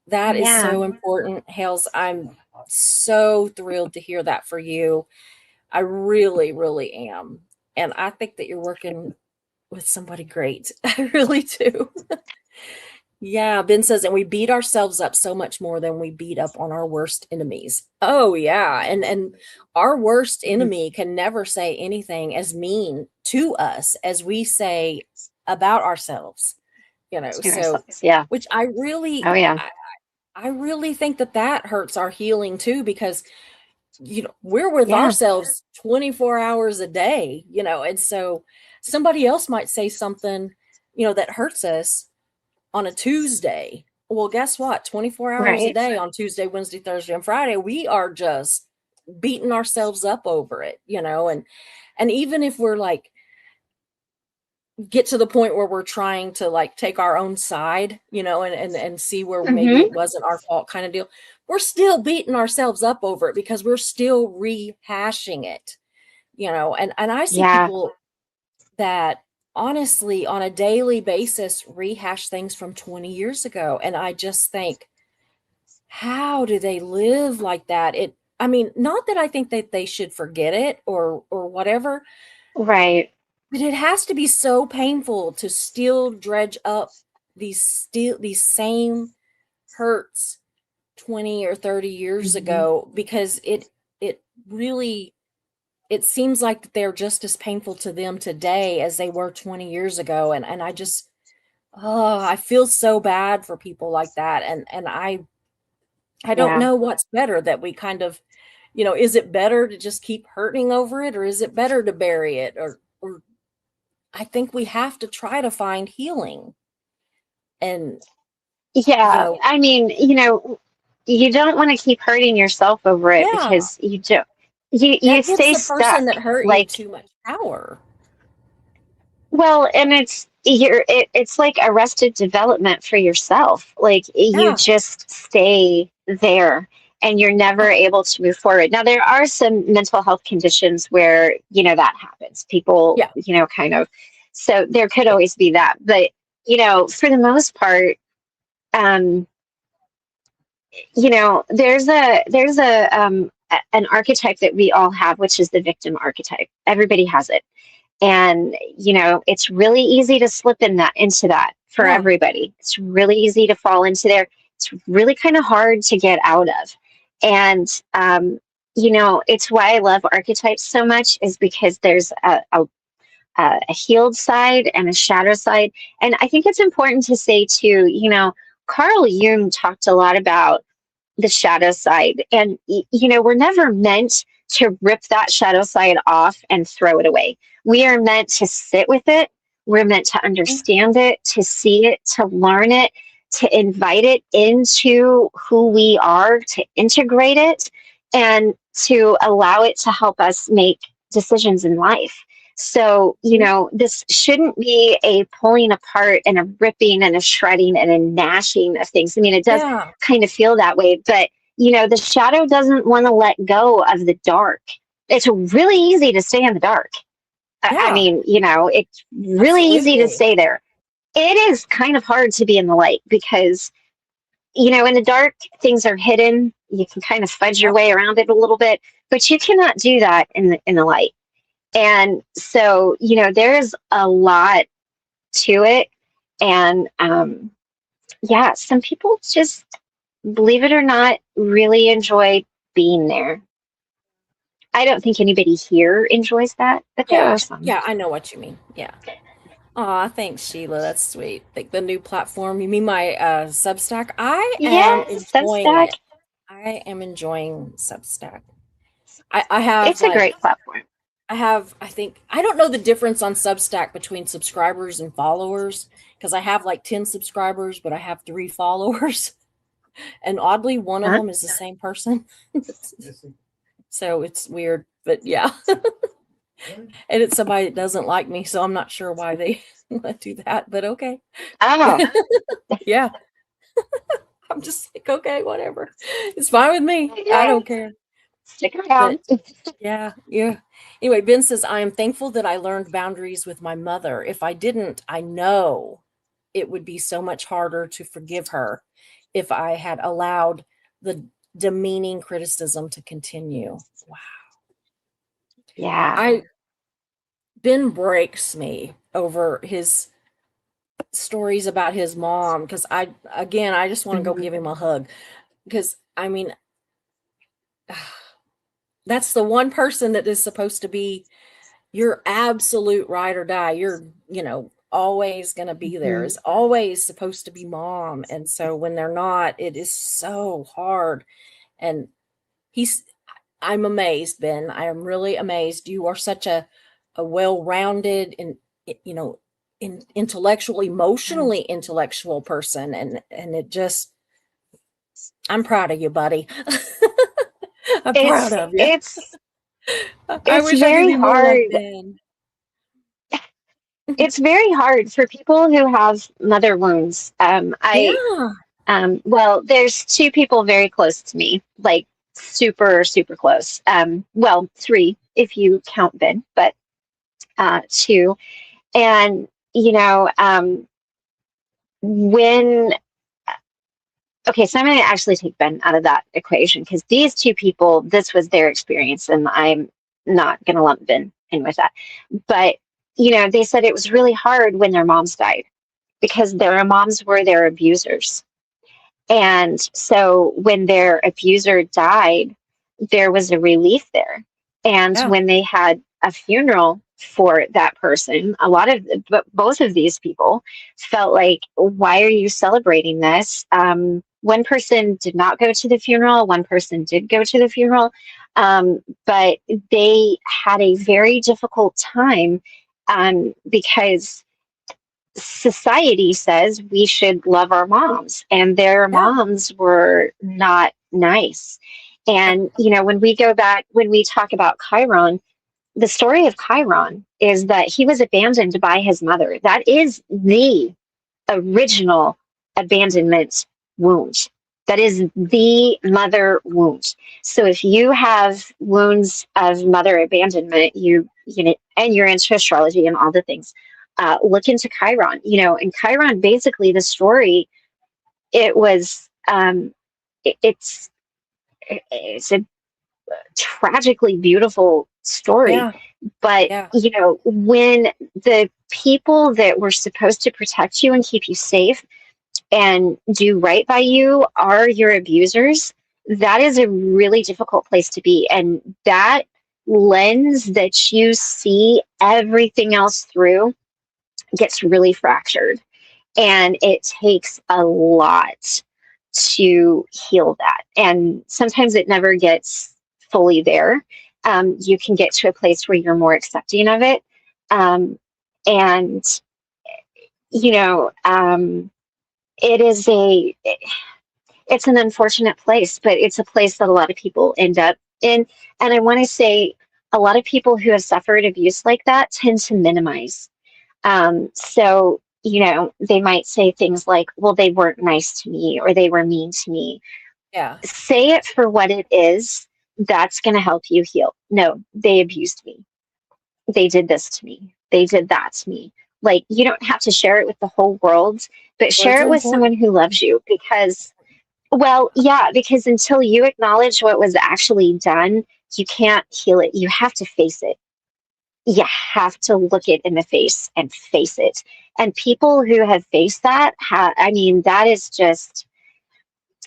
B: That is
C: Yeah.
B: so important, Hales. I'm so thrilled to hear that for you. I really, really am. And I think that you're working with somebody great. I really do. Yeah, Ben says, and we beat ourselves up so much more than we beat up on our worst enemies. Oh yeah, and our worst
C: Mhm.
B: enemy can never say anything as mean to us as we say about ourselves.
C: To
B: So
C: ourselves. Yeah.
B: which
C: Oh yeah.
B: I really think that hurts our healing too, because we're with
C: Yeah.
B: ourselves 24 hours a day, and so somebody else might say something, that hurts us on a Tuesday. Well, guess what? 24 hours a
C: Right.
B: day on Tuesday, Wednesday, Thursday, and Friday, we are just beating ourselves up over it, and even if we're like get to the point where we're trying to like take our own side, and see where maybe
C: Hmm.
B: it wasn't our fault kind of deal, we're still beating ourselves up over it because we're still rehashing it, and I see
C: Yeah.
B: people that honestly on a daily basis rehash things from 20 years ago, and I just think, how do they live like that? I mean, not that I think that they should forget it or whatever,
C: Right.
B: but it has to be so painful to still dredge up these same hurts 20 or 30 years
D: Mhm.
B: ago, because it really, it seems like they're just as painful to them today as they were 20 years ago. And I just, oh, I feel so bad for people like that. And I don't
C: Yeah.
B: know what's better, that we kind of, is it better to just keep hurting over it, or is it better to bury it? Or I think we have to try to find healing. And,
C: Yeah. I mean, you don't want to keep hurting yourself over it
B: yeah,
C: because you don't, you
B: that gives
C: stay
B: the person
C: stuck.
B: that hurt you
C: Like,
B: too much power.
C: well, and it's like arrested development for yourself. Like you
B: Yeah.
C: just stay there and you're never able to move forward. Now there are some mental health conditions where, that happens. People,
B: Yeah.
C: kind of, so there could always be that. But, for the most part, um, there's an archetype that we all have, which is the victim archetype. Everybody has it. And, it's really easy to slip into that for
B: Yeah.
C: everybody. It's really easy to fall into there. It's really kind of hard to get out of. And, it's why I love archetypes so much, is because there's a healed side and a shadow side. And I think it's important to say too, Carl Jung talked a lot about the shadow side. And, we're never meant to rip that shadow side off and throw it away. We are meant to sit with it. We're meant to understand it, to see it, to learn it, to invite it into who we are, to integrate it, and to allow it to help us make decisions in life. So, this shouldn't be a pulling apart and a ripping and a shredding and a gnashing of things. I mean, it does
B: Yeah.
C: kind of feel that way, but, the shadow doesn't want to let go of the dark. It's really easy to stay in the dark. I
B: Yeah.
C: mean, it's really easy to
B: Absolutely.
C: stay there. It is kind of hard to be in the light because, in the dark, things are hidden. You can kind of fudge your
B: Yep.
C: way around it a little bit, but you cannot do that in the light. And so, there's a lot to it. And yeah, some people just, believe it or not, really enjoy being there. I don't think anybody here enjoys that, but there
B: Yeah.
C: are some.
B: Yeah. I know what you mean. Yeah. Aw, thanks, Sheila. That's sweet. Like the new platform. You mean my Substack? I am
C: Yes,
B: enjoying
C: Substack.
B: it. I am enjoying Substack. I have
C: It's a great platform.
B: I think, I don't know the difference on Substack between subscribers and followers, because I have like 10 subscribers, but I have 3 followers. And oddly, one of
C: Huh?
B: them is the same person. So it's weird, but yeah. And it's somebody that doesn't like me, so I'm not sure why they do that, but okay.
C: Oh,
B: Yeah. I'm just like, okay, whatever. It's fine with me. I
C: yeah.
B: don't care.
C: Stick around.
B: Yeah. Anyway, Ben says, I am thankful that I learned boundaries with my mother. If I didn't, I know it would be so much harder to forgive her if I had allowed the demeaning criticism to continue. Wow.
C: Yeah.
B: Ben breaks me over his stories about his mom, because I just want to go give him a hug, because I mean, that's the one person that is supposed to be your absolute ride or die. You're, always going to be there. Is always supposed to be mom. And so when they're not, it is so hard. And I'm amazed, Ben. I am really amazed. You are such a well-rounded and, intellectual, emotionally intellectual person. And it just, I'm proud of you, buddy. I'm proud of you. I wish I could
C: very
B: be more like
C: hard.
B: Ben.
C: It's very hard for people who have mother wounds.
B: Yeah.
C: Well, there's 2 people very close to me, like super, super close. Well, 3 if you count Ben, but 2. And, when, okay, so I'm going to actually take Ben out of that equation because these 2 people, this was their experience, and I'm not going to lump Ben in with that. But, they said it was really hard when their moms died because their moms were their abusers. And so when their abuser died, there was a relief there. And
B: Yeah.
C: when they had a funeral for that person, both of these people felt like, why are you celebrating this? One person did not go to the funeral, one person did go to the funeral, but they had a very difficult time because society says we should love our moms, and their
B: Yeah.
C: moms were not nice. And, you know, when we go back, when we talk about Chiron, the story of Chiron is that he was abandoned by his mother. That is the original abandonment wound. That is the mother wound. So if you have wounds of mother abandonment, you know, and you're into astrology and all the things, look into Chiron. You know, and Chiron, basically, the story, it was it's a tragically beautiful story.
B: Yeah.
C: But,
B: Yeah.
C: you know, when the people that were supposed to protect you and keep you safe and do right by you are your abusers, that is a really difficult place to be. And that lens that you see everything else through gets really fractured. And it takes a lot to heal that. And sometimes it never gets fully there. You can get to a place where you're more accepting of it. And, you know, it is it's an unfortunate place, but it's a place that a lot of people end up in. And I want to say a lot of people who have suffered abuse like that tend to minimize. So, you know, they might say things like, well, they weren't nice to me or they were mean to me.
B: Yeah.
C: Say it for what it is. That's going to help you heal. No, they abused me. They did this to me. They did that to me. Like, you don't have to share it with the whole world, but
B: Words
C: share
B: are
C: it with someone
B: important.
C: who loves you, because, well, yeah, because until you acknowledge what was actually done, you can't heal it. You have to face it. You have to look it in the face and face it. And people who have faced that, I mean, that is just,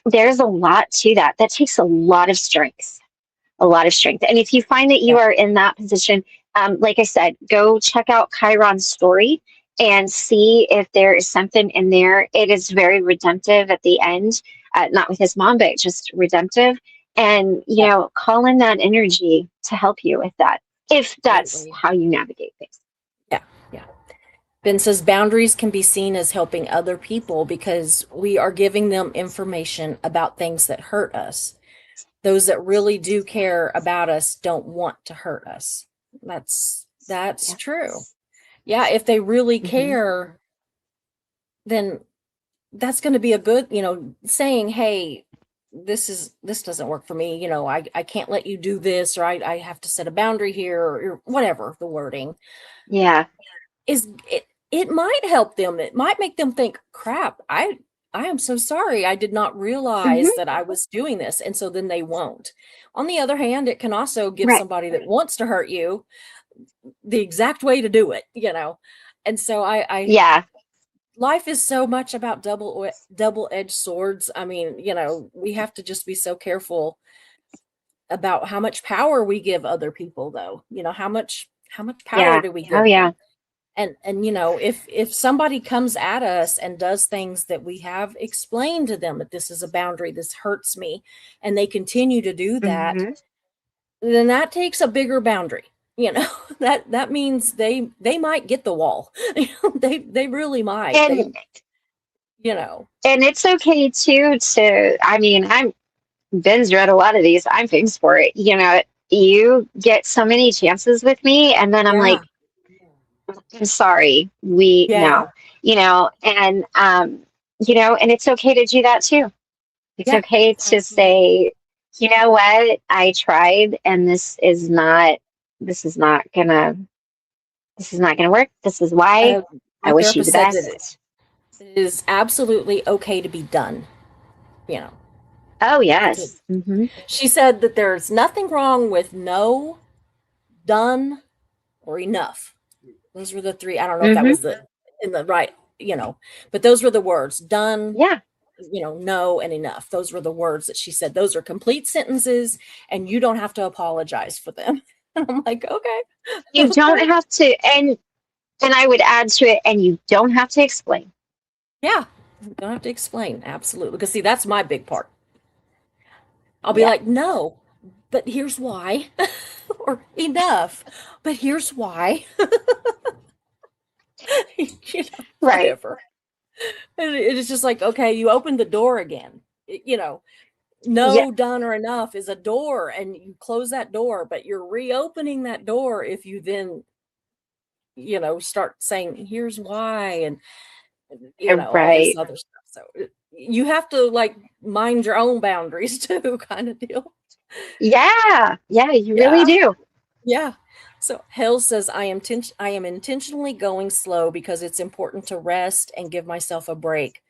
C: there's a lot to that. That takes a lot of strength, a lot of strength. And if you find that you
B: Yeah.
C: are in that position, like I said, go check out Chiron's story and see if there is something in there. It is very redemptive at the end, not with his mom, but just redemptive. And, you
B: Yeah.
C: know, call in that energy to help you with that, if that's
B: Absolutely.
C: how you navigate things.
B: Yeah. Yeah. Ben says boundaries can be seen as helping other people because we are giving them information about things that hurt us. Those that really do care about us don't want to hurt us. That's
C: Yeah.
B: true. Yeah, if they really
C: Mhm.
B: care, then that's going to be a good, you know, saying, hey, this doesn't work for me. You know, I can't let you do this, or I have to set a boundary here, or whatever the wording
C: Yeah.
B: is. It might help them. It might make them think, crap, I am so sorry. I did not
C: Hmm.
B: realize that I was doing this. And so then they won't. On the other hand, it can also give
C: Right.
B: somebody that wants to hurt you the exact way to do it, you know. And so I
C: Yeah.
B: life is so much about double-edged swords. I mean, you know, we have to just be so careful about how much power we give other people, though. You know, how much power
C: Yeah.
B: do we
C: Oh,
B: give
C: yeah.
B: them? And you know, if somebody comes at us and does things that we have explained to them that this is a boundary, this hurts me, and they continue to do that,
C: Hmm.
B: then that takes a bigger boundary. You know, that means they might get the wall. You know, they really might. They,
C: And
B: you know,
C: it's okay too to, I mean, Ben's read a lot of these. I'm famous for it. You know, you get so many chances with me, and then I'm
B: yeah,
C: like, I'm sorry, we
B: yeah,
C: no, you know, and you know, and it's okay to do that too. It's
B: yeah,
C: okay to
B: absolutely.
C: say, you know what, I tried, and this is not gonna, this is not gonna work. This is why. I
B: My
C: wish you the
B: therapist said that
C: best.
B: it is absolutely okay to be done. You know,
C: Oh
B: it's a,
C: yes. Hmm.
B: she said that there's nothing wrong with no, done, or enough. Those were the three. I don't know if that
C: Hmm.
B: was the in the right, you know, but those were the words: done,
C: Yeah.
B: no and enough. Those were the words that she said. Those are complete sentences and you don't have to apologize for them. And I'm like, okay.
C: You don't
B: Okay.
C: have to, and I would add to it, and you don't have to explain.
B: Yeah. You don't have to explain. Absolutely. Because see, that's my big part. I'll be
C: Yeah.
B: like, no, but here's why. Or enough, but here's why.
C: Right.
B: Whatever. And it is just like, okay, you opened the door again.
C: Yeah.
B: No, done, or enough is a door, and you close that door, but you're reopening that door if you then, start saying, here's why, and, all this
C: Right.
B: other stuff. So you have to like mind your own boundaries too, kind of deal.
C: Yeah. Yeah, you really
B: Yeah.
C: do.
B: Yeah. So Hale says, I am intentionally going slow because it's important to rest and give myself a break.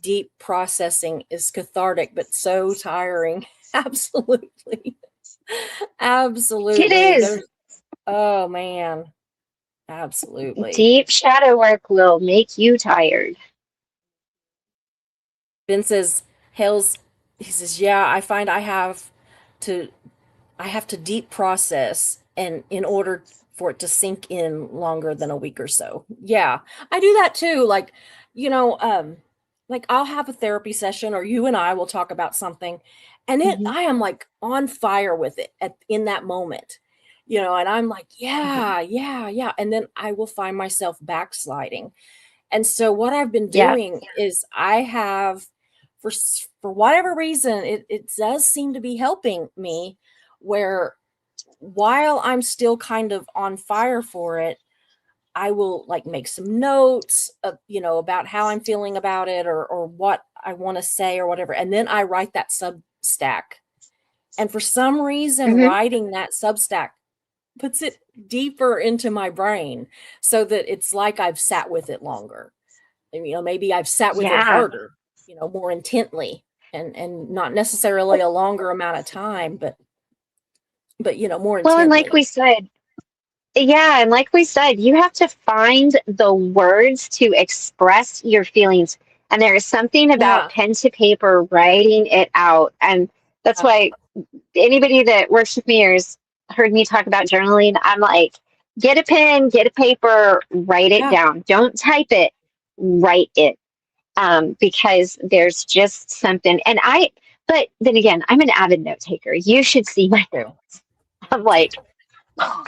B: Deep processing is cathartic, but so tiring. Absolutely.
C: It
B: Absolutely.
C: is.
B: Oh man. Absolutely.
C: Deep shadow work will make you tired.
B: Ben says, he says, yeah, I find to I have to deep process and in order for it to sink in longer than a week or so. Yeah, I do that too. Like I'll have a therapy session or you and I will talk about something and
C: Mhm.
B: I am like on fire with it in that moment. And I'm like,
C: Mhm.
B: yeah, yeah, yeah. And then I will find myself backsliding. And so what I've been
C: Yeah.
B: doing is I have for whatever reason it does seem to be helping me where while I'm still kind of on fire for it, I will like make some notes, about how I'm feeling about it or what I want to say or whatever. And then I write that Substack. And for some reason,
C: Mhm.
B: writing that Substack puts it deeper into my brain so that it's like I've sat with it longer. Maybe I've sat with it
C: Yeah.
B: harder, more intently and not necessarily a longer amount of time, but more
C: Well, and like
B: intently.
C: we said, yeah, and like we said, you have to find the words to express your feelings. And there is something about
B: Yeah.
C: pen to paper writing it out. And that's
B: Yeah.
C: why anybody that works with me or has heard me talk about journaling, I'm like, get a pen, get a paper, write it
B: Yeah.
C: down. Don't type it, write it. Because there's just something. But then again, I'm an avid note taker. You should see my
B: True.
C: notes. I'm like,
B: Well,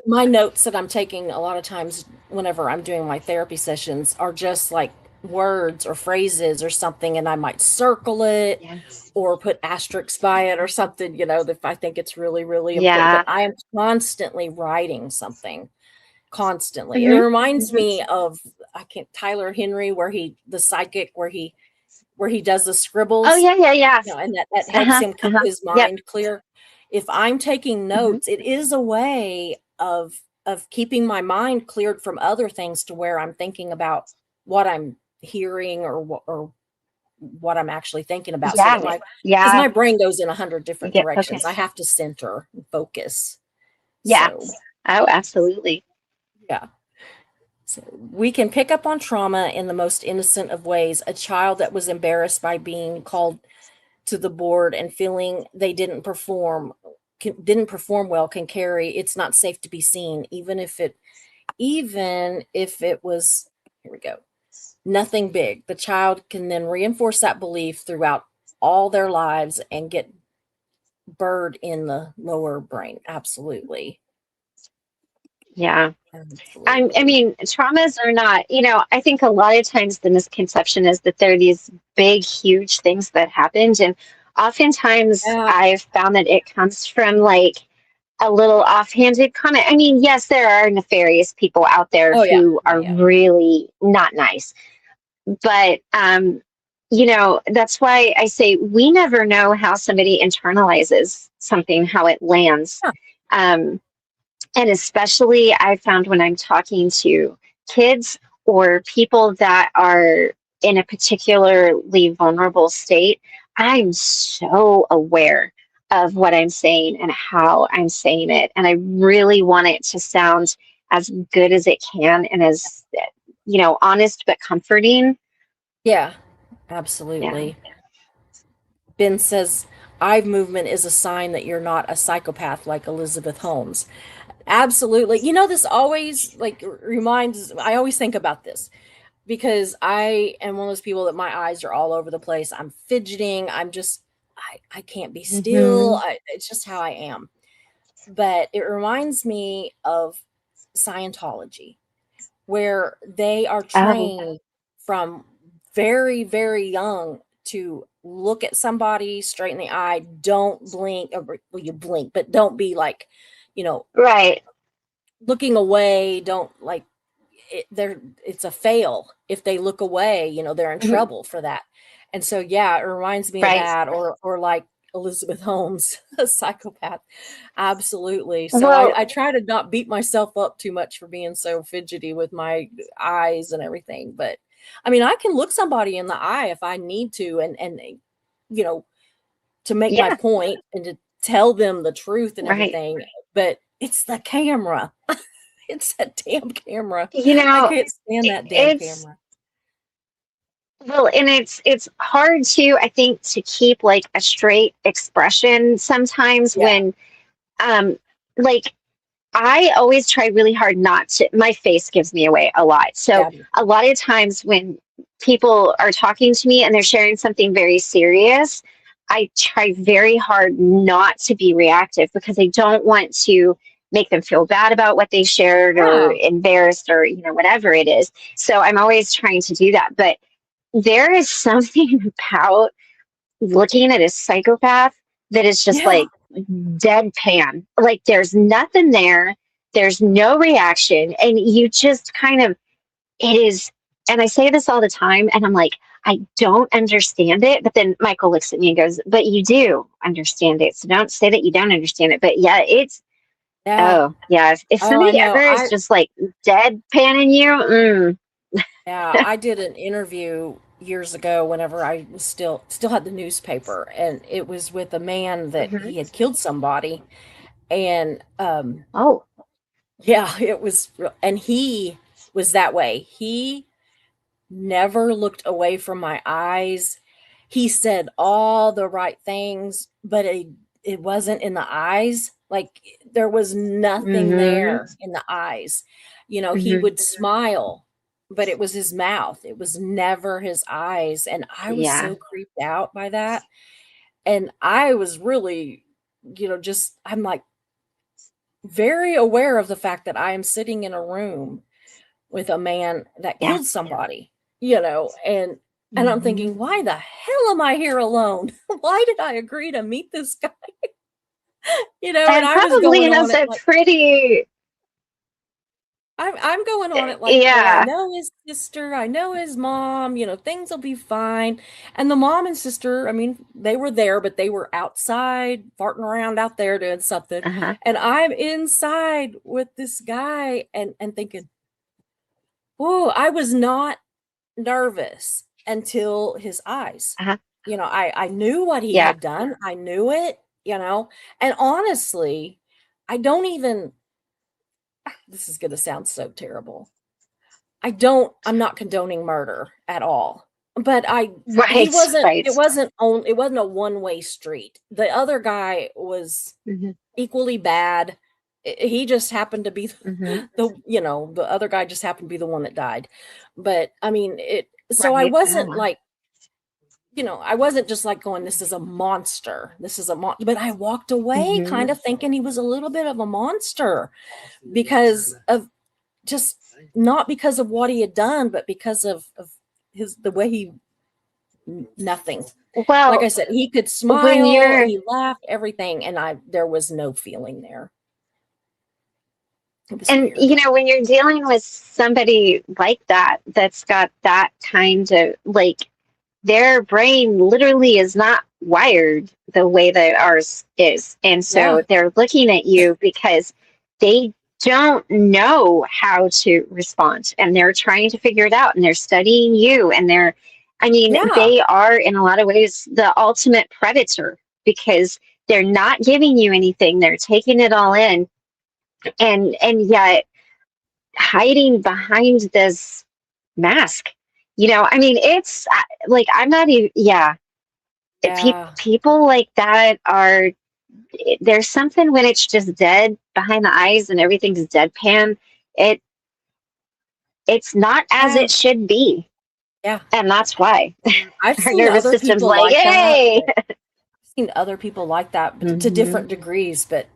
B: my notes that I'm taking a lot of times whenever I'm doing my therapy sessions are just like words or phrases or something, and I might circle it
C: yes.
B: or put asterisks by it or something, if I think it's really, really important.
C: Yeah.
B: But I am constantly writing something. Constantly. It
C: Hmm.
B: reminds
C: Hmm.
B: me of Tyler Henry, the psychic, where he does the
C: Oh,
B: scribbles,
C: yeah, yeah, yeah.
B: and that helps
C: Uh-huh.
B: him keep
C: Uh-huh.
B: his
C: Yep.
B: mind clear. If I'm taking
C: Hmm.
B: notes, it is a way of keeping my mind cleared from other things to where I'm thinking about what I'm hearing or what I'm actually thinking about, so that
C: Yeah.
B: because
C: Yeah.
B: my brain goes in 100
C: You
B: different
C: get
B: directions. I
C: focused.
B: have to center and focus.
C: Yeah.
B: So,
C: Oh, absolutely.
B: yeah. So we can pick up on trauma in the most innocent of ways. A child that was embarrassed by being called to the board and feeling they didn't perform well can carry it's not safe to be seen, even if it was, here we go, nothing big. The child can then reinforce that belief throughout all their lives and get burred in the lower brain. Absolutely.
C: Yeah. I
B: Absolutely.
C: mean, traumas are not, I think a lot of times the misconception is that they're these big, huge things that happened. And oftentimes
B: Yeah.
C: I've found that it comes from like a little offhanded comment. I mean, yes, there are nefarious people out there
B: Oh yeah.
C: who
B: Yeah.
C: are
B: Yeah.
C: really not nice. But, that's why I say we never know how somebody internalizes something, how it lands.
B: Huh.
C: Um, and especially I found when I'm talking to kids or people that are in a particularly vulnerable state, I'm so aware of what I'm saying and how I'm saying it. And I really want it to sound as good as it can and as, honest but comforting.
B: Yeah.
C: Yeah.
B: Absolutely. Ben says eye movement is a sign that you're not a psychopath like Elizabeth Holmes. Absolutely. You know, this always like reminds, I always think about this because I am one of those people that my eyes are all over the place. I'm fidgeting. I can't be still.
C: Hmm.
B: It's just how I am. But it reminds me of Scientology, where they are
C: Oh,
B: trained from very, very young to look at somebody straight in the eye, don't blink, or well, you blink, but don't be like, you know,
C: right.
B: looking away, don't like it's a fail. If they look away, they're in
C: Mhm.
B: trouble for that. And so yeah, it reminds me of
C: Right.
B: that, or like Elizabeth Holmes, a psychopath. Absolutely. So I
C: Well,
B: try to not beat myself up too much for being so fidgety with my eyes and everything. But I mean, I can look somebody in the eye if I need to, and you know, to make my
C: yeah,
B: point and to tell them the truth and
C: right.
B: everything. But it's the camera. It's that damn camera.
C: You
B: I
C: know,
B: can't stand that damn
C: it's
B: camera.
C: well, and it's hard to, I think, to keep like a straight expression sometimes
B: Yeah,
C: when um like I always try really hard not to, my face gives me away a lot. So
B: yeah.
C: a lot of times when people are talking to me and they're sharing something very serious, I try very hard not to be reactive because I don't want to make them feel bad about what they shared or
B: Yeah.
C: embarrassed or, whatever it is. So I'm always trying to do that. But there is something about looking at a psychopath that is just
B: Yeah.
C: like deadpan. Like there's nothing there. There's no reaction. And you just kind of, it is, and I say this all the time, and I'm like, I don't understand it. But then Michael looks at me and goes, but you do understand it. So don't say that you don't understand it. But yeah, it's,
B: Yeah.
C: oh, yeah. If
B: Oh, I
C: somebody
B: know.
C: ever is just like deadpanning you,
B: Yeah, I did an interview years ago whenever I was still had the newspaper, and it was with a man that
C: mhm.
B: he had killed somebody. And
C: Oh,
B: yeah, and he was that way. He never looked away from my eyes. He said all the right things, but it wasn't in the eyes. Like there was nothing
C: hmm,
B: there in the eyes. He
C: hmm,
B: would smile, but it was his mouth. It was never his eyes. And I was
C: yeah,
B: so creeped out by that. And I was really, I'm like very aware of the fact that I am sitting in a room with a man that
C: yeah.
B: killed somebody, and I'm
C: Hmm.
B: thinking, why the hell am I here alone? Why did I agree to meet this guy? And
C: And
B: I was
C: probably
B: going on
C: has
B: it
C: a
B: like
C: pretty,
B: I'm going on it like, well, I
C: yeah,
B: know his sister, I know his mom, things will be fine. And the mom and sister, I mean, they were there, but they were outside farting around out there doing something.
C: uh-huh,
B: And I'm inside with this guy and thinking, oh, I was not nervous until his eyes.
C: uh-huh,
B: I knew what he
C: yeah.
B: had done. I knew it, and honestly, I don't even this is going to sound so terrible. I'm not condoning murder at all. But he
C: Right,
B: wasn't
C: right.
B: it wasn't a one-way street. The other guy was
C: Hmm.
B: equally bad. He just happened to be
C: Hmm.
B: the other guy just happened to be the one that died. But I mean, so I
C: Right.
B: wasn't
C: Oh,
B: like, I wasn't just like going, this is a monster. This is a but I walked away
C: hmm.
B: kind of thinking he was a little bit of a monster because of just not because of what he had done, but because of the way he nothing. Like I
C: Well,
B: said, he could
C: when
B: smile,
C: you're,
B: he laughed, everything, and there was no feeling there. It was
C: and
B: weird.
C: when you're dealing with somebody like that, that's got that kind of like, their brain literally is not wired the way that ours is. And
B: Yeah.
C: so they're looking at you because they don't know how to respond and they're trying to figure it out and they're studying you and I mean,
B: Yeah.
C: they are in a lot of ways the ultimate predator because they're not giving you anything. They're taking it all in and yet hiding behind this mask. I mean, it's like, I'm not even, yeah.
B: Yeah.
C: People like that are, there's something when it's just dead behind the eyes and everything's deadpan. It it's not as
B: Yeah.
C: it should be,
B: Yeah.
C: and that's why
B: I've
C: our
B: seen
C: nervous
B: other
C: system's
B: people
C: like,
B: like that.
C: "Yay!"
B: Seen other people like that, but to
C: Hmm.
B: different degrees, but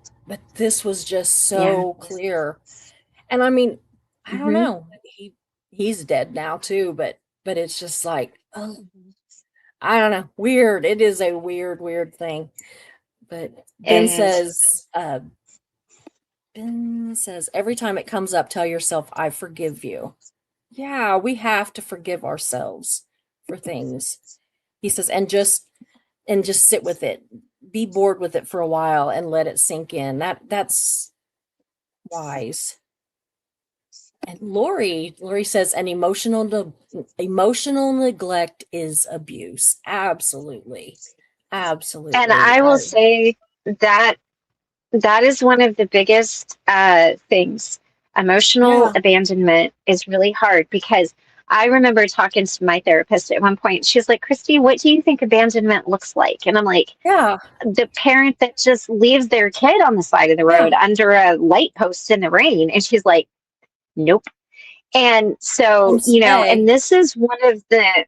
B: this was just
C: Yeah.
B: so clear. And I mean, I don't
C: Hmm.
B: know. He's dead now too, but it's just like, oh, I don't know. Weird. It is a weird thing. But
C: It is.
B: Ben says every time it comes up, tell yourself, I forgive you. Yeah, we have to forgive ourselves for things. He says, and just sit with it. Be bored with it for a while and let it sink in. That's wise. And Lori says an emotional neglect is abuse. Absolutely.
C: And
B: Absolutely.
C: I will say that that is one of the biggest things. Emotional
B: Yeah.
C: abandonment is really hard because I remember talking to my therapist at one point. She's like, Christy, what do you think abandonment looks like? And I'm like,
B: Yeah.
C: the parent that just leaves their kid on the side of the
B: Yeah.
C: road under a light post in the rain. And she's like, nope. And so,
B: And stay.
C: and this is one of the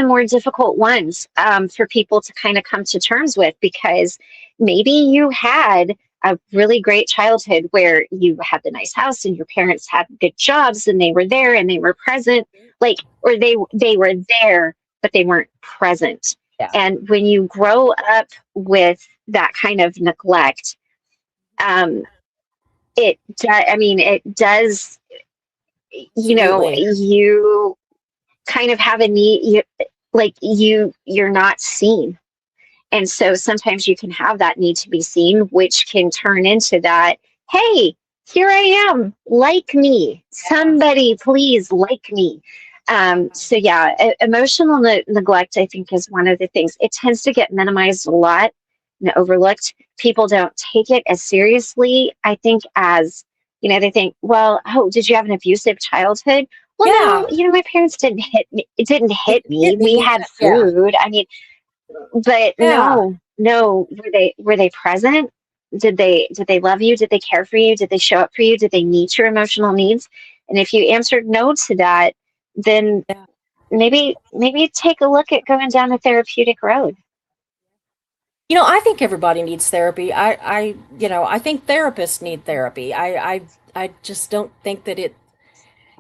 C: more difficult ones for people to kind of come to terms with, because maybe you had a really great childhood where you had the nice house and your parents had good jobs and they were there and they were present, like, or they were there but they weren't present.
B: Yeah.
C: And when you grow up with that kind of neglect, um, it does,
B: Absolutely.
C: you kind of have a need, you're not seen. And so sometimes you can have that need to be seen, which can turn into that, hey, here I am, like me, somebody please like me. So yeah, emotional neglect, I think, is one of the things. It tends to get minimized a lot and overlooked. People don't take it as seriously, I think, as, they think, well, oh, did you have an abusive childhood? Well,
B: Yeah.
C: no, my parents didn't hit me. It didn't
B: It
C: hit me.
B: didn't
C: We
B: hit
C: had
B: that. Yeah.
C: food. I mean, but
B: Yeah.
C: no, were they present? Did they love you? Did they care for you? Did they show up for you? Did they meet your emotional needs? And if you answered no to that, then
B: Yeah.
C: maybe take a look at going down a therapeutic road.
B: I think everybody needs therapy. I think therapists need therapy. I just don't think that it,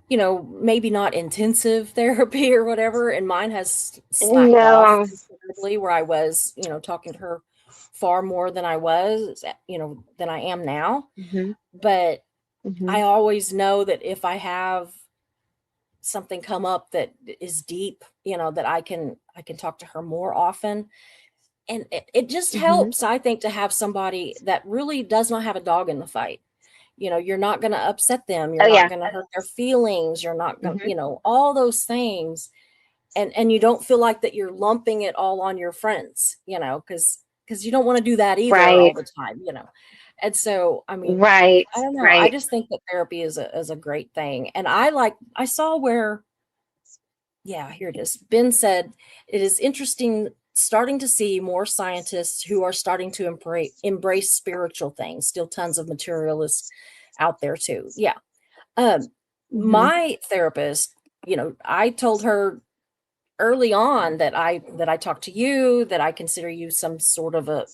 B: maybe not intensive therapy or whatever. And mine has slacked off
C: No.
B: considerably, where I was, talking to her far more than I was, than I am now.
C: Hmm.
B: But
C: Hmm.
B: I always know that if I have something come up that is deep, that I can talk to her more often. And it just
C: Hmm.
B: helps, I think, to have somebody that really does not have a dog in the fight. You're not going to upset them. You're
C: Oh
B: not
C: yeah.
B: going to hurt their feelings. You're not going to,
C: Hmm.
B: all those things. And you don't feel like that you're lumping it all on your friends, because you don't want to do that either all
C: Right.
B: the time. And so, I mean,
C: Right.
B: I don't know. I
C: Right.
B: just think that therapy is a great thing. And I saw where, yeah, here it is. Ben said, it is interesting starting to see more scientists who are starting to embrace spiritual things. Still tons of materialists out there too. Yeah. Um,
C: Hmm.
B: my therapist, I told her early on that I talked to you, that I consider you some sort of a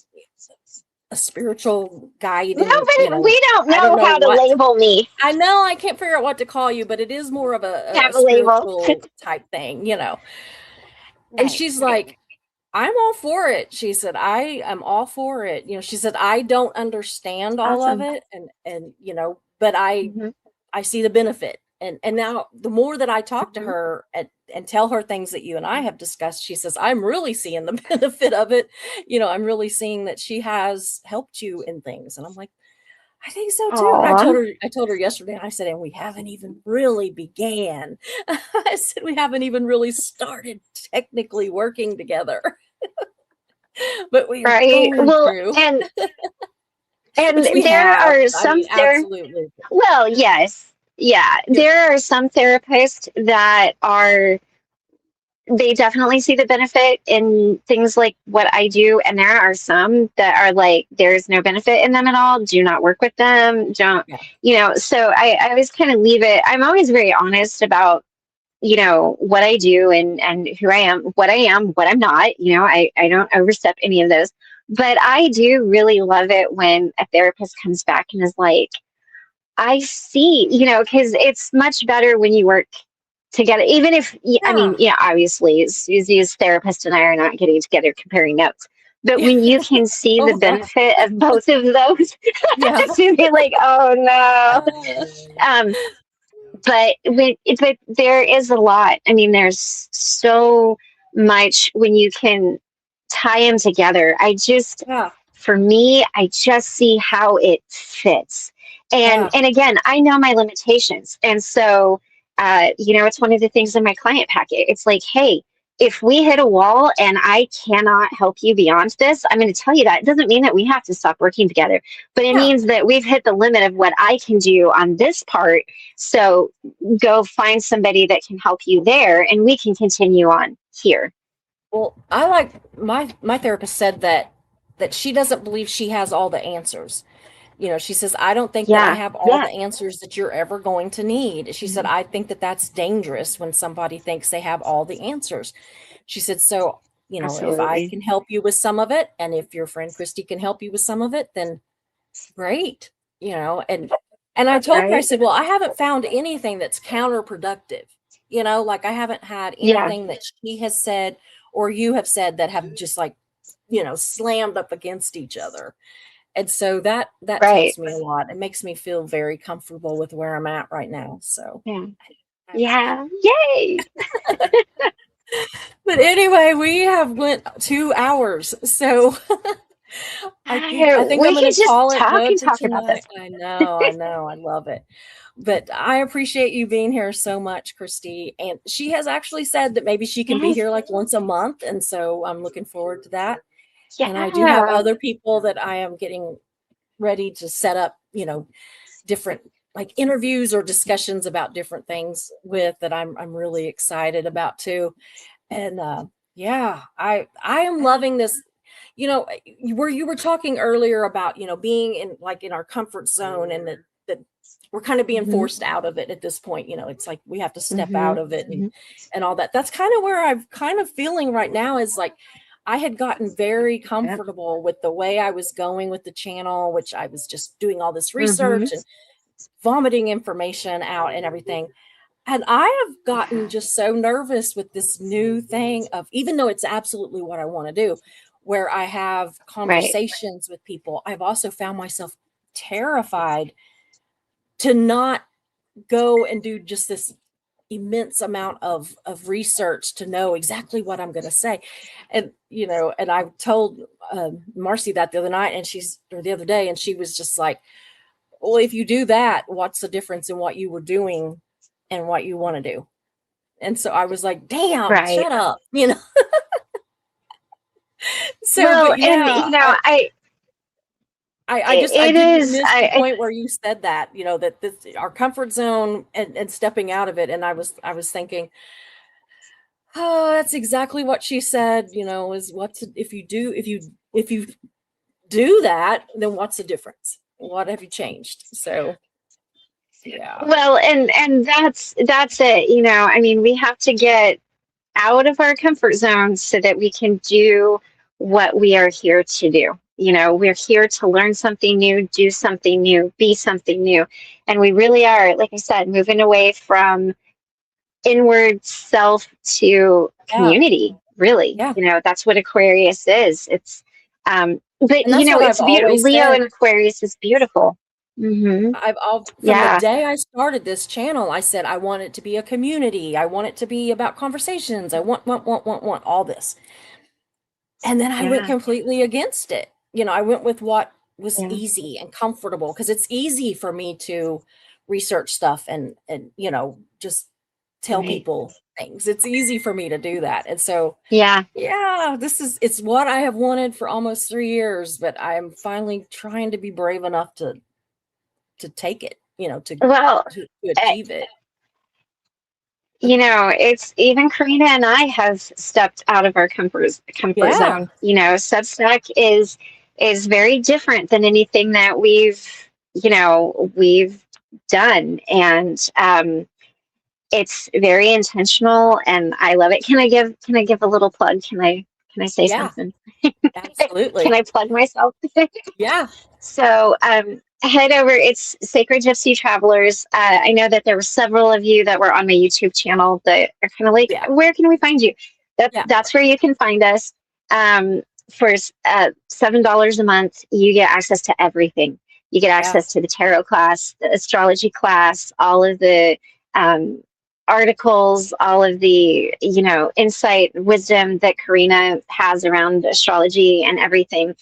B: spiritual guide,
C: No,
B: and
C: but we don't
B: I don't
C: know
B: know
C: how to
B: what.
C: label me.
B: I know I can't figure out what to call you, but it is more of a
C: Have a label.
B: spiritual type thing. And
C: Right.
B: she's
C: Right.
B: like, I'm all for it. She said, I am all for it. She said, I don't understand all of
C: Awesome.
B: it. And but
C: Hmm.
B: I see the benefit. And now the more that I talk to
C: Hmm.
B: her and tell her things that you and I have discussed, she says, I'm really seeing the benefit of it. I'm really seeing that she has helped you in things. And I'm like, I think so too. And
C: Aw.
B: I told her yesterday, and I said, and we haven't even really began. I said, we haven't even really started technically working together, but we are
C: Right.
B: going
C: Well,
B: through,
C: and
B: which we
C: there
B: have.
C: are
B: I mean,
C: some there.
B: absolutely.
C: Well, yes. Yeah, there are some therapists that they definitely see the benefit in things like what I do. And there are some that are like, there's no benefit in them at all. Do not work with them. Don't,
B: Yeah.
C: so I always kind of leave it. I'm always very honest about, what I do and who I am, what I'm not, I don't overstep any of those. But I do really love it when a therapist comes back and is like, I see, because it's much better when you work together, even if, I mean,
B: Yeah.
C: obviously, Susie's therapist and I are not getting together comparing notes. But
B: Yeah.
C: when you can see the
B: Oh, wow.
C: benefit of both of those,
B: Yeah.
C: to be like, oh
B: Uh,
C: no. But there is a lot. I mean, there's so much when you can tie them together.
B: yeah.
C: For me, I just see how it fits. And
B: Yeah.
C: and again, I know my limitations. And so it's one of the things in my client packet. It's like, hey, if we hit a wall and I cannot help you beyond this, I'm going to tell you that. It doesn't mean that we have to stop working together, but it
B: Yeah.
C: means that we've hit the limit of what I can do on this part. So go find somebody that can help you there and we can continue on here.
B: Well, I like my therapist said that she doesn't believe she has all the answers. She says, I don't think that I
C: Yeah.
B: have all the answers that you're ever going to need. She said,
C: Mhm.
B: I think that that's dangerous when somebody thinks they have all the answers. She said, so, if I
C: Absolutely.
B: can help you with some of it, and if your friend Christy can help you with some of it, then great, and I told her, I
C: Right?
B: said, well, I haven't found anything that's counterproductive, like I haven't had
C: Yeah.
B: anything that she has said or you have said that have just like, slammed up against each other. And so that
C: Right.
B: tells me a lot. It makes me feel very comfortable with where I'm at right now. So,
C: Yeah.
B: I-
C: Yeah. Yay.
B: but anyway, we have went 2 hours. So I think I'm
C: We
B: going
C: could
B: to
C: just
B: call it
C: talk
B: good
C: and
B: for
C: talk about this.
B: tonight. I know, I love it. But I appreciate you being here so much, Christy. And she has actually said that maybe she can be
C: Yes.
B: here like once a month. And so I'm looking forward to that. And I do have
C: Yeah.
B: other people that I am getting ready to set up, different like interviews or discussions about different things with that I'm really excited about too. And yeah, I am loving this. Where you were talking earlier about being in like in our comfort zone, and that we're kind of being
C: Hmm.
B: forced out of it at this point. It's like we have to step
C: Hmm.
B: out of it
C: Hmm.
B: and all that. That's kind of where I'm kind of feeling right now, is like I had gotten very
C: Yep.
B: comfortable with the way I was going with the channel, which I was just doing all this
C: Hmm.
B: research and vomiting information out and everything. And I have gotten
C: Yeah.
B: just so nervous with this new thing of, even though it's absolutely what I want to do, where I have
C: Right.
B: conversations with people, I've also found myself terrified to not go and do just this immense amount of research to know exactly what I'm going to say. And and I told Marcy that the other night, or the other day, and she was just like, well, if you do that, what's the difference in what you were doing and what you want to do? And so I was like, damn,
C: Right.
B: shut up, So,
C: Well,
B: but
C: and
B: yeah, I
C: it
B: didn't
C: is.
B: miss the point where you said that, that this our comfort zone and stepping out of it. And I was thinking, oh, that's exactly what she said, is if you do that, then what's the difference? What have you changed? So yeah.
C: Well, and that's it. I mean, we have to get out of our comfort zones so that we can do what we are here to do. We're here to learn something new, do something new, be something new. And we really are, like I said, moving away from inward self to
B: Yeah.
C: community, really.
B: Yeah.
C: That's what Aquarius is. But
B: And that's what I've
C: it's beautiful.
B: always
C: Leo
B: said.
C: and Aquarius is beautiful. Hmm.
B: From the
C: Yeah.
B: day I started this channel, I said I want it to be a community. I want it to be about conversations. I want all this. And then I went
C: Yeah.
B: completely against it. I went with what was
C: Yeah.
B: easy and comfortable, because it's easy for me to research stuff and just tell
C: Right.
B: people things. It's easy for me to do that. And so
C: Yeah.
B: yeah, it's what I have wanted for almost 3 years, but I'm finally trying to be brave enough to take it.
C: Well,
B: to
C: uh,
B: achieve it.
C: it's even Karina and I have stepped out of our comfort
B: Yeah.
C: zone. Substack is very different than anything that we've done, and it's very intentional, and I love it. Can I give a little plug? Can I say
B: Yeah.
C: something? Can
B: Absolutely.
C: I plug myself?
B: Yeah.
C: So head over. It's Sacred Gypsy Travelers. I know that there were several of you that were on my YouTube channel that are kind of like,
B: Yeah.
C: where can we find you?
B: Yeah.
C: That's where you can find us. For $7 a month, you get access to everything. You get
B: Yeah.
C: access to the tarot class, the astrology class, all of the um, articles, all of the insight, wisdom that Karina has around astrology and everything.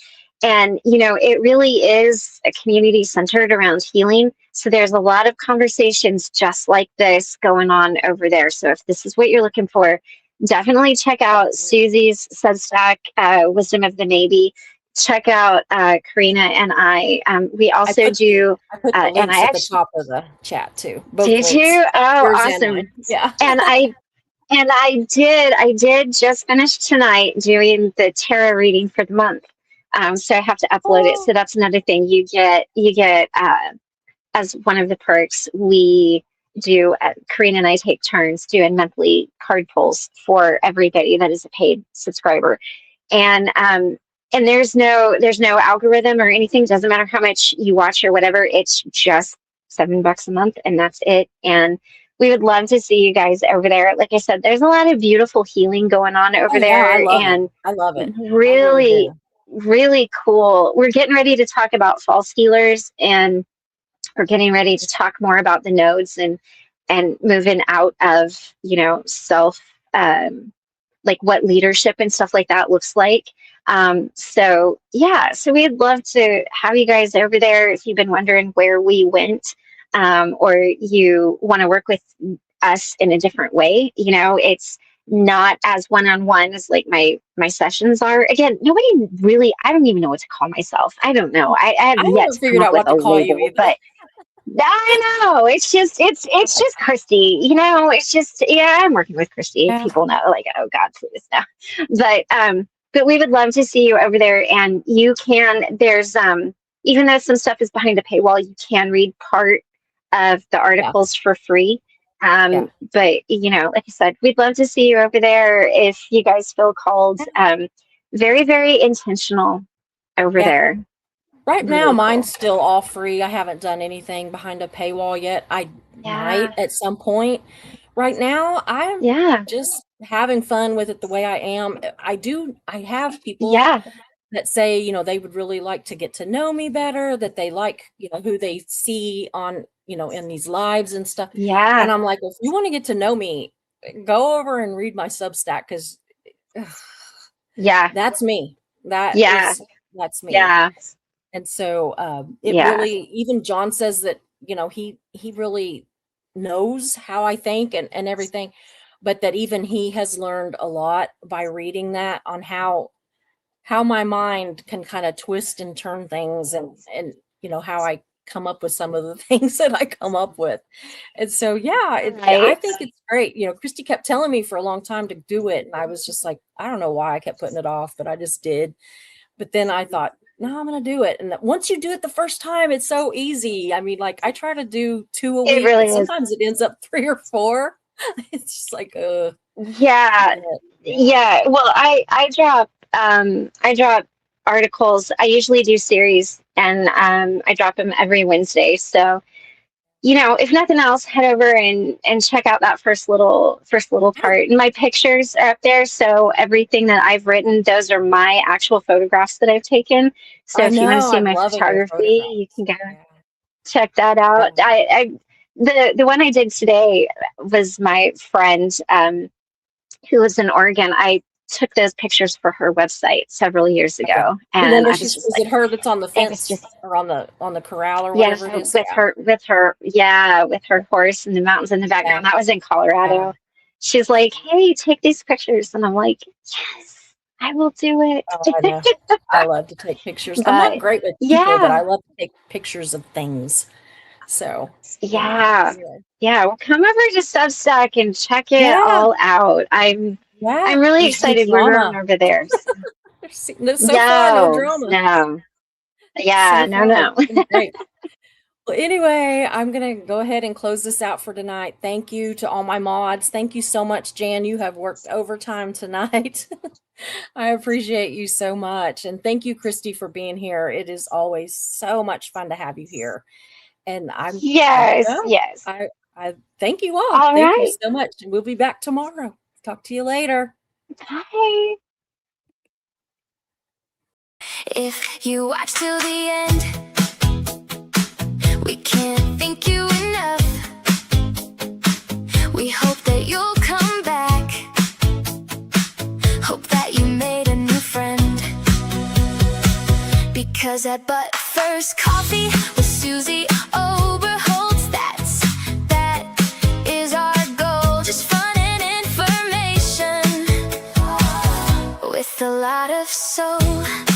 C: And it really is a community centered around healing. So there's a lot of conversations just like this going on over there. So if this is what you're looking for, definitely check out Susie's Substack, Wisdom of the Maybe. Check out Karina and I. We
B: I
C: also
B: put
C: do,
B: I put the
C: and
B: links
C: I
B: at the
C: actually
B: top of the chat too. Both
C: did
B: links,
C: you? Oh,
B: yours and
C: awesome!
B: mine. Yeah.
C: And I did just finish tonight doing the tarot reading for the month. So I have to upload it.
B: Oh,
C: So that's another thing you get as one of the perks. We do Karina and I take turns doing monthly card pulls for everybody that is a paid subscriber, and there's no algorithm or anything. Doesn't matter how much you watch or whatever. It's just $7 a month, and that's it. And we would love to see you guys over there. Like I said, there's a lot of beautiful healing going on
B: oh
C: over
B: yeah, I
C: there,
B: love it.
C: and
B: I love it. I really
C: really,
B: do.
C: really cool. We're getting ready to talk about false healers, and we're getting ready to talk more about the nodes and moving out of self, like what leadership and stuff like that looks like. So yeah, so we'd love to have you guys over there if you've been wondering where we went, or you want to work with us in a different way. It's not as one-on-one as like my sessions are. Again, nobody really, I don't even know what to call myself. I don't know. I have
B: I
C: yet
B: haven't
C: to come
B: figured
C: up
B: out
C: with
B: what
C: a
B: to call you
C: label,
B: either.
C: but I know it's just Christy. It's just, yeah, I'm working with Christy.
B: Yeah.
C: People know, like, oh God, please no. But we would love to see you over there, and there's even though some stuff is behind a paywall, you can read part of the
B: Yeah.
C: articles for free.
B: Yeah.
C: But like I said, we'd love to see you over there if you guys feel called. Very, very intentional over
B: Yeah.
C: there.
B: Right now,
C: Really
B: mine's
C: cool.
B: still all free. I haven't done anything behind a paywall yet. I
C: Yeah.
B: might at some point. Right now, I'm
C: Yeah.
B: just having fun with it the way I am. I have people
C: Yeah.
B: that say, they would really like to get to know me better, that they like, who they see on, in these lives and stuff. And
C: Yeah.
B: I'm like, well, if you want to get to know me, go over and read my Substack because
C: Yeah.
B: that's me.
C: Yeah.
B: That's me.
C: Yeah.
B: And so it
C: Yeah.
B: really, even John says that, he really knows how I think and everything, but that even he has learned a lot by reading that on how my mind can kind of twist and turn things and how I come up with some of the things that I come up with. And so yeah, I
C: Right.
B: think it's great. Christy kept telling me for a long time to do it, and I was just like, I don't know why I kept putting it off, but I just did. But then I thought, no, I'm going to do it. And once you do it the first time, it's so easy. I mean, like I try to do 2 a
C: It
B: week,
C: really
B: but
C: is.
B: sometimes it ends up 3 or 4. It's just like,
C: Yeah.
B: yeah.
C: Yeah. Well, I drop articles. I usually do series, and I drop them every Wednesday. So, if nothing else, head over and check out that first little part. And my pictures are up there, so everything that I've written, those are my actual photographs that I've taken. So
B: I
C: if you want to
B: know.
C: see
B: I'm
C: my
B: loving your
C: photography, you
B: photographs.
C: can go
B: Yeah.
C: check that out.
B: Yeah.
C: The one I did today was my friend, who lives in Oregon. I took those pictures for her website several years
B: Okay.
C: ago,
B: The one
C: and
B: where
C: I was just
B: is
C: like,
B: it her that's on the
C: it was
B: fence
C: just,
B: or on the corral or
C: yes,
B: whatever it is?
C: with her horse and the mountains in the
B: Yeah.
C: background. That was in
B: Yeah.
C: Colorado. She's like, hey, take these pictures, and I'm like, yes, I will do it.
B: Oh, I know. I love to take pictures. I'm not
C: But
B: great with people, but
C: yeah,
B: I love to take pictures of things. So
C: Yeah.
B: anyway.
C: Yeah. Well, come over to Substack and check it
B: Yeah,
C: all out. I'm
B: yeah.
C: I'm really
B: There's no
C: excited we're going
B: drama.
C: over there.
B: So far, no
C: No,
B: drama.
C: no. Yeah,
B: So
C: no,
B: far, it's
C: no.
B: been great. Well, anyway, I'm going to go ahead and close this out for tonight. Thank you to all my mods. Thank you so much, Jan. You have worked overtime tonight. I appreciate you so much. And thank you, Christy, for being here. It is always so much fun to have you here. And I gotta
C: Yes,
B: go.
C: yes.
B: I thank you all.
C: All
B: Thank you
C: right.
B: so much. We'll be back tomorrow. Talk to you later.
C: Bye.
A: If you watch till the end, we can't thank you enough. We hope that you'll come back. Hope that you made a new friend. Because at But First Coffee with Susie Oberholtz, that is our goal. Just fun and information with a lot of soul.